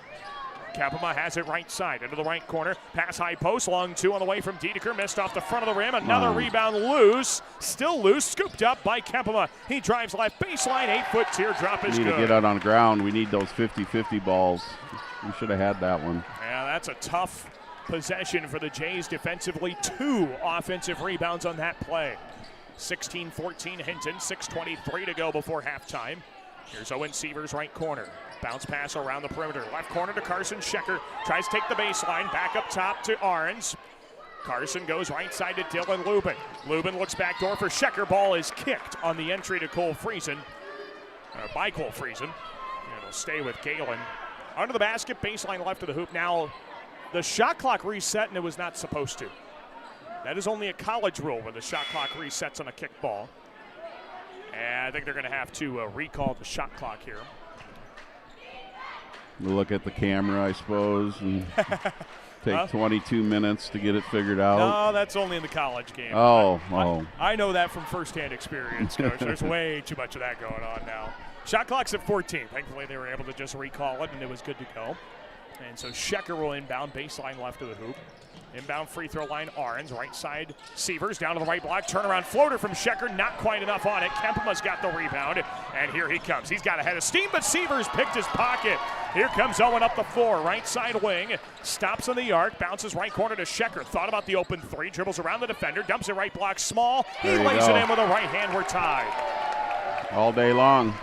Kempema has it right side, into the right corner. Pass high post, long 2 on the way from Dedeker. Missed off the front of the rim. Another rebound loose. Still loose, scooped up by Kempema. He drives left baseline, 8-foot teardrop is We need good. to get out on the ground. We need those 50-50 balls. We should have had that one. Yeah, that's a tough possession for the Jays defensively. 2 offensive rebounds on that play. 16-14 Hinton, 6:23 to go before halftime. Here's Owen Sievers, right corner. Bounce pass around the perimeter. Left corner to Carson Schecker. Tries to take the baseline. Back up top to Arns. Carson goes right side to Dylan Lubin. Lubin looks back door for Schecker. Ball is kicked on the entry to Cole Friesen. By Cole Friesen. And it'll stay with Gehlen. Under the basket, baseline left of the hoop. Now, the shot clock reset, and it was not supposed to. That is only a college rule where the shot clock resets on a kick ball. And I think they're going to have to recall the shot clock here. We'll look at the camera, I suppose, and take 22 minutes to get it figured out. No, that's only in the college game. I know that from firsthand experience, Coach. There's way too much of that going on now. Shot clock's at 14. Thankfully, they were able to just recall it, and it was good to go. And so Schecker will inbound, baseline left of the hoop. Inbound free throw line, Arns. Right side, Sievers down to the right block. Turnaround floater from Schecker, not quite enough on it. Kempema's got the rebound, and here he comes. He's got a head of steam, but Sievers picked his pocket. Here comes Owen up the floor, right side wing. Stops on the arc, bounces right corner to Schecker. Thought about the open 3, dribbles around the defender, dumps it right block, small. He lays it in with a right hand. We're tied. All day long.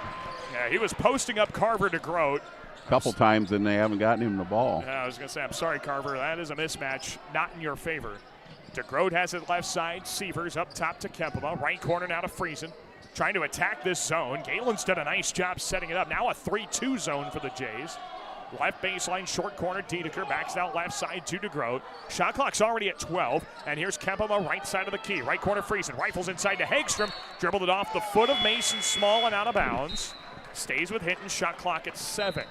Yeah, he was posting up Carver to Groat. Couple times, and they haven't gotten him the ball. Yeah, I was going to say, I'm sorry, Carver. That is a mismatch, not in your favor. DeGroat has it left side. Sievers up top to Kempema. Right corner now to Friesen. Trying to attack this zone. Gehlen's done a nice job setting it up. Now a 3-2 zone for the Jays. Left baseline, short corner, Dedeker backs out left side to DeGroat. Shot clock's already at 12, and here's Kempema right side of the key. Right corner, Friesen rifles inside to Hagstrom. Dribbled it off the foot of Mason Small and out of bounds. Stays with Hinton, shot clock at 7.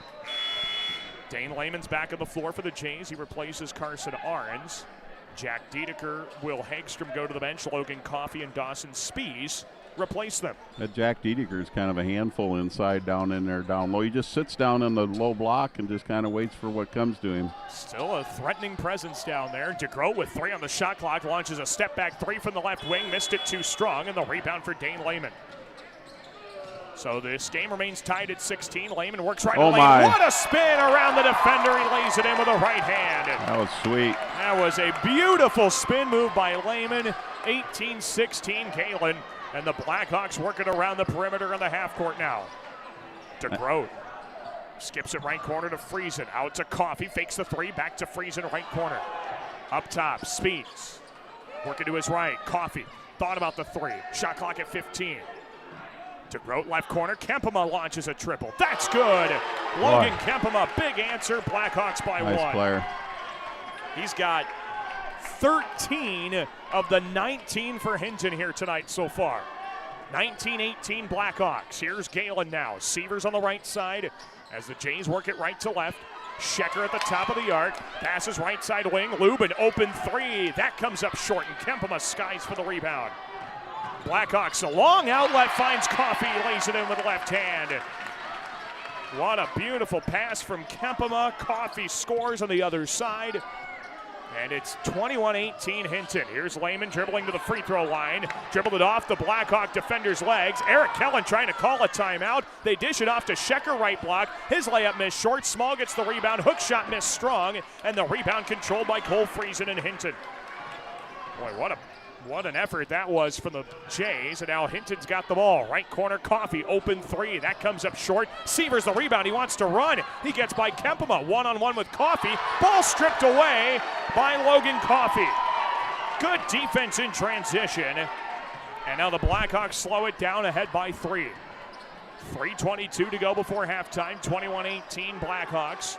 Dane Lehman's back on the floor for the Jays. He replaces Carson Arns. Jack Dedeker, Will Hagstrom go to the bench. Logan Coffey and Dawson Spees replace them. That Jack Dedeker is kind of a handful inside down in there down low. He just sits down in the low block and just kind of waits for what comes to him. Still a threatening presence down there. DeGroat with 3 on the shot clock launches a step back 3 from the left wing. Missed it too strong, and the rebound for Dane Lehman. So this game remains tied at 16. Lehman works right to lane. What a spin around the defender. He lays it in with a right hand. That was sweet. That was a beautiful spin move by Lehman. 18-16 Gehlen. And the Blackhawks working around the perimeter in the half court now. DeGroat skips it right corner to Friesen. Out to Coffey. Fakes the 3. Back to Friesen right corner. Up top, Speeds. Working to his right. Coffey thought about the 3. Shot clock at 15. DeGroat left corner. Kempema launches a triple. That's good. Logan Kempema, big answer. Blackhawks by 1. Nice player. He's got 13 of the 19 for Hinton here tonight so far. 19-18 Blackhawks. Here's Gehlen now. Sievers on the right side as the Jays work it right to left. Shecker at the top of the arc. Passes right side wing. Lubin open 3. That comes up short, and Kempema skies for the rebound. Blackhawks, a long outlet, finds Coffey, lays it in with the left hand. What a beautiful pass from Kempema. Coffey scores on the other side. And it's 21-18 Hinton. Here's Lehman dribbling to the free throw line. Dribbled it off the Blackhawk defender's legs. Eric Kellen trying to call a timeout. They dish it off to Shecker, right block. His layup missed short. Small gets the rebound. Hook shot missed strong. And the rebound controlled by Cole Friesen and Hinton. Boy, what an effort that was from the Jays. And now Hinton's got the ball. Right corner, Coffey, open 3. That comes up short. Sievers the rebound. He wants to run. He gets by Kempema. One-on-one with Coffey. Ball stripped away by Logan Coffey. Good defense in transition. And now the Blackhawks slow it down, ahead by 3. 3:22 to go before halftime. 21-18 Blackhawks.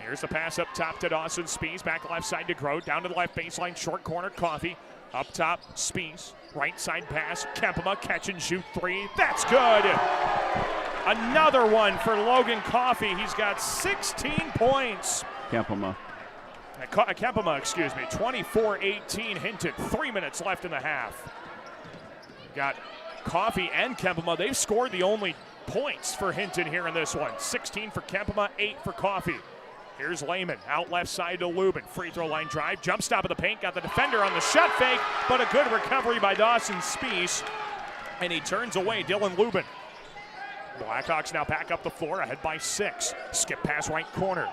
Here's the pass up top to Dawson Spees. Back left side to DeGroat. Down to the left baseline. Short corner, Coffey. Up top, Spees. Right side pass. Kempema, catch and shoot 3. That's good. Another one for Logan Coffey. He's got 16 points. Kempema. 24-18 Hinton. 3 minutes left in the half. Got Coffey and Kempema. They've scored the only points for Hinton here in this one. 16 for Kempema, 8 for Coffey. Here's Lehman, out left side to Lubin. Free throw line drive, jump stop of the paint, got the defender on the shot fake, but a good recovery by Dawson Spees, and he turns away Dylan Lubin. Blackhawks now back up the floor, ahead by 6. Skip pass right corner.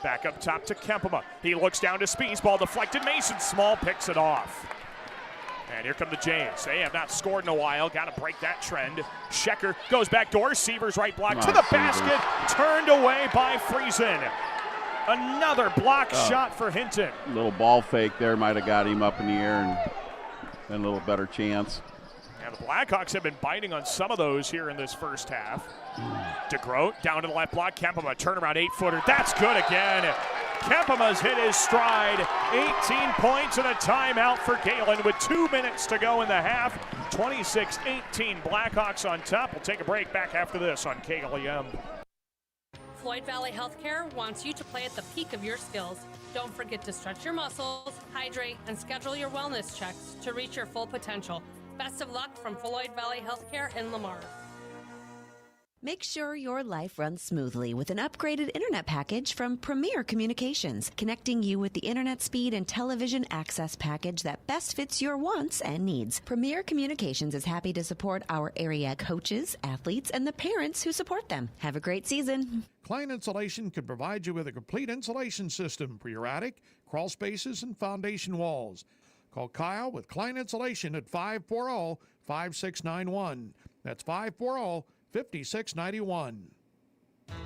Back up top to Kempema. He looks down to Spees, ball deflected. Mason Small picks it off. And here come the Jays. They have not scored in a while. Got to break that trend. Shecker goes back door. Sievers right block to the basket. Turned away by Friesen. Another block shot for Hinton. A little ball fake there might have got him up in the air and a little better chance. And the Blackhawks have been biting on some of those here in this first half. DeGroat down to the left block. Kempema, turnaround 8-footer. That's good again. Kempema's hit his stride. 18 points and a timeout for Gehlen with 2 minutes to go in the half. 26-18 Blackhawks on top. We'll take a break. Back after this on KLEM. Floyd Valley Healthcare wants you to play at the peak of your skills. Don't forget to stretch your muscles, hydrate, and schedule your wellness checks to reach your full potential. Best of luck from Floyd Valley Healthcare in Lamar. Make sure your life runs smoothly with an upgraded internet package from Premier Communications, connecting you with the internet speed and television access package that best fits your wants and needs. Premier Communications is happy to support our area coaches, athletes, and the parents who support them. Have a great season. Klein Insulation can provide you with a complete insulation system for your attic, crawl spaces, and foundation walls. Call Kyle with Klein Insulation at 540-5691. That's 540-5691.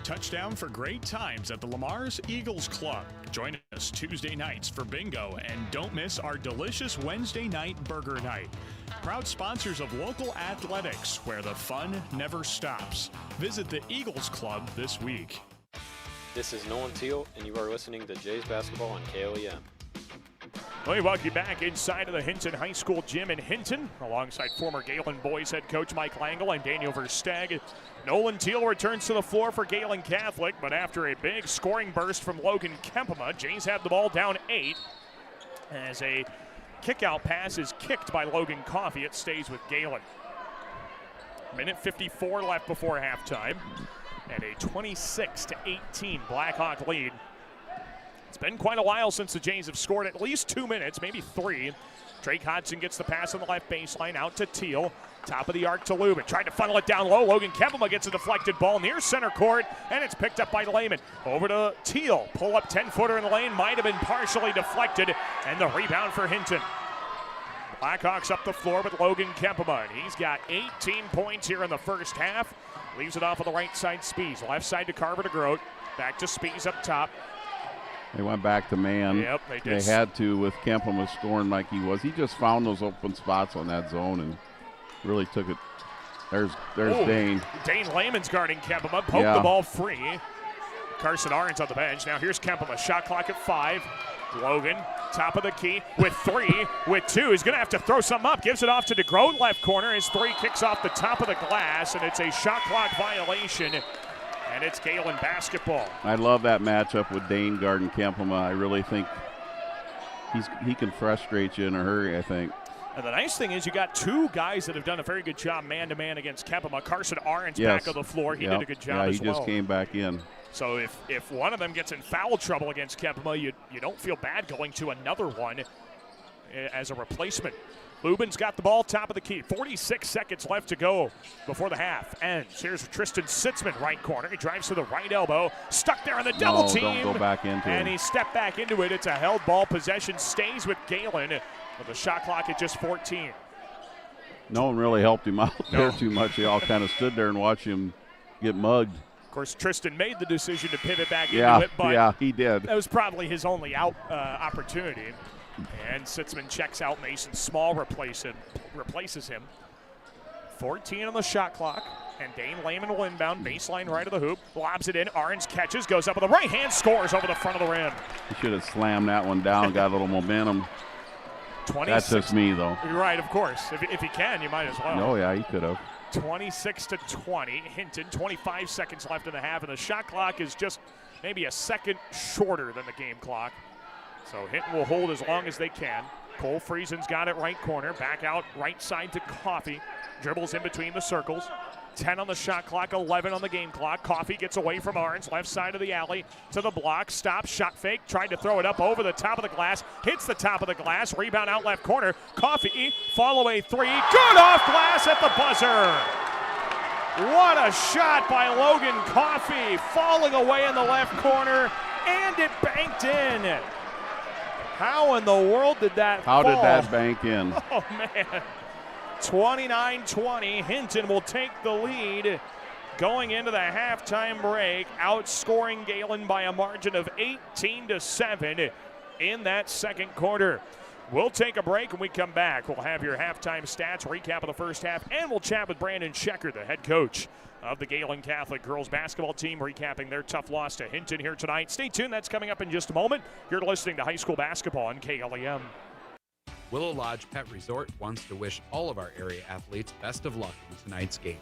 Touchdown for great times at the Lamar's Eagles Club. Join us Tuesday nights for bingo, and don't miss our delicious Wednesday night burger night. Proud sponsors of local athletics, where the fun never stops. Visit the Eagles Club this week. This is Nolan Teal, and you are listening to Jays Basketball on KLEM. We welcome you back inside of the Hinton High School gym in Hinton, alongside former Gehlen boys head coach Mike Langle. I'm Daniel Versteg. Nolan Teal returns to the floor for Gehlen Catholic, but after a big scoring burst from Logan Kempema, Jays have the ball down 8. As a kickout pass is kicked by Logan Coffey, it stays with Gehlen. Minute 54 left before halftime, and a 26-18 Blackhawk lead. It's been quite a while since the Jays have scored at least 2 minutes, maybe 3. Drake Hodgson gets the pass on the left baseline out to Teal. Top of the arc to Lubin. Tried to funnel it down low. Logan Kempema gets a deflected ball near center court, and it's picked up by Lehman. Over to Teal. Pull up 10-footer in the lane. Might have been partially deflected, and the rebound for Hinton. Blackhawks up the floor with Logan Kempema, and he's got 18 points here in the first half. Leaves it off of the right side, Spees. Left side to Carver to Grote. Back to Spees up top. They went back to man. Yep, they did. They had to with Kempema scoring like he was. He just found those open spots on that zone and really took it. There's Dane. Dane Lehman's guarding Kempema. Poked the ball free. Carson Arns on the bench. Now here's Kempema. Shot clock at 5. Logan, top of the key with 3, with 2. He's going to have to throw something up. Gives it off to DeGroat, left corner. His 3 kicks off the top of the glass, and it's a shot clock violation. And it's Gehlen basketball. I love that matchup with Dane guarding Kempema. I really think he can frustrate you in a hurry, I think. And the nice thing is you got 2 guys that have done a very good job man-to-man against Kempema. Carson Arns back on the floor. He did a good job as well. Yeah, he just came back in. So if one of them gets in foul trouble against Kempema, you don't feel bad going to another one as a replacement. Lubin's got the ball, top of the key. 46 seconds left to go before the half ends. Here's Tristan Sitzman, right corner. He drives to the right elbow. Stuck there on the double team. Don't go back into it. And he stepped back into it. It's a held ball. Possession stays with Gehlen with the shot clock at just 14. No one really helped him out there too much. They all kind of stood there and watched him get mugged. Of course, Tristan made the decision to pivot back into it, but yeah, he did. That was probably his only out opportunity. And Sitzman checks out. Mason Small replaces him. 14 on the shot clock. And Dane Lehman will inbound. Baseline right of the hoop. Lobs it in. Arns catches. Goes up with the right hand. Scores over the front of the rim. He should have slammed that one down. Got a little momentum. 26. That's just me, though. You're right, of course. If you can, you might as well. Oh, yeah, he could have. 26-20. Hinton, 25 seconds left in the half. And the shot clock is just maybe a second shorter than the game clock. So Hinton will hold as long as they can. Cole Friesen's got it right corner. Back out right side to Coffey. Dribbles in between the circles. 10 on the shot clock, 11 on the game clock. Coffey gets away from Arns, left side of the alley to the block. Stops, shot fake, tried to throw it up over the top of the glass. Hits the top of the glass. Rebound out left corner. Coffey, follow-away 3. Good off glass at the buzzer. What a shot by Logan Coffey. Falling away in the left corner, and it banked in. How in the world did that fall? How did that bank in? Oh, man. 29-20. Hinton will take the lead going into the halftime break, outscoring Gehlen by a margin of 18-7 in that second quarter. We'll take a break. When we come back, we'll have your halftime stats, recap of the first half, and we'll chat with Brandon Schecker, the head coach of the Gehlen Catholic girls basketball team, recapping their tough loss to Hinton here tonight. Stay tuned. That's coming up in just a moment. You're listening to high school basketball on KLEM. Willow Lodge Pet Resort wants to wish all of our area athletes best of luck in tonight's game.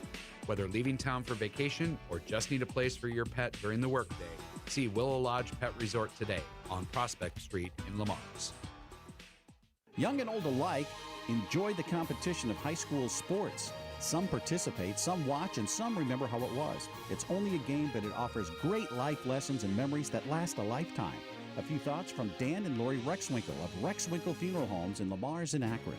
Whether leaving town for vacation or just need a place for your pet during the workday, see Willow Lodge Pet Resort today on Prospect Street in Lamars. Young and old alike enjoy the competition of high school sports. Some participate, some watch, and some remember how it was. It's only a game, but it offers great life lessons and memories that last a lifetime. A few thoughts from Dan and Lori Rexwinkle of Rexwinkle Funeral Homes in Lamars and Akron.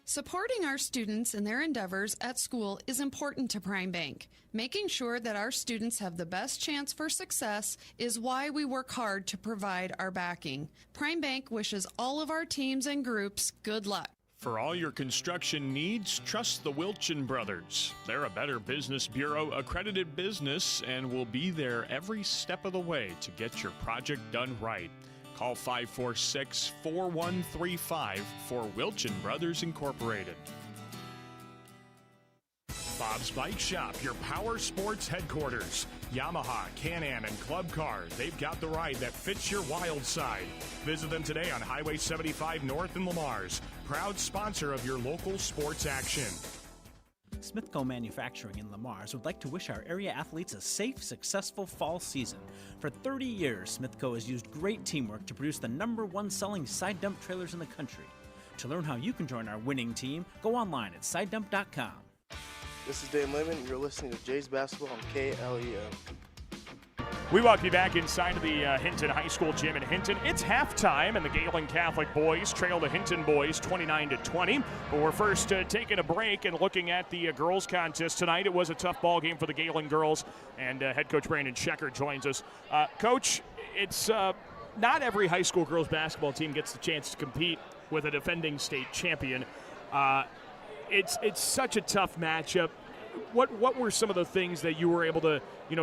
Supporting our students in their endeavors at school is important to Prime Bank. Making sure that our students have the best chance for success is why we work hard to provide our backing. Prime Bank wishes all of our teams and groups good luck. For all your construction needs, trust the Wilchin Brothers. They're a Better Business Bureau accredited business and will be there every step of the way to get your project done right. Call 546-4135 for Wilchin Brothers Incorporated. Bob's Bike Shop, your power sports headquarters. Yamaha, Can-Am, and Club Cars, they've got the ride that fits your wild side. Visit them today on Highway 75 North in Lamar's, proud sponsor of your local sports action. Smithco Manufacturing in Lamar's would like to wish our area athletes a safe, successful fall season. For 30 years, Smithco has used great teamwork to produce the #1 selling side dump trailers in the country. To learn how you can join our winning team, go online at sidedump.com. This is Dave Lemon. You're listening to Jays Basketball on KLEM. We welcome you back inside of the Hinton High School gym in Hinton. It's halftime, and the Gehlen Catholic boys trail the Hinton boys 29-20. But we're first taking a break and looking at the girls' contest tonight. It was a tough ball game for the Gehlen girls, and head coach Brandon Schecker joins us. Coach, it's not every high school girls basketball team gets the chance to compete with a defending state champion. It's such a tough matchup. What were some of the things that you were able to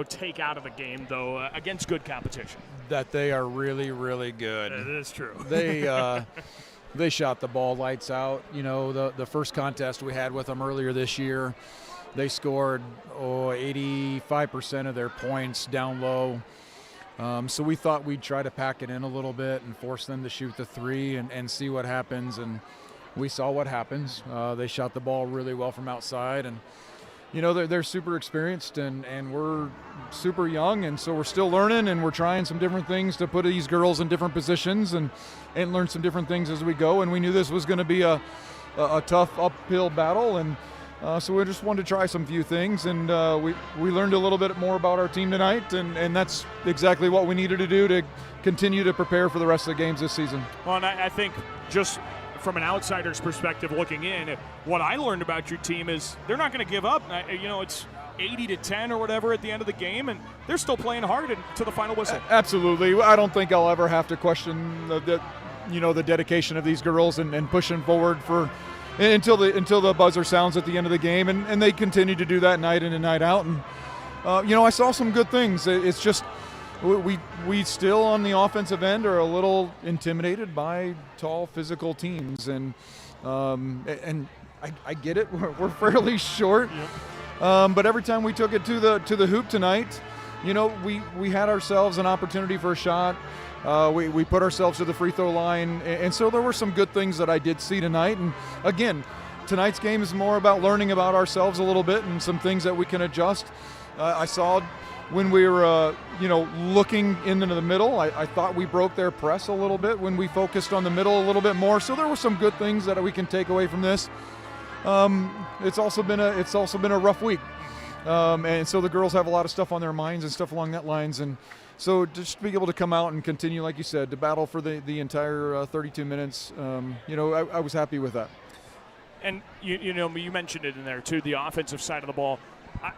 take out of the game, though, against good competition? That they are really, really good. It is true. They shot the ball lights out. The first contest we had with them earlier this year, they scored 85% of their points down low. So we thought we'd try to pack it in a little bit and force them to shoot the three and see what happens. And we saw what happens. They shot the ball really well from outside, and they're super experienced and we're super young, and so we're still learning, and we're trying some different things to put these girls in different positions and learn some different things as we go. And we knew this was going to be a tough uphill battle, and so we just wanted to try some few things, and we learned a little bit more about our team tonight, and that's exactly what we needed to do to continue to prepare for the rest of the games this season. Well, and I think just from an outsider's perspective looking in, what I learned about your team is they're not going to give up. It's 80-10 or whatever at the end of the game, and they're still playing hard to the final whistle. Absolutely. I don't think I'll ever have to question the dedication of these girls and pushing forward until the buzzer sounds at the end of the game, and they continue to do that night in and night out. And I saw some good things. It's just we still on the offensive end are a little intimidated by tall physical teams, and I get it. We're fairly short, but every time we took it to the hoop tonight, we had ourselves an opportunity for a shot. We put ourselves to the free throw line, and so there were some good things that I did see tonight. And again, tonight's game is more about learning about ourselves a little bit and some things that we can adjust. I saw when we were, looking into the middle, I thought we broke their press a little bit when we focused on the middle a little bit more. So there were some good things that we can take away from this. It's also been a rough week, and so the girls have a lot of stuff on their minds and stuff along that lines. And so just to be able to come out and continue, like you said, to battle for the entire 32 minutes, I was happy with that. And you mentioned it in there too, the offensive side of the ball.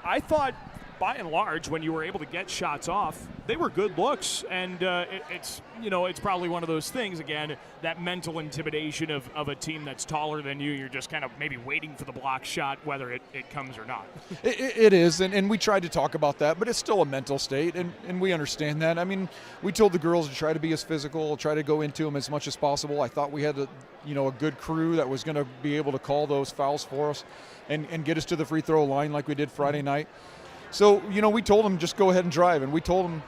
I thought, by and large, when you were able to get shots off, they were good looks, and it's probably one of those things, again, that mental intimidation of a team that's taller than you. You're just kind of maybe waiting for the block shot, whether it comes or not. It is, and we tried to talk about that, but it's still a mental state, and we understand that. I mean, we told the girls to try to be as physical, try to go into them as much as possible. I thought we had a good crew that was going to be able to call those fouls for us and get us to the free throw line like we did Friday night. So, we told them just go ahead and drive, and we told them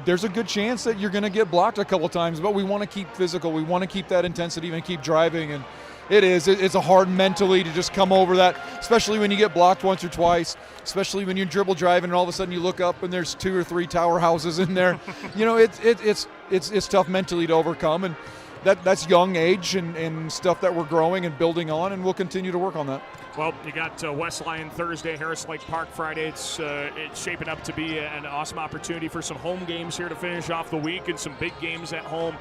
there's a good chance that you're going to get blocked a couple times, but we want to keep physical. We want to keep that intensity and keep driving, and it's a hard mentally to just come over that, especially when you get blocked once or twice, especially when you're dribble driving and all of a sudden you look up and there's 2 or 3 tower houses in there. It's tough mentally to overcome, and that's young age and stuff that we're growing and building on, and we'll continue to work on that. Well, you got West Lyon Thursday, Harris Lake Park Friday. It's shaping up to be an awesome opportunity for some home games here to finish off the week and some big games at home.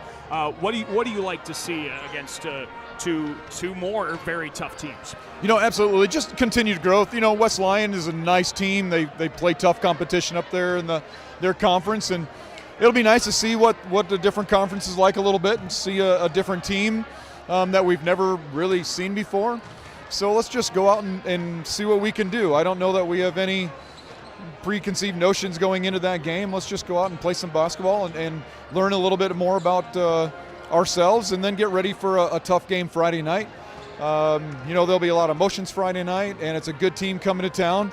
What do you like to see against two more very tough teams? Absolutely, just continued growth. West Lyon is a nice team. They play tough competition up there in their conference, and it'll be nice to see what the different conference is like a little bit and see a different team that we've never really seen before. So let's just go out and see what we can do. I don't know that we have any preconceived notions going into that game. Let's just go out and play some basketball and learn a little bit more about ourselves, and then get ready for a tough game Friday night. There'll be a lot of emotions Friday night, and it's a good team coming to town.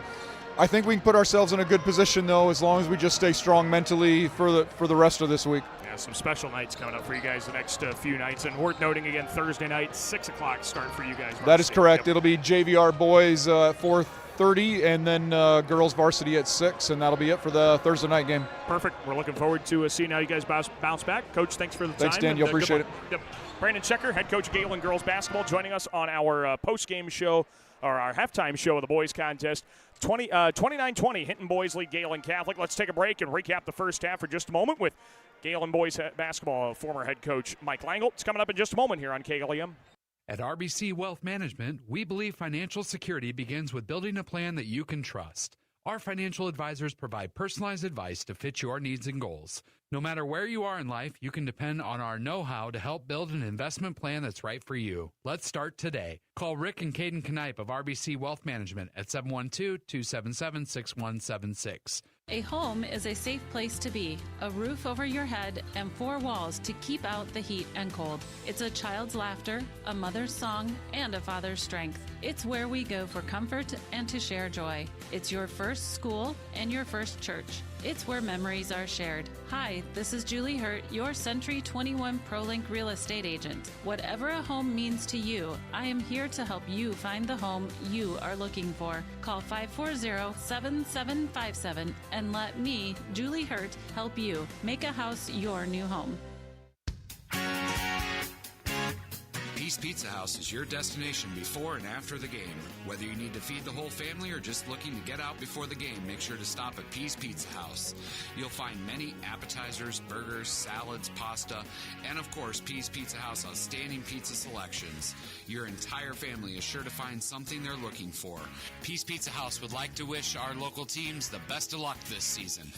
I think we can put ourselves in a good position, though, as long as we just stay strong mentally for the rest of this week. Yeah, some special nights coming up for you guys the next few nights. And worth noting again, Thursday night, 6 o'clock start for you guys. That is correct. Yep. It'll be JVR boys at 4:30 and then girls varsity at 6, and that'll be it for the Thursday night game. Perfect. We're looking forward to seeing how you guys bounce back. Coach, thanks for the time. Thanks, Daniel. Appreciate it. Yep. Brandon Checker, head coach of Gehlen girls basketball, joining us on our post-game show, or our halftime show of the boys contest. 29-20, Hinton boys lead Gehlen Catholic. Let's take a break and recap the first half for just a moment with Gehlen boys basketball former head coach Mike Langle. It's coming up in just a moment here on KLEM. At RBC Wealth Management, we believe financial security begins with building a plan that you can trust. Our financial advisors provide personalized advice to fit your needs and goals. No matter where you are in life, you can depend on our know-how to help build an investment plan that's right for you. Let's start today. Call Rick and Caden Knipe of RBC Wealth Management at 712-277-6176. A home is a safe place to be, a roof over your head, and 4 walls to keep out the heat and cold. It's a child's laughter, a mother's song, and a father's strength. It's where we go for comfort and to share joy. It's your first school and your first church. It's where memories are shared. Hi, this is Julie Hurt, your Century 21 ProLink real estate agent. Whatever a home means to you, I am here to help you find the home you are looking for. Call 540-7757 and let me, Julie Hurt, help you make a house your new home. Peace Pizza House is your destination before and after the game. Whether you need to feed the whole family or just looking to get out before the game, make sure to stop at Peace Pizza House. You'll find many appetizers, burgers, salads, pasta, and of course, Peace Pizza House outstanding pizza selections. Your entire family is sure to find something they're looking for. Peace Pizza House would like to wish our local teams the best of luck this season.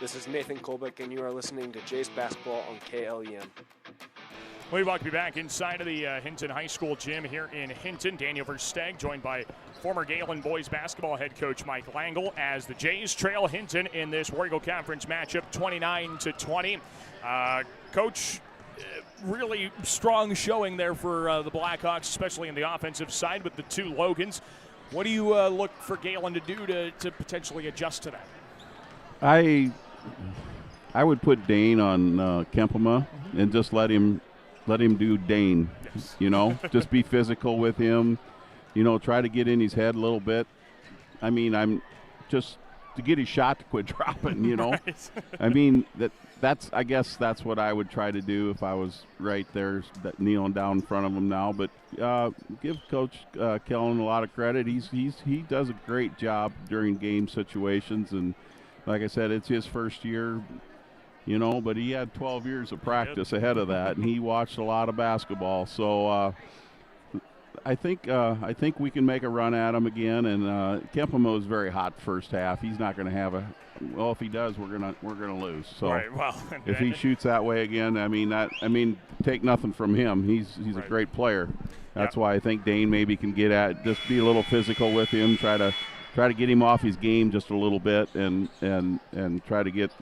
This is Nathan Kolbeck, and you are listening to Jays Basketball on KLEM. We welcome you back inside of the Hinton High School gym here in Hinton. Daniel Versteg, joined by former Gehlen boys basketball head coach Mike Langle, as the Jays trail Hinton in this War Eagle Conference matchup, 29-20. Coach, really strong showing there for the Blackhawks, especially in the offensive side with the 2 Logans. What do you look for Gehlen to do to potentially adjust to that? I would put Dane on Kempema and just let him do Dane. Yes. You know, just be physical with him. You know, try to get in his head a little bit. I mean, I'm just to get his shot to quit dropping. You know, Right. I mean I guess that's what I would try to do if I was right there, kneeling down in front of him now. But give Coach Kellen a lot of credit. He does a great job during game situations, and like I said, it's his first year, you know, but he had 12 years of practice ahead of that, and he watched a lot of basketball. So I think we can make a run at him again. And Kempemo is very hot first half. He's not going to have if he does, we're gonna lose. So right, well, if he shoots that way again, I mean, take nothing from him. He's right. a great player. That's why I think Dane maybe can get just be a little physical with him, try to get him off his game just a little bit, and try to get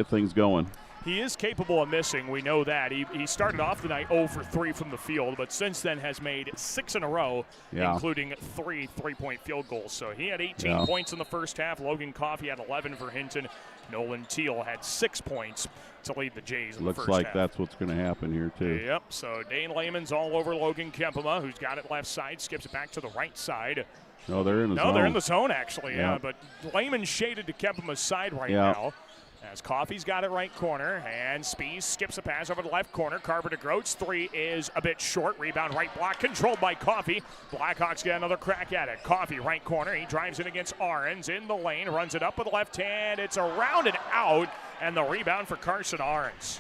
things going. He is capable of missing. We know that. He started off the night 0 for 3 from the field, but since then has made 6 in a row, including 3 3-point field goals. So he had 18 points in the first half. Logan Coffey had 11 for Hinton. Nolan Teal had 6 points to lead the Jays in the first half. Looks like that's what's going to happen here, too. Yep, so Dane Lehman's all over Logan Kempema, who's got it left side, skips it back to the right side. No, they're in the zone. No, they're in the zone, actually, Yeah. but Lehman shaded to Kempema's side right now. As Coffey's got it right corner, and Spees skips a pass over the left corner. Carver to Groats. 3 is a bit short. Rebound right block controlled by Coffey. Blackhawks get another crack at it. Coffey right corner. He drives it against Ahrens in the lane. Runs it up with the left hand. It's around and out, and the rebound for Carson Ahrens.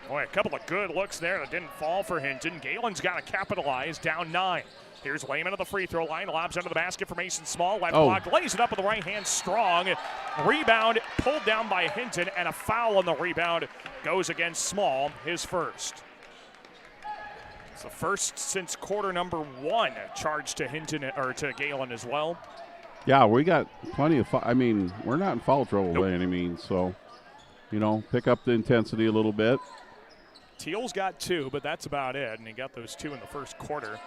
Boy, a couple of good looks there that didn't fall for Hinton. Galen's got to capitalize, down 9. Here's Lehman at the free throw line, lobs under the basket for Mason Small. Left block, lays it up with the right hand, strong. Rebound pulled down by Hinton, and a foul on the rebound goes against Small, his first. It's the first since quarter number 1 charged to Hinton or to Gehlen as well. Yeah, we got plenty of we're not in foul trouble by any means, so pick up the intensity a little bit. Teal's got 2, but that's about it, and he got those 2 in the first quarter.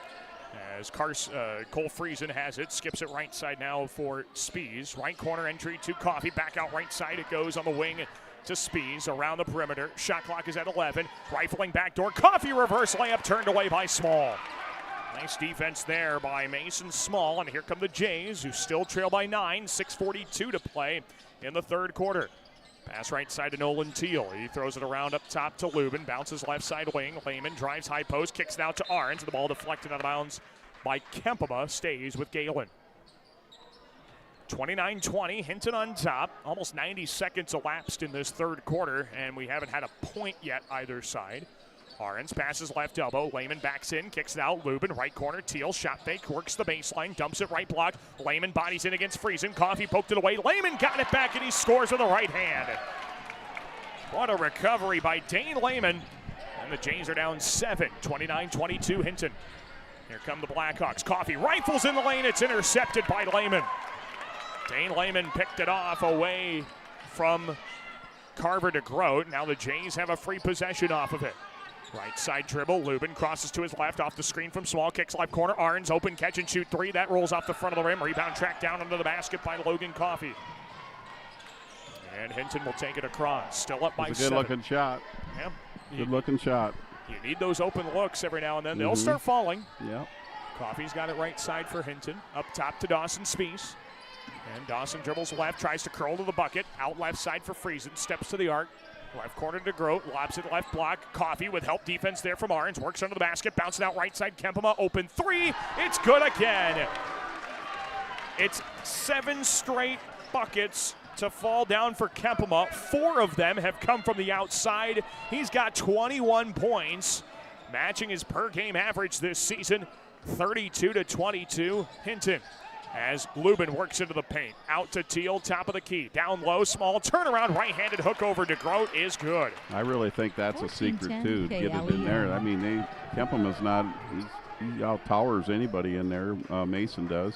As Cole Friesen has it, skips it right side now for Spees. Right corner entry to Coffee, back out right side. It goes on the wing to Spees around the perimeter. Shot clock is at 11. Rifling backdoor. Coffee reverse layup turned away by Small. Nice defense there by Mason Small. And here come the Jays, who still trail by 9. 6:42 to play in the third quarter. Pass right side to Nolan Teal. He throws it around up top to Lubin. Bounces left side wing. Lehman drives high post. Kicks it out to Arns. The ball deflected out of bounds by Kempema. Stays with Gehlen. 29-20. Hinton on top. Almost 90 seconds elapsed in this third quarter, and we haven't had a point yet either side. Arns passes left elbow. Lehman backs in, kicks it out. Lubin, right corner. Teal, shot fake, works the baseline, dumps it right block. Lehman bodies in against Friesen. Coffee poked it away. Lehman got it back, and he scores with the right hand. What a recovery by Dane Lehman. And the Jays are down 7, 29-22 Hinton. Here come the Blackhawks. Coffee rifles in the lane. It's intercepted by Lehman. Dane Lehman picked it off away from Carver to Grote. Now the Jays have a free possession off of it. Right side dribble. Lubin crosses to his left off the screen from Small. Kicks left corner. Arns open catch and shoot three. That rolls off the front of the rim. Rebound tracked down under the basket by Logan Coffee. And Hinton will take it across. Still up by 7. It's a good-looking shot. Yeah. Good-looking shot. You need those open looks every now and then. They'll start falling. Yeah. Coffee's got it right side for Hinton. Up top to Dawson Spees. And Dawson dribbles left, tries to curl to the bucket. Out left side for Friesen. Steps to the arc. Left corner to Grote, lobs it left block. Coffee with help defense there from Arns. Works under the basket, bouncing out right side. Kempema open three. It's good again. It's 7 straight buckets to fall down for Kempema. 4 of them have come from the outside. He's got 21 points, matching his per game average this season. 32-22 Hinton. As Lubin works into the paint. Out to Teal, top of the key. Down low, Small turnaround, right-handed hook over to Grote is good. I really think that's a secret, too, to get it in there. I mean, Kempema's not, he out-towers anybody in there. Mason does.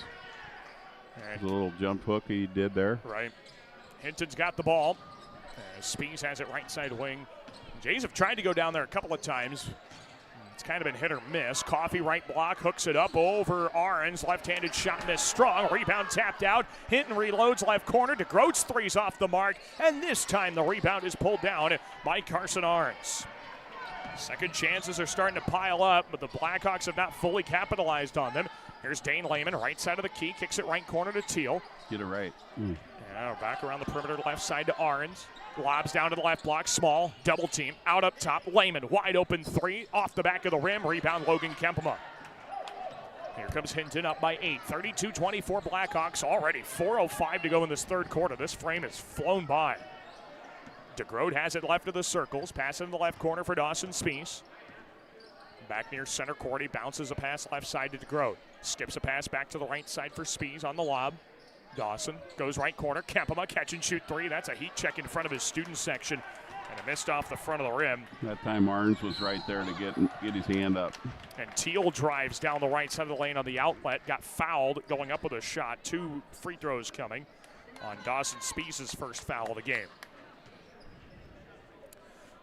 There's a little jump hook he did there. Right. Hinton's got the ball. Spees has it right side wing. Jays have tried to go down there a couple of times. It's kind of been hit or miss. Coffee right block, hooks it up over Arns. Left-handed shot missed strong. Rebound tapped out. Hinton reloads left corner. DeGroat's three's off the mark. And this time the rebound is pulled down by Carson Arns. Second chances are starting to pile up, but the Blackhawks have not fully capitalized on them. Here's Dane Lehman, right side of the key. Kicks it right corner to Teal. Get it right. Yeah, back around the perimeter left side to Arns. Lobs down to the left block. Small, double team, out up top. Lehman, wide open three, off the back of the rim. Rebound, Logan Kempema. Here comes Hinton up by 8. 32-24 Blackhawks. Already 4:05 to go in this third quarter. This frame has flown by. DeGroat has it left of the circles. Pass in the left corner for Dawson Spees. Back near center court. He bounces a pass left side to DeGroat. Skips a pass back to the right side for Spees on the lob. Dawson goes right corner. Kempema catch and shoot three. That's a heat check in front of his student section. And it missed off the front of the rim. That time Arns was right there to get his hand up. And Teal drives down the right side of the lane on the outlet. Got fouled going up with a shot. 2 free throws coming on Dawson Spees' first foul of the game.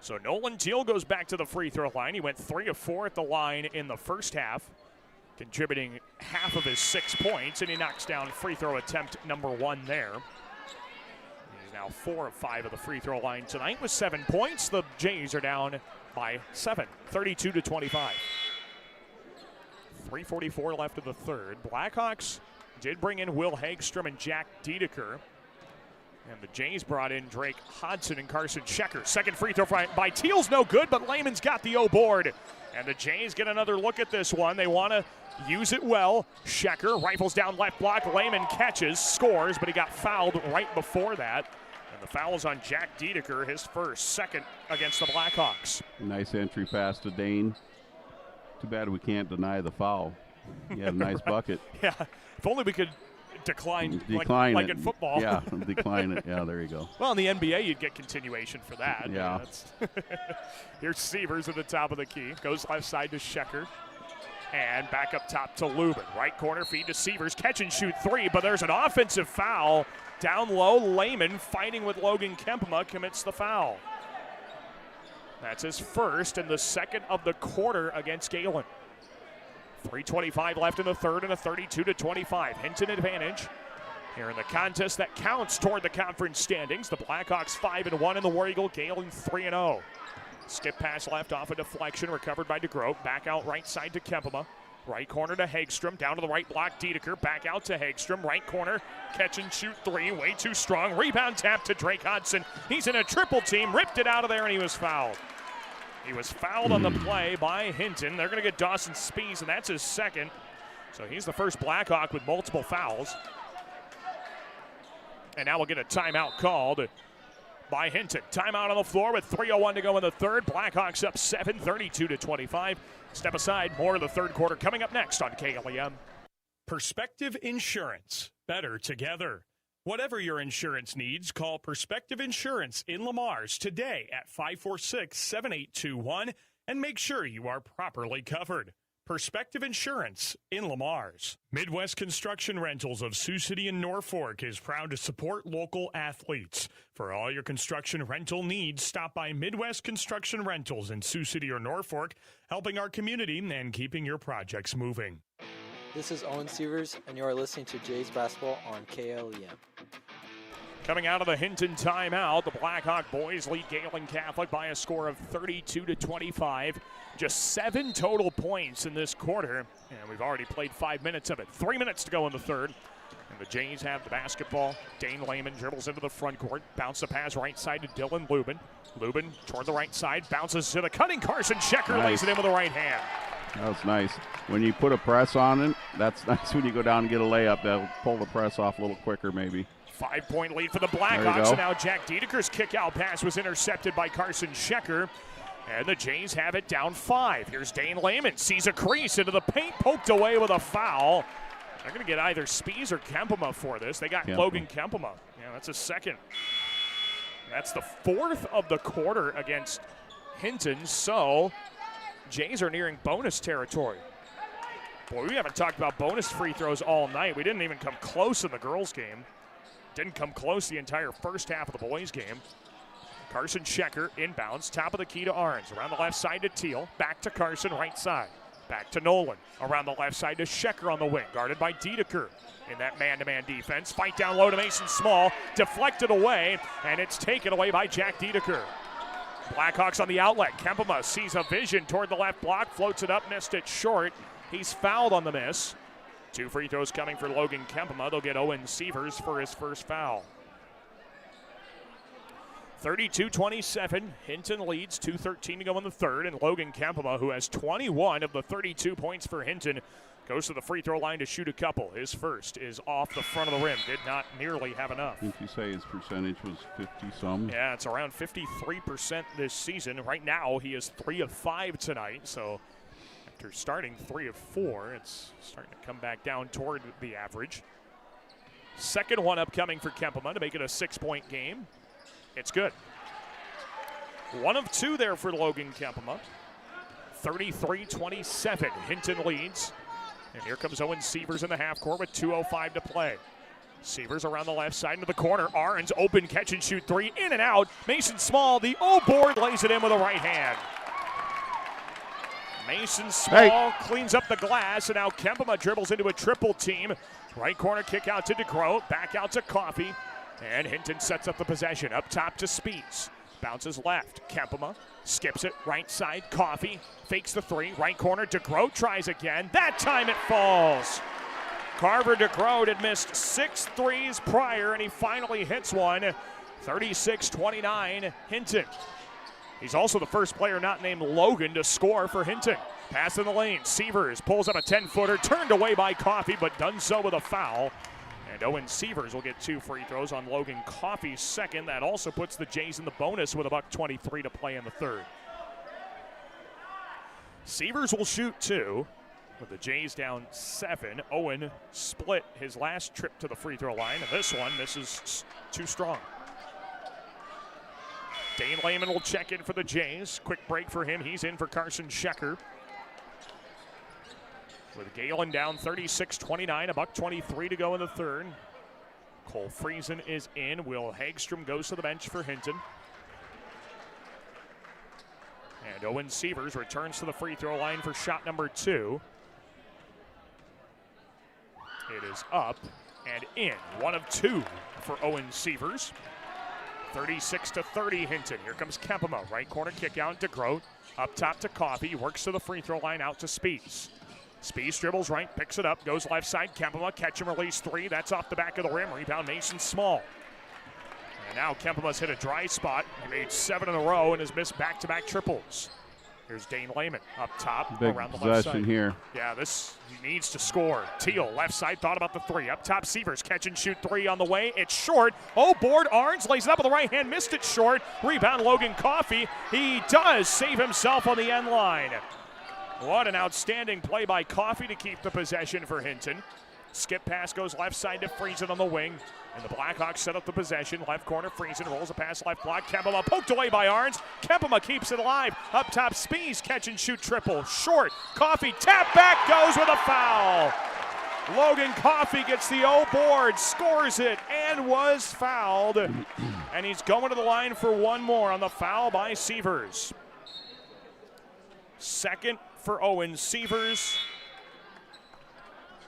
So Nolan Teal goes back to the free throw line. He went 3 of 4 at the line in the first half, contributing half of his 6 points, and he knocks down free throw attempt number 1 there. He's now 4 of 5 at the free throw line tonight with 7 points. The Jays are down by 7, 32-25. 3:44 left of the third. Blackhawks did bring in Will Hagstrom and Jack Dedeker. And the Jays brought in Drake Hodson and Carson Shecker. Second free throw by Teal's no good, but Lehman's got the O board. And the Jays get another look at this one. They want to use it well. Shecker rifles down left block. Lehman catches, scores, but he got fouled right before that. And the foul is on Jack Dedeker, his second against the Blackhawks. Nice entry pass to Dane. Too bad we can't deny the foul. He had a nice bucket. Yeah, if only we could decline like in football. Yeah, decline it. Yeah, there you go. Well, in the NBA, you'd get continuation for that. Yeah. Here's Sievers at the top of the key. Goes left side to Shecker. And back up top to Lubin. Right corner feed to Sievers. Catch and shoot three, but there's an offensive foul. Down low, Lehman fighting with Logan Kempema commits the foul. That's his first and the second of the quarter against Gehlen. 3:25 left in the third and a 32-25 Hinton advantage. Here in the contest that counts toward the conference standings. The Blackhawks 5-1 and the War Eagle Gehlen 3-0. Skip pass left off a deflection, recovered by DeGroat. Back out right side to Kempema. Right corner to Hagstrom, down to the right block, Dedeker, back out to Hagstrom, right corner, catch and shoot three, way too strong. Rebound tap to Drake Hudson. He's in a triple team, ripped it out of there, and he was fouled. He was fouled on the play by Hinton. They're going to get Dawson Spies, and that's his second. So he's the first Blackhawk with multiple fouls. And now we'll get a timeout called by Hinton. Timeout on the floor with 3:01 to go in the third. Blackhawks up 7, 32-25. Step aside, more of the third quarter coming up next on KLEM. Perspective Insurance. Better together. Whatever your insurance needs, call Perspective Insurance in Lamar's today at 546-7821 and make sure you are properly covered. Perspective Insurance in Lamar's. Midwest Construction Rentals of Sioux City and Norfolk is proud to support local athletes. For all your construction rental needs, stop by Midwest Construction Rentals in Sioux City or Norfolk, helping our community and keeping your projects moving. This is Owen Sievers, and you are listening to Jays Basketball on KLEM. Coming out of the Hinton timeout, the Blackhawk boys lead Gehlen Catholic by a score of 32-25. Just 7 total points in this quarter, and we've already played 5 minutes of it. 3 minutes to go in the third, and the Jays have the basketball. Dane Lehman dribbles into the front court, bounce the pass right side to Dylan Lubin. Lubin toward the right side, bounces to the cutting Carson Shecker, lays it in with the right hand. That was nice. When you put a press on it, that's nice. When you go down and get a layup, they'll pull the press off a little quicker maybe. 5-point lead for the Blackhawks, and now Jack Dedeker's kick-out pass was intercepted by Carson Shecker, and the Jays have it down 5. Here's Dane Lehman, sees a crease into the paint, poked away with a foul. They're going to get either Spies or Kempema for this. They got Logan Kempema. Yeah, that's a second. That's the 4th of the quarter against Hinton, so Jays are nearing bonus territory. Boy, we haven't talked about bonus free throws all night. We didn't even come close in the girls' game. Didn't come close the entire first half of the boys' game. Carson Shecker inbounds, top of the key to Arns. Around the left side to Teal, back to Carson, right side. Back to Nolan, around the left side to Shecker on the wing, guarded by Dedeker. In that man-to-man defense, fight down low to Mason Small, deflected away, and it's taken away by Jack Dedeker. Blackhawks on the outlet. Kempema sees a vision toward the left block, floats it up, missed it short. He's fouled on the miss. 2 free throws coming for Logan Kempema. They'll get Owen Sievers for his first foul. 32-27. Hinton leads, 2:13 to go in the third, and Logan Kempema, who has 21 of the 32 points for Hinton, goes to the free throw line to shoot a couple. His first is off the front of the rim. Did not nearly have enough. I think you say his percentage was 50-some. Yeah, it's around 53% this season. Right now, he is 3 of 5 tonight, so after starting 3 of 4, it's starting to come back down toward the average. Second one upcoming for Kempema to make it a 6-point game. It's good. 1 of 2 there for Logan Kempema. 33-27. Hinton leads. And here comes Owen Sievers in the half court with 2:05 to play. Sievers around the left side into the corner. Arns open catch and shoot 3. In and out. Mason Small, the O-board, lays it in with a right hand. Mason Small cleans up the glass, and now Kempema dribbles into a triple team. Right corner kick out to DeGroat, back out to Coffey, and Hinton sets up the possession. Up top to Spies. Bounces left. Kempema skips it. Right side. Coffey fakes the 3. Right corner. DeGroat tries again. That time it falls. Carver DeGroat had missed 6 threes prior, and he finally hits one. 36-29. Hinton. He's also the first player not named Logan to score for Hinton. Pass in the lane. Sievers pulls up a 10-footer. Turned away by Coffey, but done so with a foul. And Owen Sievers will get 2 free throws on Logan Coffey's second. That also puts the Jays in the bonus with $1:23 to play in the third. Sievers will shoot 2 with the Jays down 7. Owen split his last trip to the free throw line, and this one misses too strong. Dane Lehman will check in for the Jays. Quick break for him. He's in for Carson Shecker. With Gehlen down 36-29, $1:23 to go in the third. Cole Friesen is in. Will Hagstrom goes to the bench for Hinton. And Owen Sievers returns to the free throw line for shot number 2. is up and in. 1 of 2 for Owen Sievers. 36-30 Hinton. Here comes Kempema. Right corner kick out. DeGroat up top to Coffey. Works to the free throw line out to Spees. Spees dribbles right, picks it up, goes left side. Kempema, catch and release 3. That's off the back of the rim. Rebound Mason Small. And now Kempema's hit a dry spot. He made 7 in a row and has missed back-to-back triples. Here's Dane Lehman up top. Big around the left side. possession here. Yeah, he needs to score. Teal, left side, thought about the 3. Up top, Sievers, catch and shoot 3 on the way. It's short. Oh, board, Arns lays it up with the right hand, missed it short. Rebound, Logan Coffey. He does save himself on the end line. What an outstanding play by Coffey to keep the possession for Hinton. Skip pass goes left side to Friesen on the wing. And the Blackhawks set up the possession. Left corner, Friesen rolls a pass, left block. Kempema poked away by Arns. Kempema keeps it alive. Up top, Spees, catch and shoot triple. Short, Coffey, tap back, goes with a foul. Logan Coffey gets the O board, scores it, and was fouled. And he's going to the line for one more on the foul by Sievers. Second for Owen Sievers.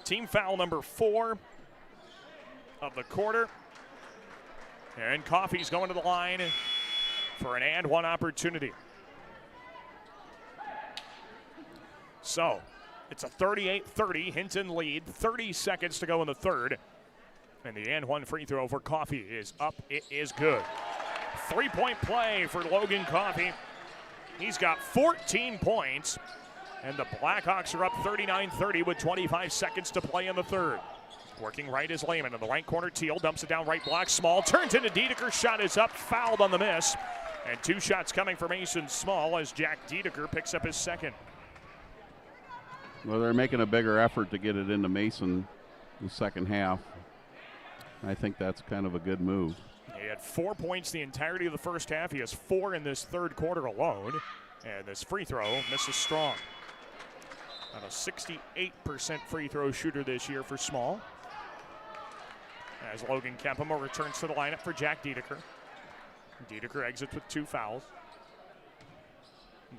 Team foul number 4 of the quarter. And Coffey's going to the line for an and one opportunity. So it's a 38-30 Hinton lead. 30 seconds to go in the third. And the and one free throw for Coffey is up. It is good. 3-point play for Logan Coffey. He's got 14 points. And the Blackhawks are up 39-30 with 25 seconds to play in the third. Working right is Lehman in the right corner. Teal dumps it down right block. Small turns into Dedeker. Shot is up, fouled on the miss. And 2 shots coming for Mason Small as Jack Dedeker picks up his second. Well, they're making a bigger effort to get it into Mason in the second half. I think that's kind of a good move. He had 4 points the entirety of the first half. He has 4 in this third quarter alone. And this free throw misses strong. On a 68% free throw shooter this year for Small. As Logan Kempema returns to the lineup for Jack Dedeker. Dedeker exits with 2 fouls.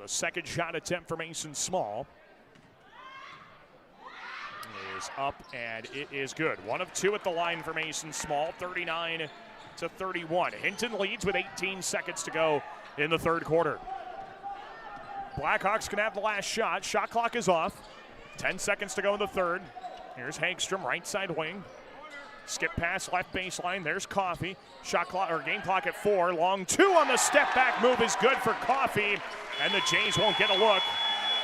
The second shot attempt for Mason Small is up, and it is good. 1 of 2 at the line for Mason Small, 39-31. Hinton leads with 18 seconds to go in the third quarter. Blackhawks can have the last shot. Shot clock is off. 10 seconds to go in the third. Here's Hagstrom, right side wing. Skip pass, left baseline. There's Coffey. Shot clock or game clock at 4. Long 2 on the step back move is good for Coffey. And the Jays won't get a look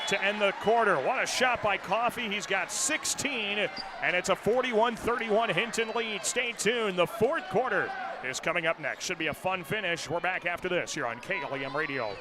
to end the quarter. What a shot by Coffey. He's got 16, and it's a 41-31 Hinton lead. Stay tuned. The fourth quarter is coming up next. Should be a fun finish. We're back after this here on KLEM Radio.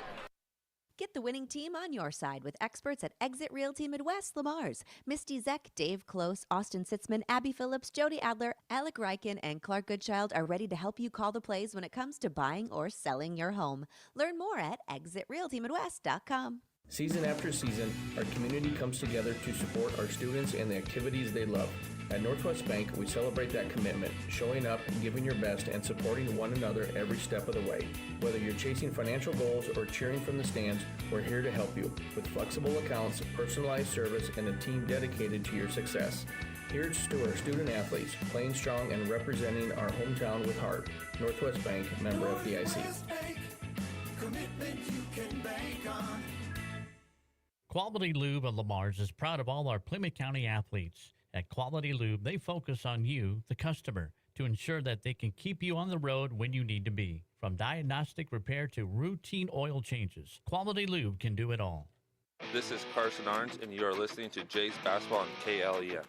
Get the winning team on your side with experts at Exit Realty Midwest Lamar's. Misty Zeck, Dave Close, Austin Sitzman, Abby Phillips, Jody Adler, Alec Ryken, and Clark Goodchild are ready to help you call the plays when it comes to buying or selling your home. Learn more at ExitRealtyMidwest.com. Season after season, our community comes together to support our students and the activities they love. At Northwest Bank, we celebrate that commitment, showing up, giving your best, and supporting one another every step of the way. Whether you're chasing financial goals or cheering from the stands, we're here to help you with flexible accounts, personalized service, and a team dedicated to your success. Here's to our student athletes, playing strong and representing our hometown with heart. Northwest Bank, member FDIC. Commitment you can bank on. Quality Lube of Lamar's is proud of all our Plymouth County athletes. At Quality Lube, they focus on you, the customer, to ensure that they can keep you on the road when you need to be. From diagnostic repair to routine oil changes, Quality Lube can do it all. This is Carson Arns, and you are listening to Jays Basketball on KLEM.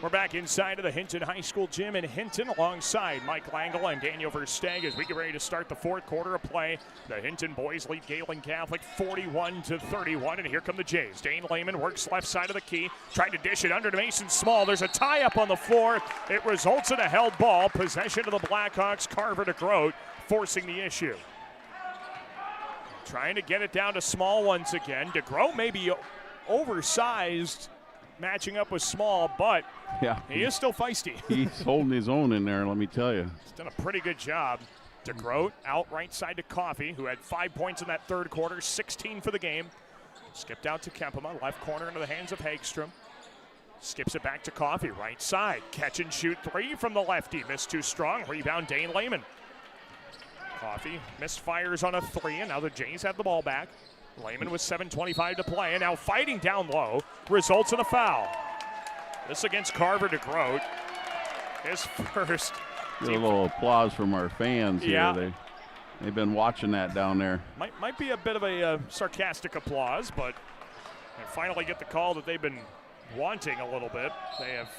We're back inside of the Hinton High School gym in Hinton alongside Mike Langle and Daniel Versteg as we get ready to start the fourth quarter of play. The Hinton boys lead Gehlen Catholic 41-31, and here come the Jays. Dane Lehman works left side of the key, tried to dish it under to Mason Small. There's a tie-up on the floor. It results in a held ball. Possession of the Blackhawks. Carver DeGroat forcing the issue. Trying to get it down to Small once again. DeGroat may be oversized matching up with Small, but yeah, he is still feisty. He's holding his own in there, let me tell you. He's done a pretty good job. DeGroat out right side to Coffey, who had 5 points in that third quarter, 16 for the game. Skipped out to Kempema, left corner into the hands of Hagstrom. Skips it back to Coffee, right side. Catch and shoot three from the lefty. Missed too strong. Rebound, Dane Lehman. Coffee misfires on a three, and now the Jays have the ball back. Lehman with 7:25 to play, and now fighting down low. Results in a foul. This against Carver DeGroat. His first. Get a little applause from our fans Yeah. here. They've been watching that down there. Might be a bit of a sarcastic applause, but they finally get the call that they've been wanting a little bit. They have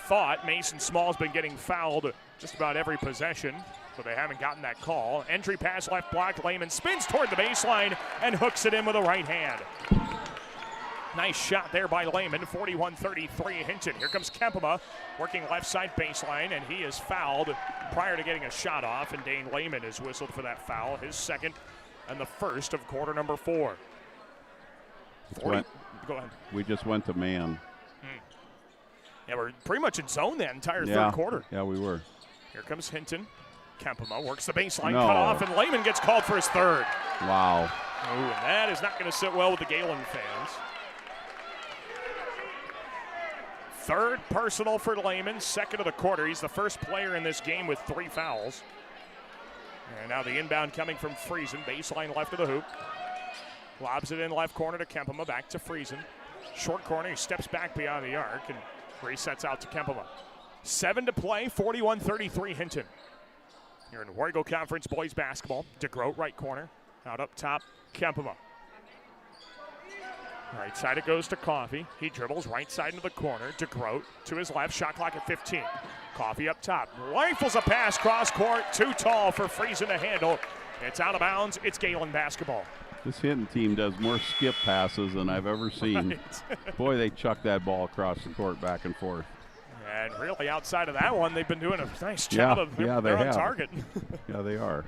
thought Mason Small's been getting fouled just about every possession, but they haven't gotten that call. Entry pass left block. Lehman spins toward the baseline and hooks it in with a right hand. Nice shot there by Lehman. 41-33 Hinton. Here comes Kempema working left side baseline, and he is fouled prior to getting a shot off, and Dane Lehman is whistled for that foul, his second and the first of quarter number 4. Go ahead. We just went to man. Yeah, we're pretty much in zone that entire third quarter. Yeah, we were. Here comes Hinton. Kempema works the baseline, No. cut off, and Lehman gets called for his third. Wow. Ooh, and that is not going to sit well with the Gehlen fans. Third personal for Lehman, second of the quarter. He's the first player in this game with 3 fouls. And now the inbound coming from Friesen, baseline left of the hoop. Lobs it in left corner to Kempema, back to Friesen. Short corner, he steps back beyond the arc and resets out to Kempema. 7 to play, 41-33 Hinton. You're in Warrego Conference boys basketball. DeGroat right corner, out up top, Kempema. Right side it goes to Coffee. He dribbles right side into the corner. DeGroat to his left, shot clock at 15. Coffee up top, rifles a pass cross court, too tall for Friesen to handle. It's out of bounds, it's Gehlen basketball. This Hinton team does more skip passes than I've ever seen. Right. Boy, they chuck that ball across the court back and forth. And really outside of that one, they've been doing a nice job of they they're on have. target. Yeah, they are.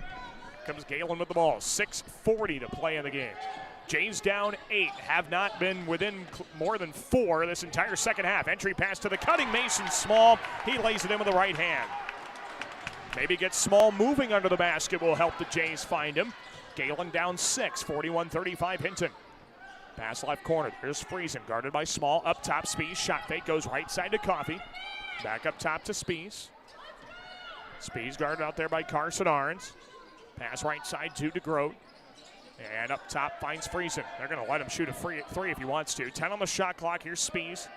Comes Gehlen with the ball. 6:40 to play in the game. Jays down 8, have not been within more than 4 this entire second half. Entry pass to the cutting Mason Small. He lays it in with the right hand. Maybe gets Small moving under the basket will help the Jays find him. Gehlen down 6, 41-35 Hinton. Pass left corner. Here's Friesen, guarded by Small. Up top, Spies. Shot fake goes right side to Coffee. Back up top to Spies. Spies guarded out there by Carson Arns. Pass right side to DeGroat. And up top finds Friesen. They're going to let him shoot a free 3 if he wants to. 10 on the shot clock. Here's Spies.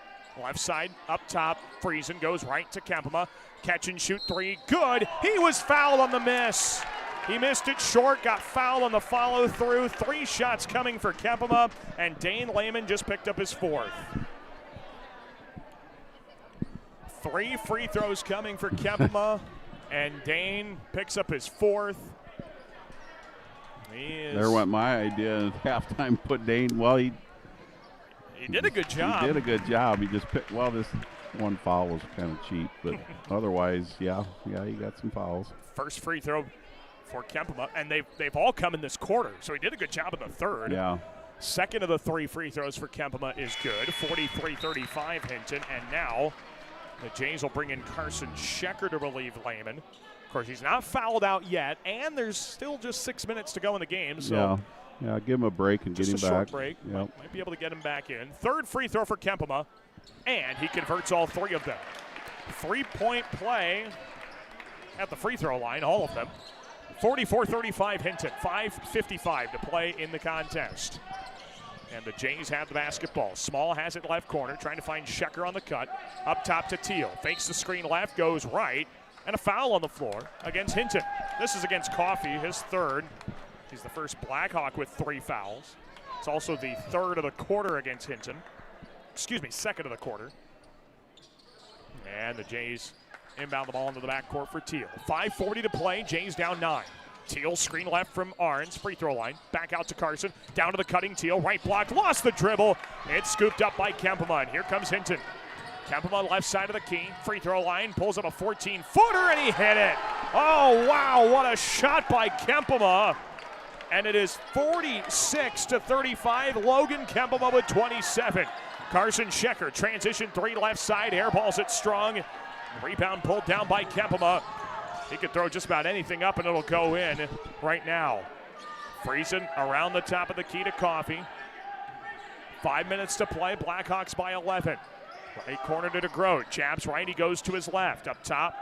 Left side, up top. Friesen goes right to Kempema. Catch and shoot 3. Good. He was fouled on the miss. He missed it short, got fouled on the follow through. 3 shots coming for Kempema, and Dane Lehman just picked up his 4th. 3 free throws coming for Kempema, and Dane picks up his 4th. There went my idea at halftime. Put Dane. Well, he did a good job. He did a good job. He just picked. Well, this one foul was kind of cheap, but otherwise, yeah, he got some fouls. First free throw for Kempema, and they've all come in this quarter, so he did a good job in the third. Yeah. Second of the 3 free throws for Kempema is good. 43-35 Hinton, and now the Jays will bring in Carson Schecker to relieve Lehman. Of course, he's not fouled out yet, and there's still just 6 minutes to go in the game. So yeah, give him a break and get him just a back. short break. Yep. Might be able to get him back in. Third free throw for Kempema, and he converts all 3 of them. 3-point play at the free throw line, all of them. 44-35 Hinton, 5:55 to play in the contest. And the Jays have the basketball. Small has it left corner, trying to find Schecker on the cut. Up top to Teal. Fakes the screen left, goes right. And a foul on the floor against Hinton. This is against Coffee, his 3rd. He's the first Blackhawk with 3 fouls. It's also the 3rd of the quarter against Hinton. Excuse me, 2nd of the quarter. And the Jays inbound the ball into the backcourt for Teal. 5:40 to play, Jays down 9. Teal screen left from Arns, free throw line. Back out to Carson, down to the cutting Teal, right block, lost the dribble. It's scooped up by Kempema, and here comes Hinton. Kempema left side of the key, free throw line, pulls up a 14-footer, and he hit it. Oh, wow, what a shot by Kempema. And it is 46-35, Logan Kempema with 27. Carson Schecker, transition 3 left side, airballs it strong. Rebound pulled down by Kempema. He could throw just about anything up and it'll go in right now. Friesen around the top of the key to Coffee. 5 minutes to play, Blackhawks by 11. Right corner to DeGroat. Jabs right, he goes to his left. Up top,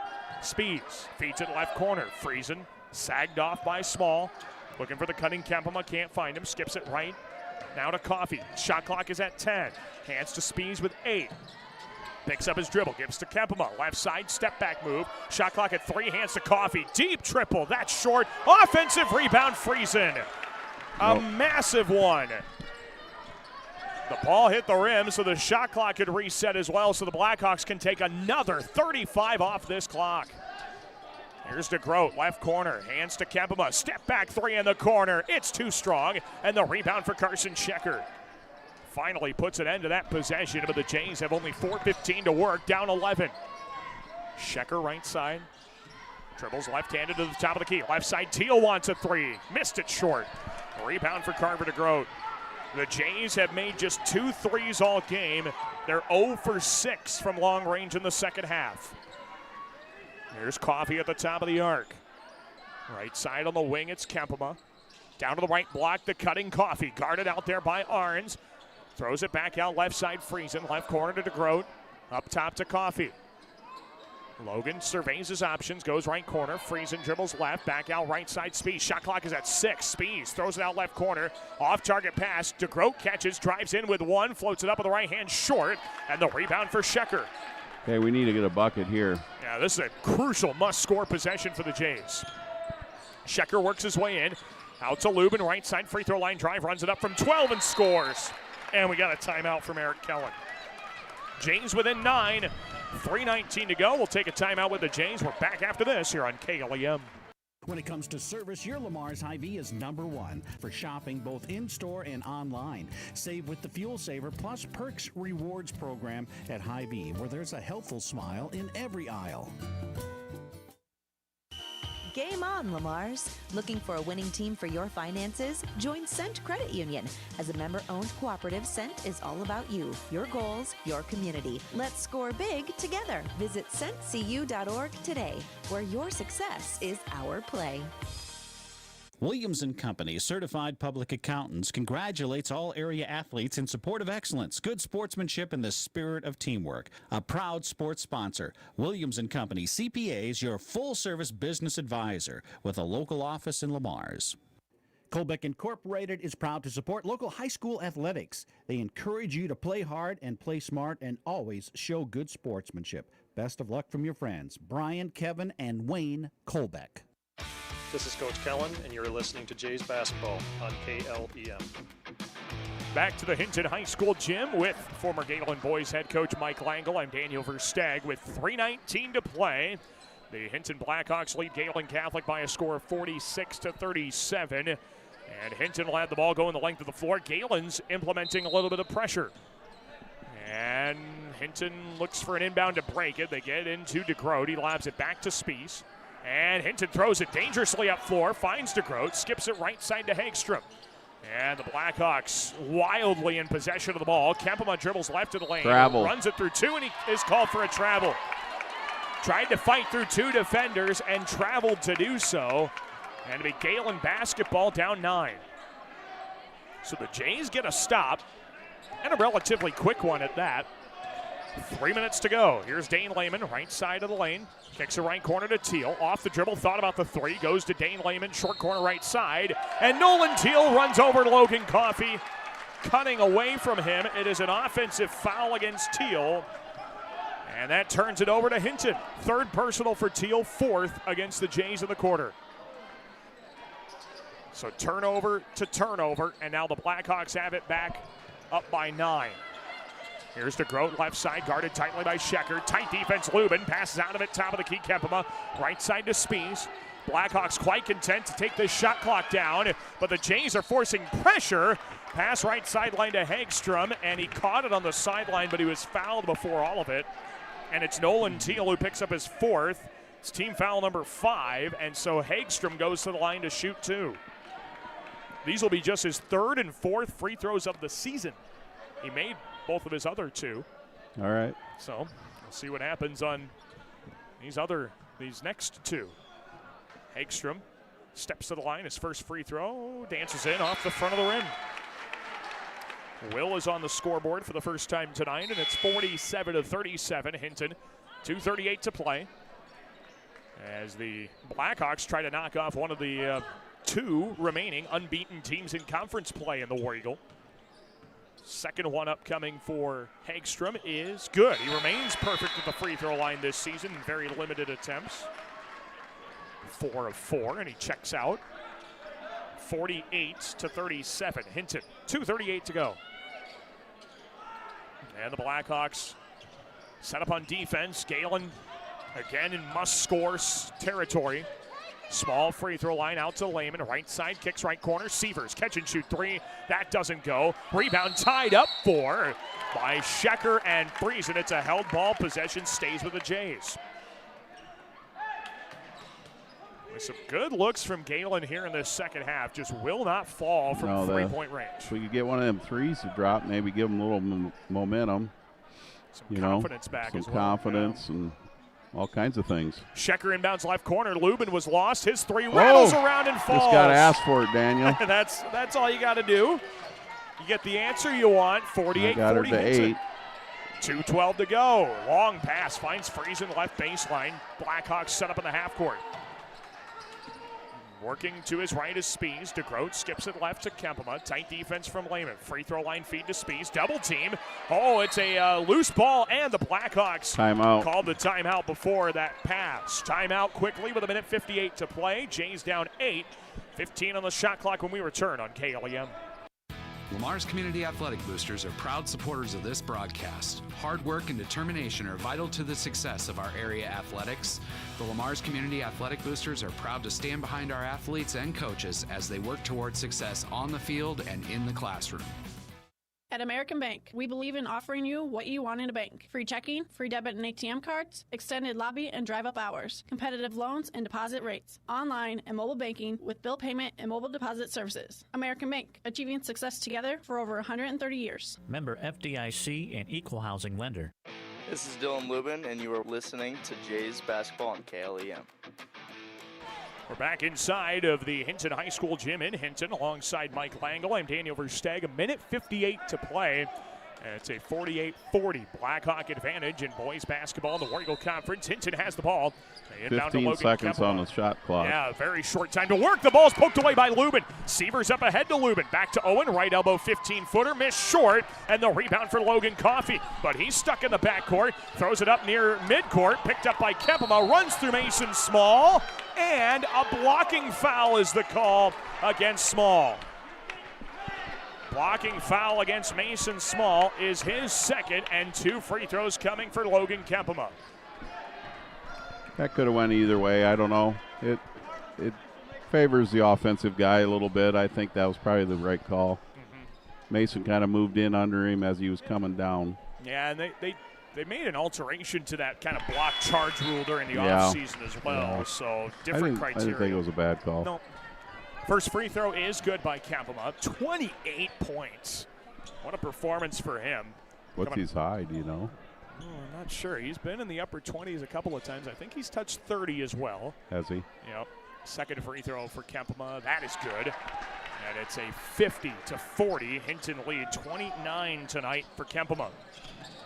Speeds. Feeds it left corner. Friesen sagged off by Small. Looking for the cutting Kempema, can't find him. Skips it right. Now to Coffey. Shot clock is at 10. Hands to Speeds with 8. Picks up his dribble, gives to Kempema. Left side, step back move. Shot clock at 3, hands to Coffey. Deep triple, that's short. Offensive rebound, Friesen. A massive one. The ball hit the rim, so the shot clock could reset as well, so the Blackhawks can take another 35 off this clock. Here's DeGroat, left corner, hands to Kempema. Step back 3 in the corner. It's too strong, and the rebound for Carson Shecker. Finally puts an end to that possession, but the Jays have only 4:15 to work, down 11. Shecker right side. Dribbles left-handed to the top of the key. Left side, Teal wants a 3. Missed it short. Rebound for Carver DeGroat. The Jays have made just 2 threes all game. They're 0 for 6 from long range in the second half. Here's Coffey at the top of the arc. Right side on the wing, it's Kempema. Down to the right block, the cutting Coffey. Guarded out there by Arns. Throws it back out left side, Friesen. Left corner to DeGroat. Up top to Coffey. Logan surveys his options, goes right corner. Friesen dribbles left, back out right side, Spees. Shot clock is at 6. Spees throws it out left corner. Off target pass. DeGroat catches, drives in with 1, floats it up with the right hand short, and the rebound for Shecker. Okay, we need to get a bucket here. Yeah, this is a crucial must-score possession for the Jays. Shecker works his way in. Out to Lubin, right side free throw line drive, runs it up from 12 and scores. And we got a timeout from Eric Kellen. Jays within 9, 3:19 to go. We'll take a timeout with the Jays. We're back after this here on KLEM. When it comes to service, your Lamar's Hy-Vee is #1 for shopping both in-store and online. Save with the Fuel Saver Plus Perks Rewards program at Hy-Vee, where there's a helpful smile in every aisle. Game on, Lamars. Looking for a winning team for your finances? Join Cent Credit Union. As a member-owned cooperative, Cent is all about you, your goals, your community. Let's score big together. Visit centcu.org today, where your success is our play. Williams & Company, certified public accountants, congratulates all area athletes in support of excellence, good sportsmanship, and the spirit of teamwork. A proud sports sponsor, Williams & Company CPAs, your full-service business advisor with a local office in Lamar's. Colbeck Incorporated is proud to support local high school athletics. They encourage you to play hard and play smart and always show good sportsmanship. Best of luck from your friends, Brian, Kevin, and Wayne Colbeck. This is Coach Kellen, and you're listening to Jays Basketball on KLEM. Back to the Hinton High School gym with former Gehlen boys head coach Mike Langle. I'm Daniel Versteg with 3:19 to play. The Hinton Blackhawks lead Gehlen Catholic by a score of 46-37. And Hinton will have the ball going the length of the floor. Gehlen's implementing a little bit of pressure. And Hinton looks for an inbound to break it. They get into DeGroat. He lobs it back to Spees. And Hinton throws it dangerously up floor, finds DeGroat, skips it right side to Hagstrom. And the Blackhawks wildly in possession of the ball. Kempema dribbles left of the lane, runs it through 2, and he is called for a travel. Tried to fight through 2 defenders and traveled to do so. And to be Gehlen basketball down 9. So the Jays get a stop, and a relatively quick one at that. 3 minutes to go. Here's Dane Lehman, right side of the lane. Kicks a right corner to Teal. Off the dribble, thought about the 3. Goes to Dane Lehman, short corner right side. And Nolan Teal runs over Logan Coffey, cutting away from him. It is an offensive foul against Teal. And that turns it over to Hinton. 3rd personal for Teal, 4th against the Jays in the quarter. So turnover to turnover, and now the Blackhawks have it back up by 9. Here's DeGroat, left side, guarded tightly by Shecker. Tight defense, Lubin passes out of it, top of the key, Kempema. Right side to Spees. Blackhawks quite content to take this shot clock down, but the Jays are forcing pressure. Pass right sideline to Hagstrom, and he caught it on the sideline, but he was fouled before all of it. And it's Nolan Teal who picks up his 4th. It's team foul number 5, and so Hagstrom goes to the line to shoot 2. These will be just his 3rd and 4th free throws of the season. He made both of his other 2. All right. So we'll see what happens on these next 2. Hagstrom steps to the line, his first free throw, dances in off the front of the rim. Will is on the scoreboard for the first time tonight, and it's 47-37. Hinton, 2:38 to play. As the Blackhawks try to knock off one of the two remaining unbeaten teams in conference play in the War Eagle. Second one upcoming for Hagstrom is good. He remains perfect at the free throw line this season in very limited attempts. 4 of 4, and he checks out. 48-37. Hinton, 2:38 to go. And the Blackhawks set up on defense. Gehlen again in must-score territory. Small free throw line out to Lehman. Right side, kicks right corner. Sievers, catch and shoot three. That doesn't go. Rebound tied up for by Schecker and Friesen. It's a held ball. Possession stays with the Jays. With some good looks from Gehlen here in the second half. Just will not fall from three-point range. If we could get one of them threes to drop, maybe give them a little momentum. Some confidence back as well. Some confidence and all kinds of things. Schecker inbounds left corner. Lubin was lost. His three rattles around and falls. Just got to ask for it, Daniel. That's all you got to do. You get the answer you want. 48-40. Got her to 8. 2:12 to go. Long pass finds Friesen left baseline. Blackhawks set up in the half court. Working to his right is Spies. DeGroat skips it left to Kempema. Tight defense from Lehman. Free throw line feed to Spies. Double team. Oh, it's a loose ball, and the Blackhawks called the timeout before that pass. Timeout quickly with 1:58 to play. Jays down 8. 15 on the shot clock when we return on KLEM. Lamar's Community Athletic Boosters are proud supporters of this broadcast. Hard work and determination are vital to the success of our area athletics. The Lamar's Community Athletic Boosters are proud to stand behind our athletes and coaches as they work toward success on the field and in the classroom. At American Bank, we believe in offering you what you want in a bank. Free checking, free debit and ATM cards, extended lobby and drive-up hours, competitive loans and deposit rates, online and mobile banking with bill payment and mobile deposit services. American Bank, achieving success together for over 130 years. Member FDIC and equal housing lender. This is Dylan Lubin, and you are listening to Jays Basketball on KLEM. We're back inside of the Hinton High School gym in Hinton alongside Mike Langle. I'm Daniel Versteg. 1:58 to play. And it's a 48-40 Blackhawk advantage in boys basketball in the War Eagle Conference. Hinton has the ball. 15 seconds on the shot clock. Yeah, very short time to work. The ball's poked away by Lubin. Sievers up ahead to Lubin. Back to Owen. Right elbow 15-footer. Missed short. And the rebound for Logan Coffey. But he's stuck in the backcourt. Throws it up near midcourt. Picked up by Kempema. Runs through Mason Small. And a blocking foul is the call against Small. Blocking foul against Mason Small is his second, and 2 free throws coming for Logan Kempema. That could have went either way. I don't know. It favors the offensive guy a little bit. I think that was probably the right call. Mason kind of moved in under him as he was coming down. Yeah, and they made an alteration to that kind of block charge rule during the offseason as well. So different criteria. I didn't think it was a bad call. No. First free throw is good by Kempema. 28 points. What a performance for him. What's his high, do you know? Oh, I'm not sure. He's been in the upper 20s a couple of times. I think he's touched 30 as well. Has he? Yep. Second free throw for Kempema. That is good. And it's a 50-40 Hinton lead. 29 tonight for Kempema.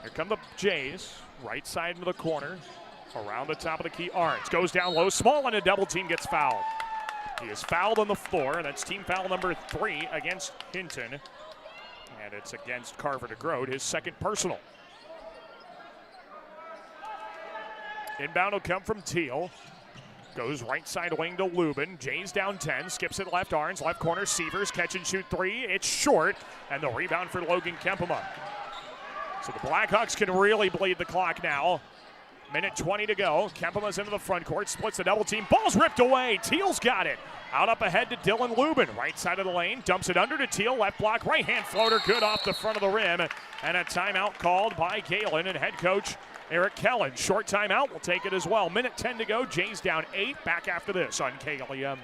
Here come the Jays. Right side into the corner. Around the top of the key. Arns goes down low. Small, and a double team gets fouled. He is fouled on the floor. That's team foul number 3 against Hinton. And it's against Carver DeGroat, his second personal. Inbound will come from Teal. Goes right side wing to Lubin. Jays down 10. Skips it left. Arns, left corner. Sievers, catch and shoot 3. It's short. And the rebound for Logan Kempema. So the Blackhawks can really bleed the clock now. 1:20 to go. Kempema's into the front court. Splits the double team. Ball's ripped away. Teal's got it. Out up ahead to Dylan Lubin. Right side of the lane. Dumps it under to Teal. Left block. Right hand floater. Good off the front of the rim. And a timeout called by Gehlen and head coach Eric Kellen. Short timeout. We'll take it as well. 1:10 to go. Jays down 8. Back after this on KLEM.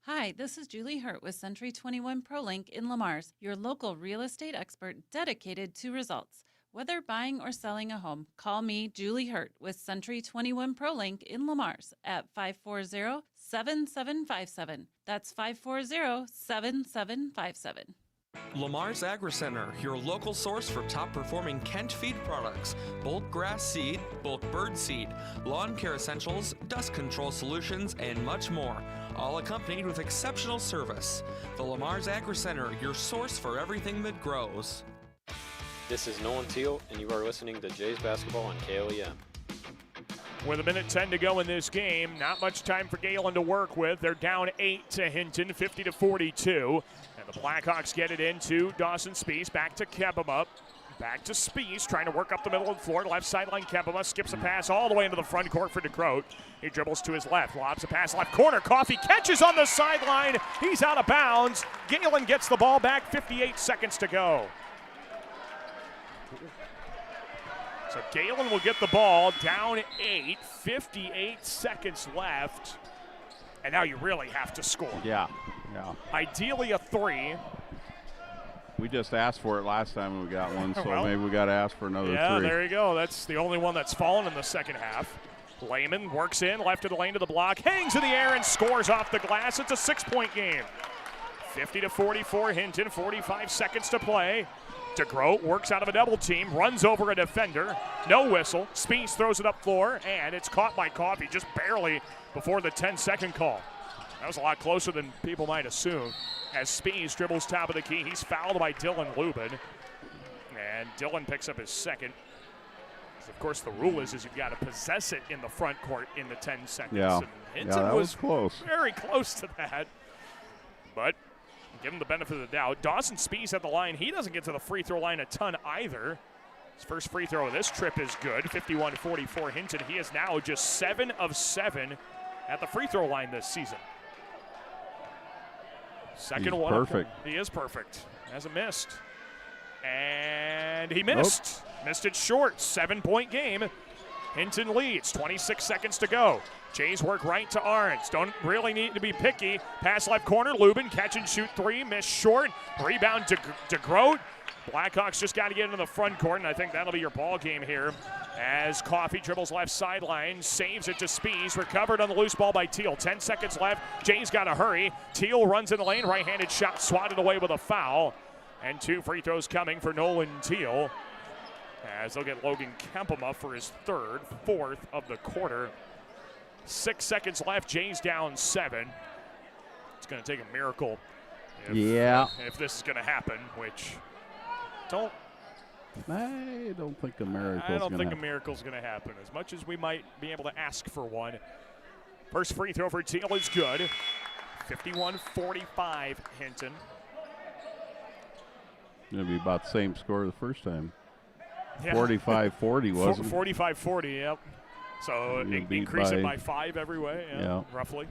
Hi, this is Julie Hurt with Century 21 ProLink in Lamar's, your local real estate expert dedicated to results. Whether buying or selling a home, call me, Julie Hurt, with Century 21 ProLink in Lamar's at 540-7757. That's 540-7757. Lamar's Agri-Center, your local source for top-performing Kent feed products, bulk grass seed, bulk bird seed, lawn care essentials, dust control solutions, and much more, all accompanied with exceptional service. The Lamar's Agri-Center, your source for everything that grows. This is Nolan Teal, and you are listening to Jays Basketball on KLEM. With 1:10 to go in this game, not much time for Gehlen to work with. They're down 8 to Hinton, 50-42. And the Blackhawks get it into Dawson Spees, back to Kebama. Back to Spees, trying to work up the middle of the floor. Left sideline, Kebama skips a pass all the way into the front court for DeGroat. He dribbles to his left, lobs a pass left corner. Coffey catches on the sideline. He's out of bounds. Gehlen gets the ball back, 58 seconds to go. So Gehlen will get the ball down 8, 58 seconds left. And now you really have to score. Yeah. Ideally a 3. We just asked for it last time and we got one, so Well, maybe we got to ask for another 3. Yeah, there you go. That's the only one that's fallen in the second half. Lehman works in, left of the lane to the block, hangs in the air and scores off the glass. It's a 6-point game. 50-44 Hinton, 45 seconds to play. DeGroat works out of a double team, runs over a defender. No whistle. Spees throws it up floor, and it's caught by Coffey just barely before the 10-second call. That was a lot closer than people might assume. As Spees dribbles top of the key, he's fouled by Dylan Lubin. And Dylan picks up his second. Of course, the rule is you've got to possess it in the front court in the 10 seconds. Yeah, And Hinton that was close. Very close to that. But give him the benefit of the doubt. Dawson Spees at the line. He doesn't get to the free throw line a ton either. His first free throw of this trip is good. 51-44 Hinton. He is now just 7 of 7 at the free throw line this season. Second He's one. perfect. He is perfect. Hasn't missed. And he missed. Missed it short. 7-point game. Hinton leads. 26 seconds to go. Jays work right to Arns. Don't really need to be picky. Pass left corner. Lubin catch and shoot 3. Miss short. Rebound DeGroat. Blackhawks just got to get into the front court, and I think that'll be your ball game here. As Coffey dribbles left sideline, saves it to Spees, recovered on the loose ball by Teal. 10 seconds left. Jays got to hurry. Teal runs in the lane. Right-handed shot swatted away with a foul. And 2 free throws coming for Nolan Teal, as they'll get Logan Kempema for his 3rd, 4th of the quarter. 6 seconds left. Jays down 7. It's going to take a miracle if this is going to happen, which I don't think a miracle's I don't think a miracle's going to happen, as much as we might be able to ask for one. First free throw for Teal is good. 51-45 Hinton. Going to be about the same score the first time. Yeah. 45-40, wasn't it? 45-40, yep. So increase it by 5 every way, roughly.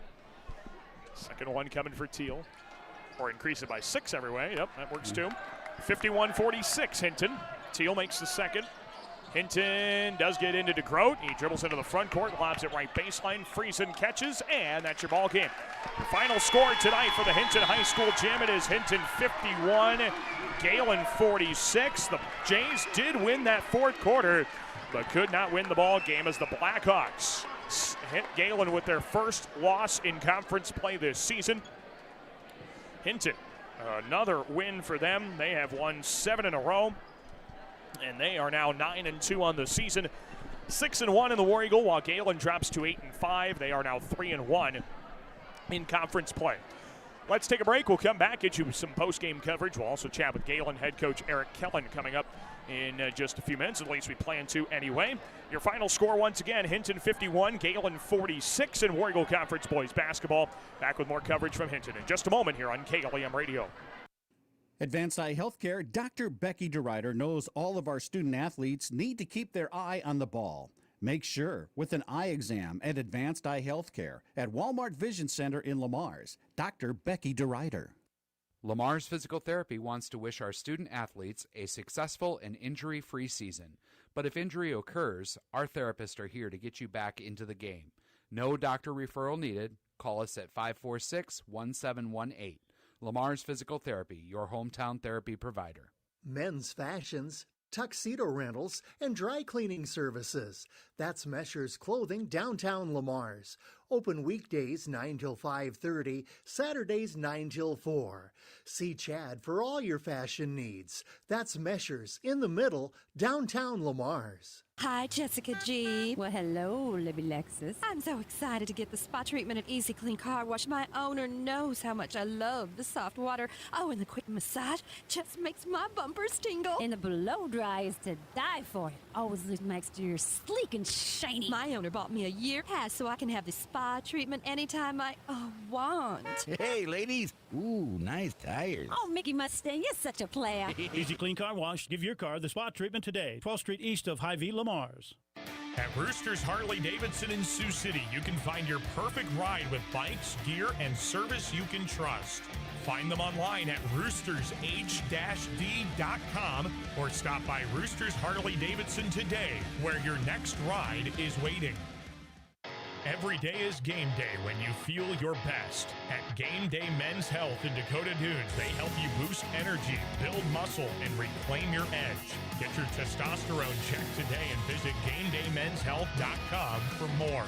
Second one coming for Teal. Or increase it by 6 every way. Yep, that works too. 51-46 Hinton. Teal makes the second. Hinton does get into DeGroat. He dribbles into the front court, lobs it right baseline. Friesen catches, and that's your ball game. The final score tonight for the Hinton High School gym, it is Hinton 51, Gehlen 46. The Jays did win that 4th quarter, but could not win the ball game as the Blackhawks hit Gehlen with their first loss in conference play this season. Hinton, another win for them. They have won 7 in a row, and they are now 9-2 on the season. 6-1 in the War Eagle, while Gehlen drops to 8-5. They are now 3-1 in conference play. Let's take a break. We'll come back, get you some post-game coverage. We'll also chat with Gehlen head coach Eric Kellen coming up in just a few minutes, at least we plan to anyway. Your final score once again, Hinton 51, Gehlen 46 in War Eagle Conference boys basketball. Back with more coverage from Hinton in just a moment here on KLEM Radio. Advanced Eye Healthcare, Dr. Becky DeRuyter knows all of our student athletes need to keep their eye on the ball. Make sure with an eye exam at Advanced Eye Healthcare at Walmart Vision Center in Lamar's. Dr. Becky DeRuyter. Lamar's Physical Therapy wants to wish our student athletes a successful and injury-free season. But if injury occurs, our therapists are here to get you back into the game. No doctor referral needed. Call us at 546-1718. Lamar's Physical Therapy, your hometown therapy provider. Men's fashions, tuxedo rentals, and dry cleaning services. That's Mesher's Clothing, downtown Lamar's. Open weekdays 9 till 5:30, Saturdays 9 till 4. See Chad for all your fashion needs. That's Meshers in the middle, downtown Lamar's. Hi, Jessica G. Well, hello, Libby Lexus. I'm so excited to get the spa treatment at Easy Clean Car Wash. My owner knows how much I love the soft water. Oh, and the quick massage just makes my bumpers tingle. And the blow dry is to die for. It always leaves my exterior sleek and shiny. My owner bought me a year pass so I can have the spa treatment anytime I want. Hey, ladies. Ooh, nice tires. Oh, Mickey Mustang, you're such a player. Easy Clean Car Wash. Give your car the spa treatment today. 12th Street east of Hy-Vee, Lamar's. At Roosters Harley-Davidson in Sioux City, you can find your perfect ride with bikes, gear, and service you can trust. Find them online at roostersh-d.com or stop by Roosters Harley-Davidson today, where your next ride is waiting. Every day is game day when you feel your best. At Game Day Men's Health in Dakota Dunes, they help you boost energy, build muscle, and reclaim your edge. Get your testosterone checked today and visit GameDayMen'sHealth.com for more.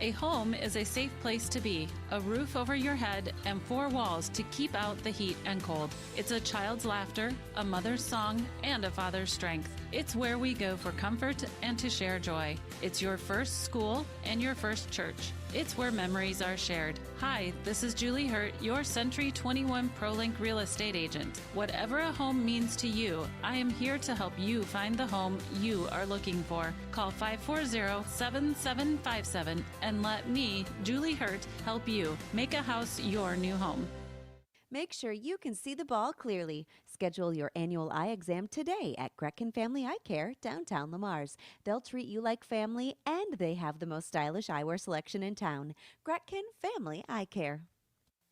A home is a safe place to be, a roof over your head, and 4 walls to keep out the heat and cold. It's a child's laughter, a mother's song, and a father's strength. It's where we go for comfort and to share joy. It's your first school and your first church. It's where memories are shared. Hi, this is Julie Hurt, your Century 21 ProLink real estate agent. Whatever a home means to you, I am here to help you find the home you are looking for. Call 540-7757 and let me, Julie Hurt, help you make a house your new home. Make sure you can see the ball clearly. Schedule your annual eye exam today at Gretchen Family Eye Care, downtown Lamar's. They'll treat you like family, and they have the most stylish eyewear selection in town. Gretchen Family Eye Care.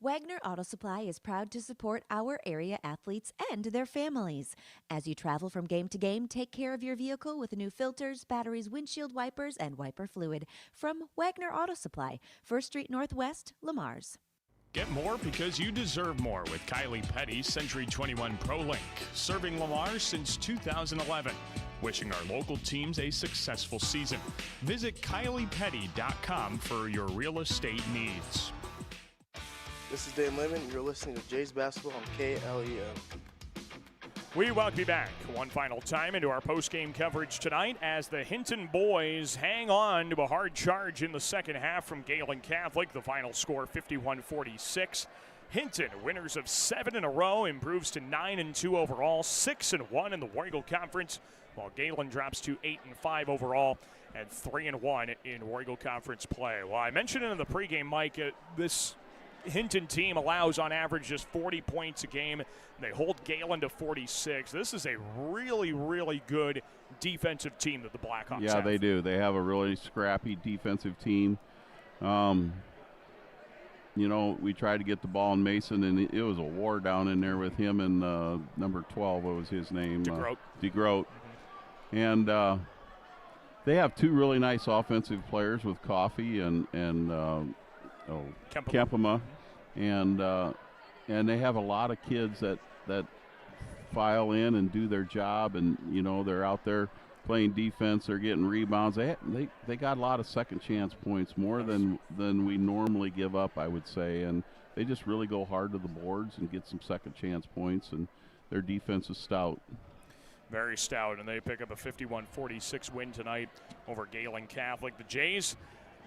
Wagner Auto Supply is proud to support our area athletes and their families. As you travel from game to game, take care of your vehicle with new filters, batteries, windshield wipers, and wiper fluid. From Wagner Auto Supply, 1st Street Northwest, Lamar's. Get more because you deserve more with Kylie Petty's Century 21 ProLink, serving Lamar since 2011. Wishing our local teams a successful season. Visit KyliePetty.com for your real estate needs. This is Dan Lemon. You're listening to Jays Basketball on KLEM. We welcome you back one final time into our post-game coverage tonight as the Hinton boys hang on to a hard charge in the second half from Gehlen Catholic. The final score 51-46. Hinton, winners of 7 in a row, improves to 9-2 overall, 6-1 in the War Eagle Conference, while Gehlen drops to 8-5 overall and 3-1 in War Eagle Conference play. Well, I mentioned in the pregame, Mike, this Hinton team allows on average just 40 points a game. They hold Gehlen to 46. This is a really, really good defensive team that the Blackhawks have. Yeah, they do. They have a really scrappy defensive team. You know, we tried to get the ball in Mason, and it was a war down in there with him and number 12. What was his name? DeGroat. DeGroat. And they have 2 really nice offensive players with Coffey and Kempema. And they have a lot of kids that file in and do their job, and you know they're out there playing defense. They're getting rebounds. They got a lot of second chance points, more than we normally give up, I would say. And they just really go hard to the boards and get some second chance points. And their defense is stout. Very stout, and they pick up a 51-46 win tonight over Gehlen Catholic. The Jays,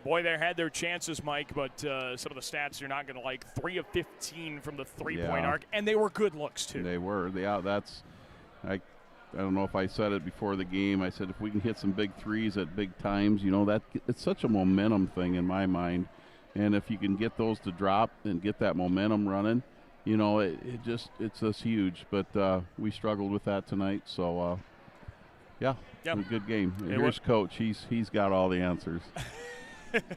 boy, they had their chances, Mike, but some of the stats you're not going to like. 3 of 15 from the three-point arc, and they were good looks, too. They were. I don't know if I said it before the game. I said if we can hit some big threes at big times, you know, it's such a momentum thing in my mind. And if you can get those to drop and get that momentum running, you know, it's just huge. But we struggled with that tonight, so yeah, a good game. Here's Coach. He's got all the answers.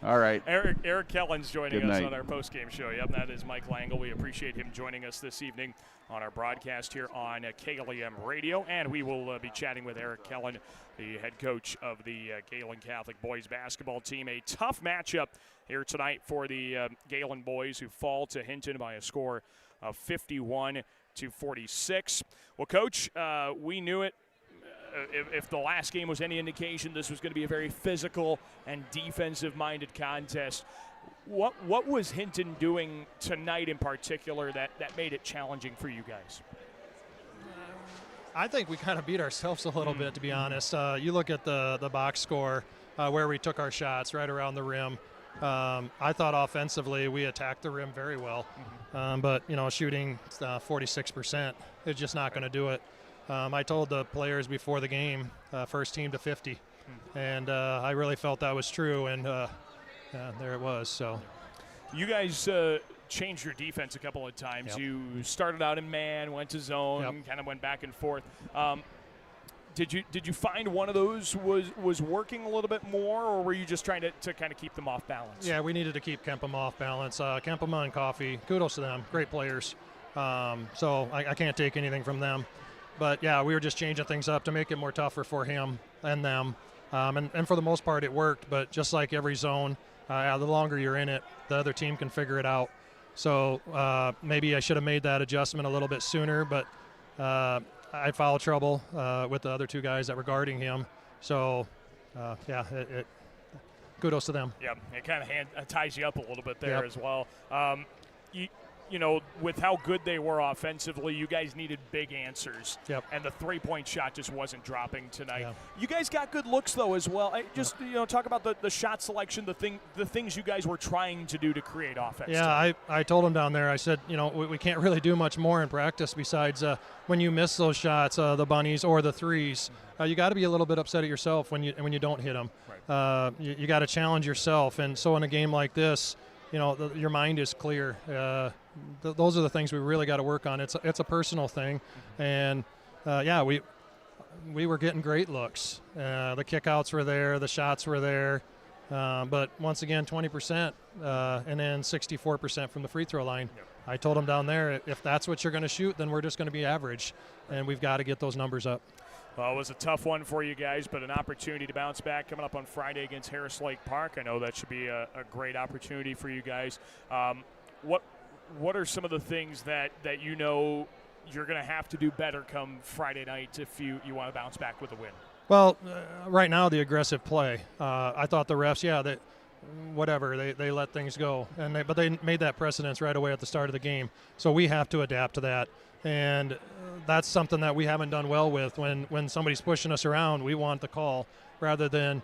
All right. Eric Kellen's joining Good us night. on our post-game show. Yep, that is Mike Langle. We appreciate him joining us this evening on our broadcast here on KLEM Radio. And we will be chatting with Eric Kellen, the head coach of the Gehlen Catholic boys basketball team. A tough matchup here tonight for the Gehlen boys, who fall to Hinton by a score of 51-46. Well, Coach, we knew it if the last game was any indication, this was going to be a very physical and defensive-minded contest. What was Hinton doing tonight in particular that made it challenging for you guys? I think we kind of beat ourselves a little bit, to be honest. You look at the box score where we took our shots right around the rim. I thought offensively we attacked the rim very well, but shooting 46% is just not going to do it. I told the players before the game, first team to 50, and I really felt that was true, and there it was. So, you guys changed your defense a couple of times. Yep. You started out in man, went to zone, kind of went back and forth. Did you find one of those was working a little bit more, or were you just trying to kind of keep them off balance? Yeah, we needed to keep Kempema off balance. Kempema and Coffey, kudos to them, great players. So I can't take anything from them. But, yeah, we were just changing things up to make it more tougher for him and them. And for the most part, it worked. But just like every zone, the longer you're in it, the other team can figure it out. So maybe I should have made that adjustment a little bit sooner. But I had foul trouble with the other two guys that were guarding him. So, kudos to them. Yeah, it kind of ties you up a little bit there Yep. as well. With how good they were offensively, you guys needed big answers. Yep. And the three-point shot just wasn't dropping tonight. Yeah. You guys got good looks, though, as well. Talk about the shot selection, the things you guys were trying to do to create offense. Yeah, I told them down there, I said, we can't really do much more in practice besides when you miss those shots, the bunnies or the threes. You got to be a little bit upset at yourself when you don't hit them. Right. You got to challenge yourself. And so in a game like this, your mind is clear. Those are the things we really got to work on. It's a personal thing, and we were getting great looks. The kickouts were there, the shots were there, but once again 20%, and then 64% from the free throw line. Yep. I told them down there, if that's what you're going to shoot, then we're just going to be average, and we've got to get those numbers up. Well, it was a tough one for you guys, but an opportunity to bounce back coming up on Friday against Harris Lake Park. I know that should be a great opportunity for you guys. What are some of the things that you're going to have to do better come Friday night if you want to bounce back with a win? Well, right now the aggressive play. I thought the refs, they let things go, but they made that precedence right away at the start of the game. So we have to adapt to that, and that's something that we haven't done well with. When somebody's pushing us around, we want the call rather than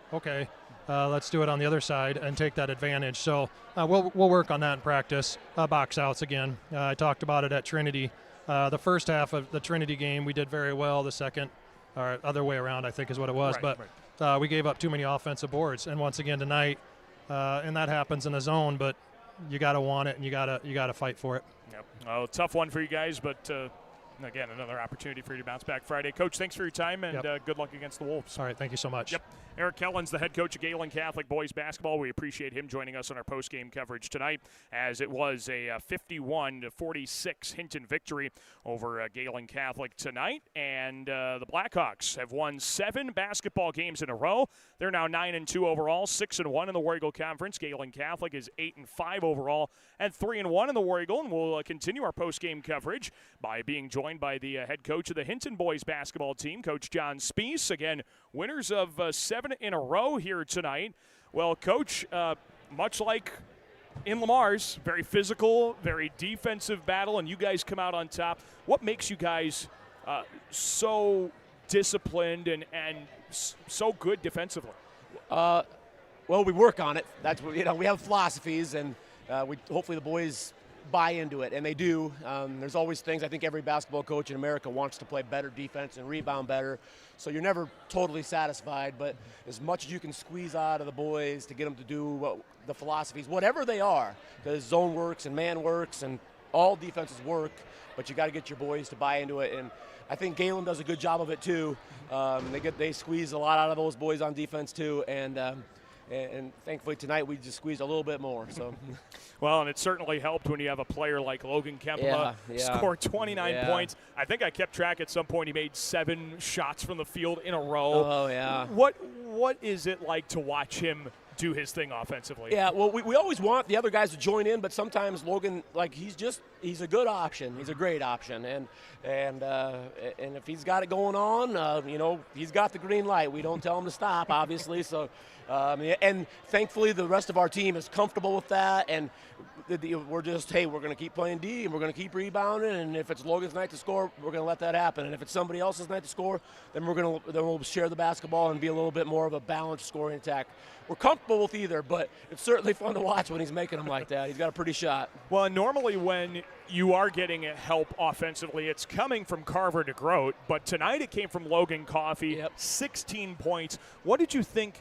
let's do it on the other side and take that advantage. So we'll work on that in practice. Box outs again. I talked about it at Trinity. The first half of the Trinity game, we did very well. The second, or other way around, I think is what it was. Right. We gave up too many offensive boards. And once again tonight, and that happens in the zone, but you got to want it and you got to fight for it. Yep. Well, tough one for you guys, but again, another opportunity for you to bounce back Friday. Coach, thanks for your time, and good luck against the Wolves. All right, thank you so much. Yep. Eric Kellen's the head coach of Gehlen Catholic boys basketball. We appreciate him joining us on our post-game coverage tonight, as it was a 51-46 Hinton victory over Gehlen Catholic tonight. And the Blackhawks have won 7 basketball games in a row. They're now 9-2 overall, 6-1 in the War Eagle Conference. Gehlen Catholic is 8-5 overall and 3-1 in the War Eagle. And we'll continue our post-game coverage by being joined by the head coach of the Hinton boys basketball team, Coach John Spees. Again, winners of 7 in a row here tonight. Well, Coach, much like in Lamar's, very physical, very defensive battle, and you guys come out on top. What makes you guys so disciplined and so good defensively? Well, we work on it. That's what, we have philosophies, and hopefully the boys buy into it, and they do. There's always things. I think every basketball coach in America wants to play better defense and rebound better, so you're never totally satisfied, but as much as you can squeeze out of the boys to get them to do the philosophies, whatever they are, because zone works and man works and all defenses work, but you got to get your boys to buy into it, and I think Gehlen does a good job of it too. They squeeze a lot out of those boys on defense too, and thankfully tonight we just squeezed a little bit more. So, well, and it certainly helped when you have a player like Logan Kempema score 29 points. I think I kept track at some point. He made 7 shots from the field in a row. Oh yeah. What is it like to watch him do his thing offensively. Yeah, well, we always want the other guys to join in, but sometimes Logan, like, he's a good option. He's a great option, and if he's got it going on, he's got the green light. We don't tell him to stop, obviously. So, and thankfully the rest of our team is comfortable with that, and we're just, hey, we're going to keep playing D, and we're going to keep rebounding, and if it's Logan's night to score, we're going to let that happen, and if it's somebody else's night to score, then we'll share the basketball and be a little bit more of a balanced scoring attack. We're comfortable with either, but it's certainly fun to watch when he's making them like that. He's got a pretty shot. Well, normally when you are getting help offensively, it's coming from Carver DeGroat, but tonight it came from Logan Coffey, 16 points. What did you think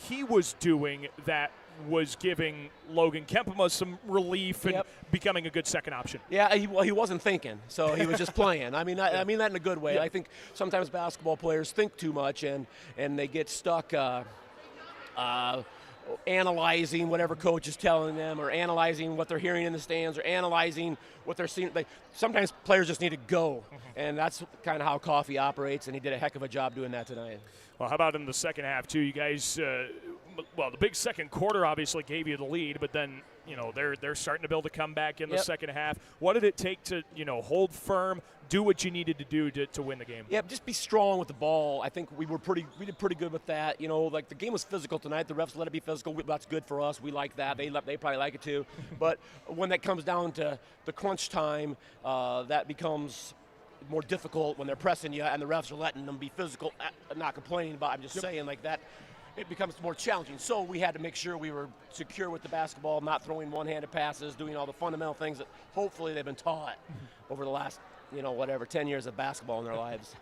he was doing that was giving Logan Kempema some relief and becoming a good second option? Yeah, he wasn't thinking, so he was just playing. I mean that in a good way. I think sometimes basketball players think too much and they get stuck analyzing whatever coach is telling them, or analyzing what they're hearing in the stands, or analyzing what they're seeing. Sometimes players just need to go, and that's kind of how Coffey operates, and he did a heck of a job doing that tonight. Well, how about in the second half, too? You guys, the big second quarter obviously gave you the lead, but then, they're starting to build a comeback in the second half. What did it take to, hold firm, do what you needed to do to win the game? Yeah, just be strong with the ball. I think we did pretty good with that. The game was physical tonight. The refs let it be physical. That's good for us. We like that. They probably like it too. But when that comes down to the crunch time, that becomes more difficult when they're pressing you and the refs are letting them be physical. I'm not complaining about it. I'm just saying like that. It becomes more challenging. So we had to make sure we were secure with the basketball, not throwing one-handed passes, doing all the fundamental things that hopefully they've been taught over the last, 10 years of basketball in their lives.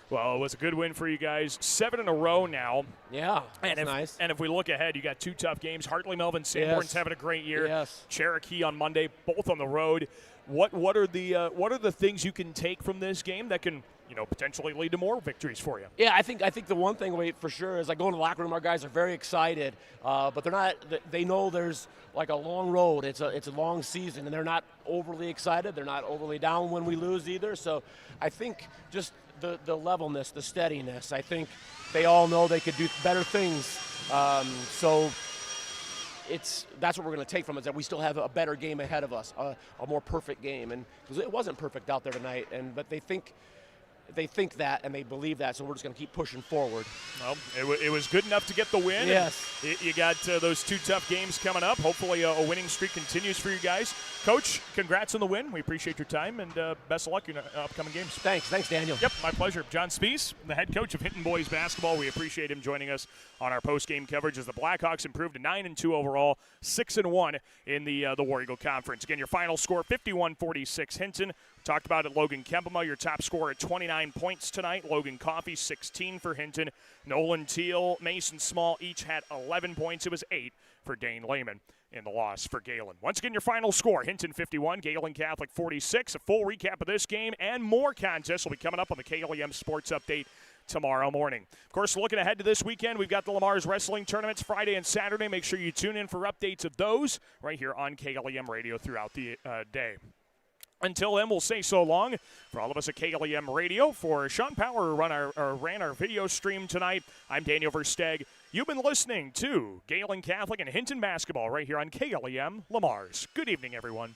Well, it was a good win for you guys. 7 in a row now. Yeah, that's nice. And if we look ahead, you got 2 tough games. Hartley Melvin Sanborn's having a great year. Yes. Cherokee on Monday, both on the road. What are the things you can take from this game that can potentially lead to more victories for you? Yeah, I think the one thing for sure is, go in the locker room, our guys are very excited, but they're not. They know there's like a long road. It's a long season, and they're not overly excited. They're not overly down when we lose either. So I think just the levelness, the steadiness. I think they all know they could do better things. So that's what we're going to take from it, is that we still have a better game ahead of us, a more perfect game, and because it wasn't perfect out there tonight, but they think that and they believe that, so we're just going to keep pushing forward. Well, it was good enough to get the win. Yes. You got those 2 tough games coming up. Hopefully a winning streak continues for you guys. Coach, congrats on the win. We appreciate your time, and best of luck in upcoming games. Thanks, Daniel. Yep, my pleasure. John Spees, the head coach of Hinton Boys Basketball. We appreciate him joining us on our post-game coverage as the Blackhawks improved to 9-2 overall, 6-1 in the War Eagle Conference. Again, your final score, 51-46 Hinton. Talked about it, Logan Kempema, your top scorer at 29 points tonight. Logan Coffey, 16 for Hinton. Nolan Teal, Mason Small each had 11 points. It was 8 for Dane Lehman in the loss for Gehlen. Once again, your final score, Hinton 51, Gehlen Catholic 46. A full recap of this game and more contests will be coming up on the KLEM Sports Update tomorrow morning. Of course, looking ahead to this weekend, we've got the Lamar's Wrestling Tournaments Friday and Saturday. Make sure you tune in for updates of those right here on KLEM Radio throughout the day. Until then, we'll say so long for all of us at KLEM Radio. For Sean Power, who ran our video stream tonight, I'm Daniel Versteg. You've been listening to Gehlen Catholic and Hinton Basketball right here on KLEM Lamar's. Good evening, everyone.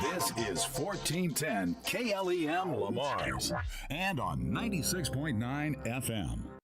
This is 1410 KLEM Lamar's and on 96.9 FM.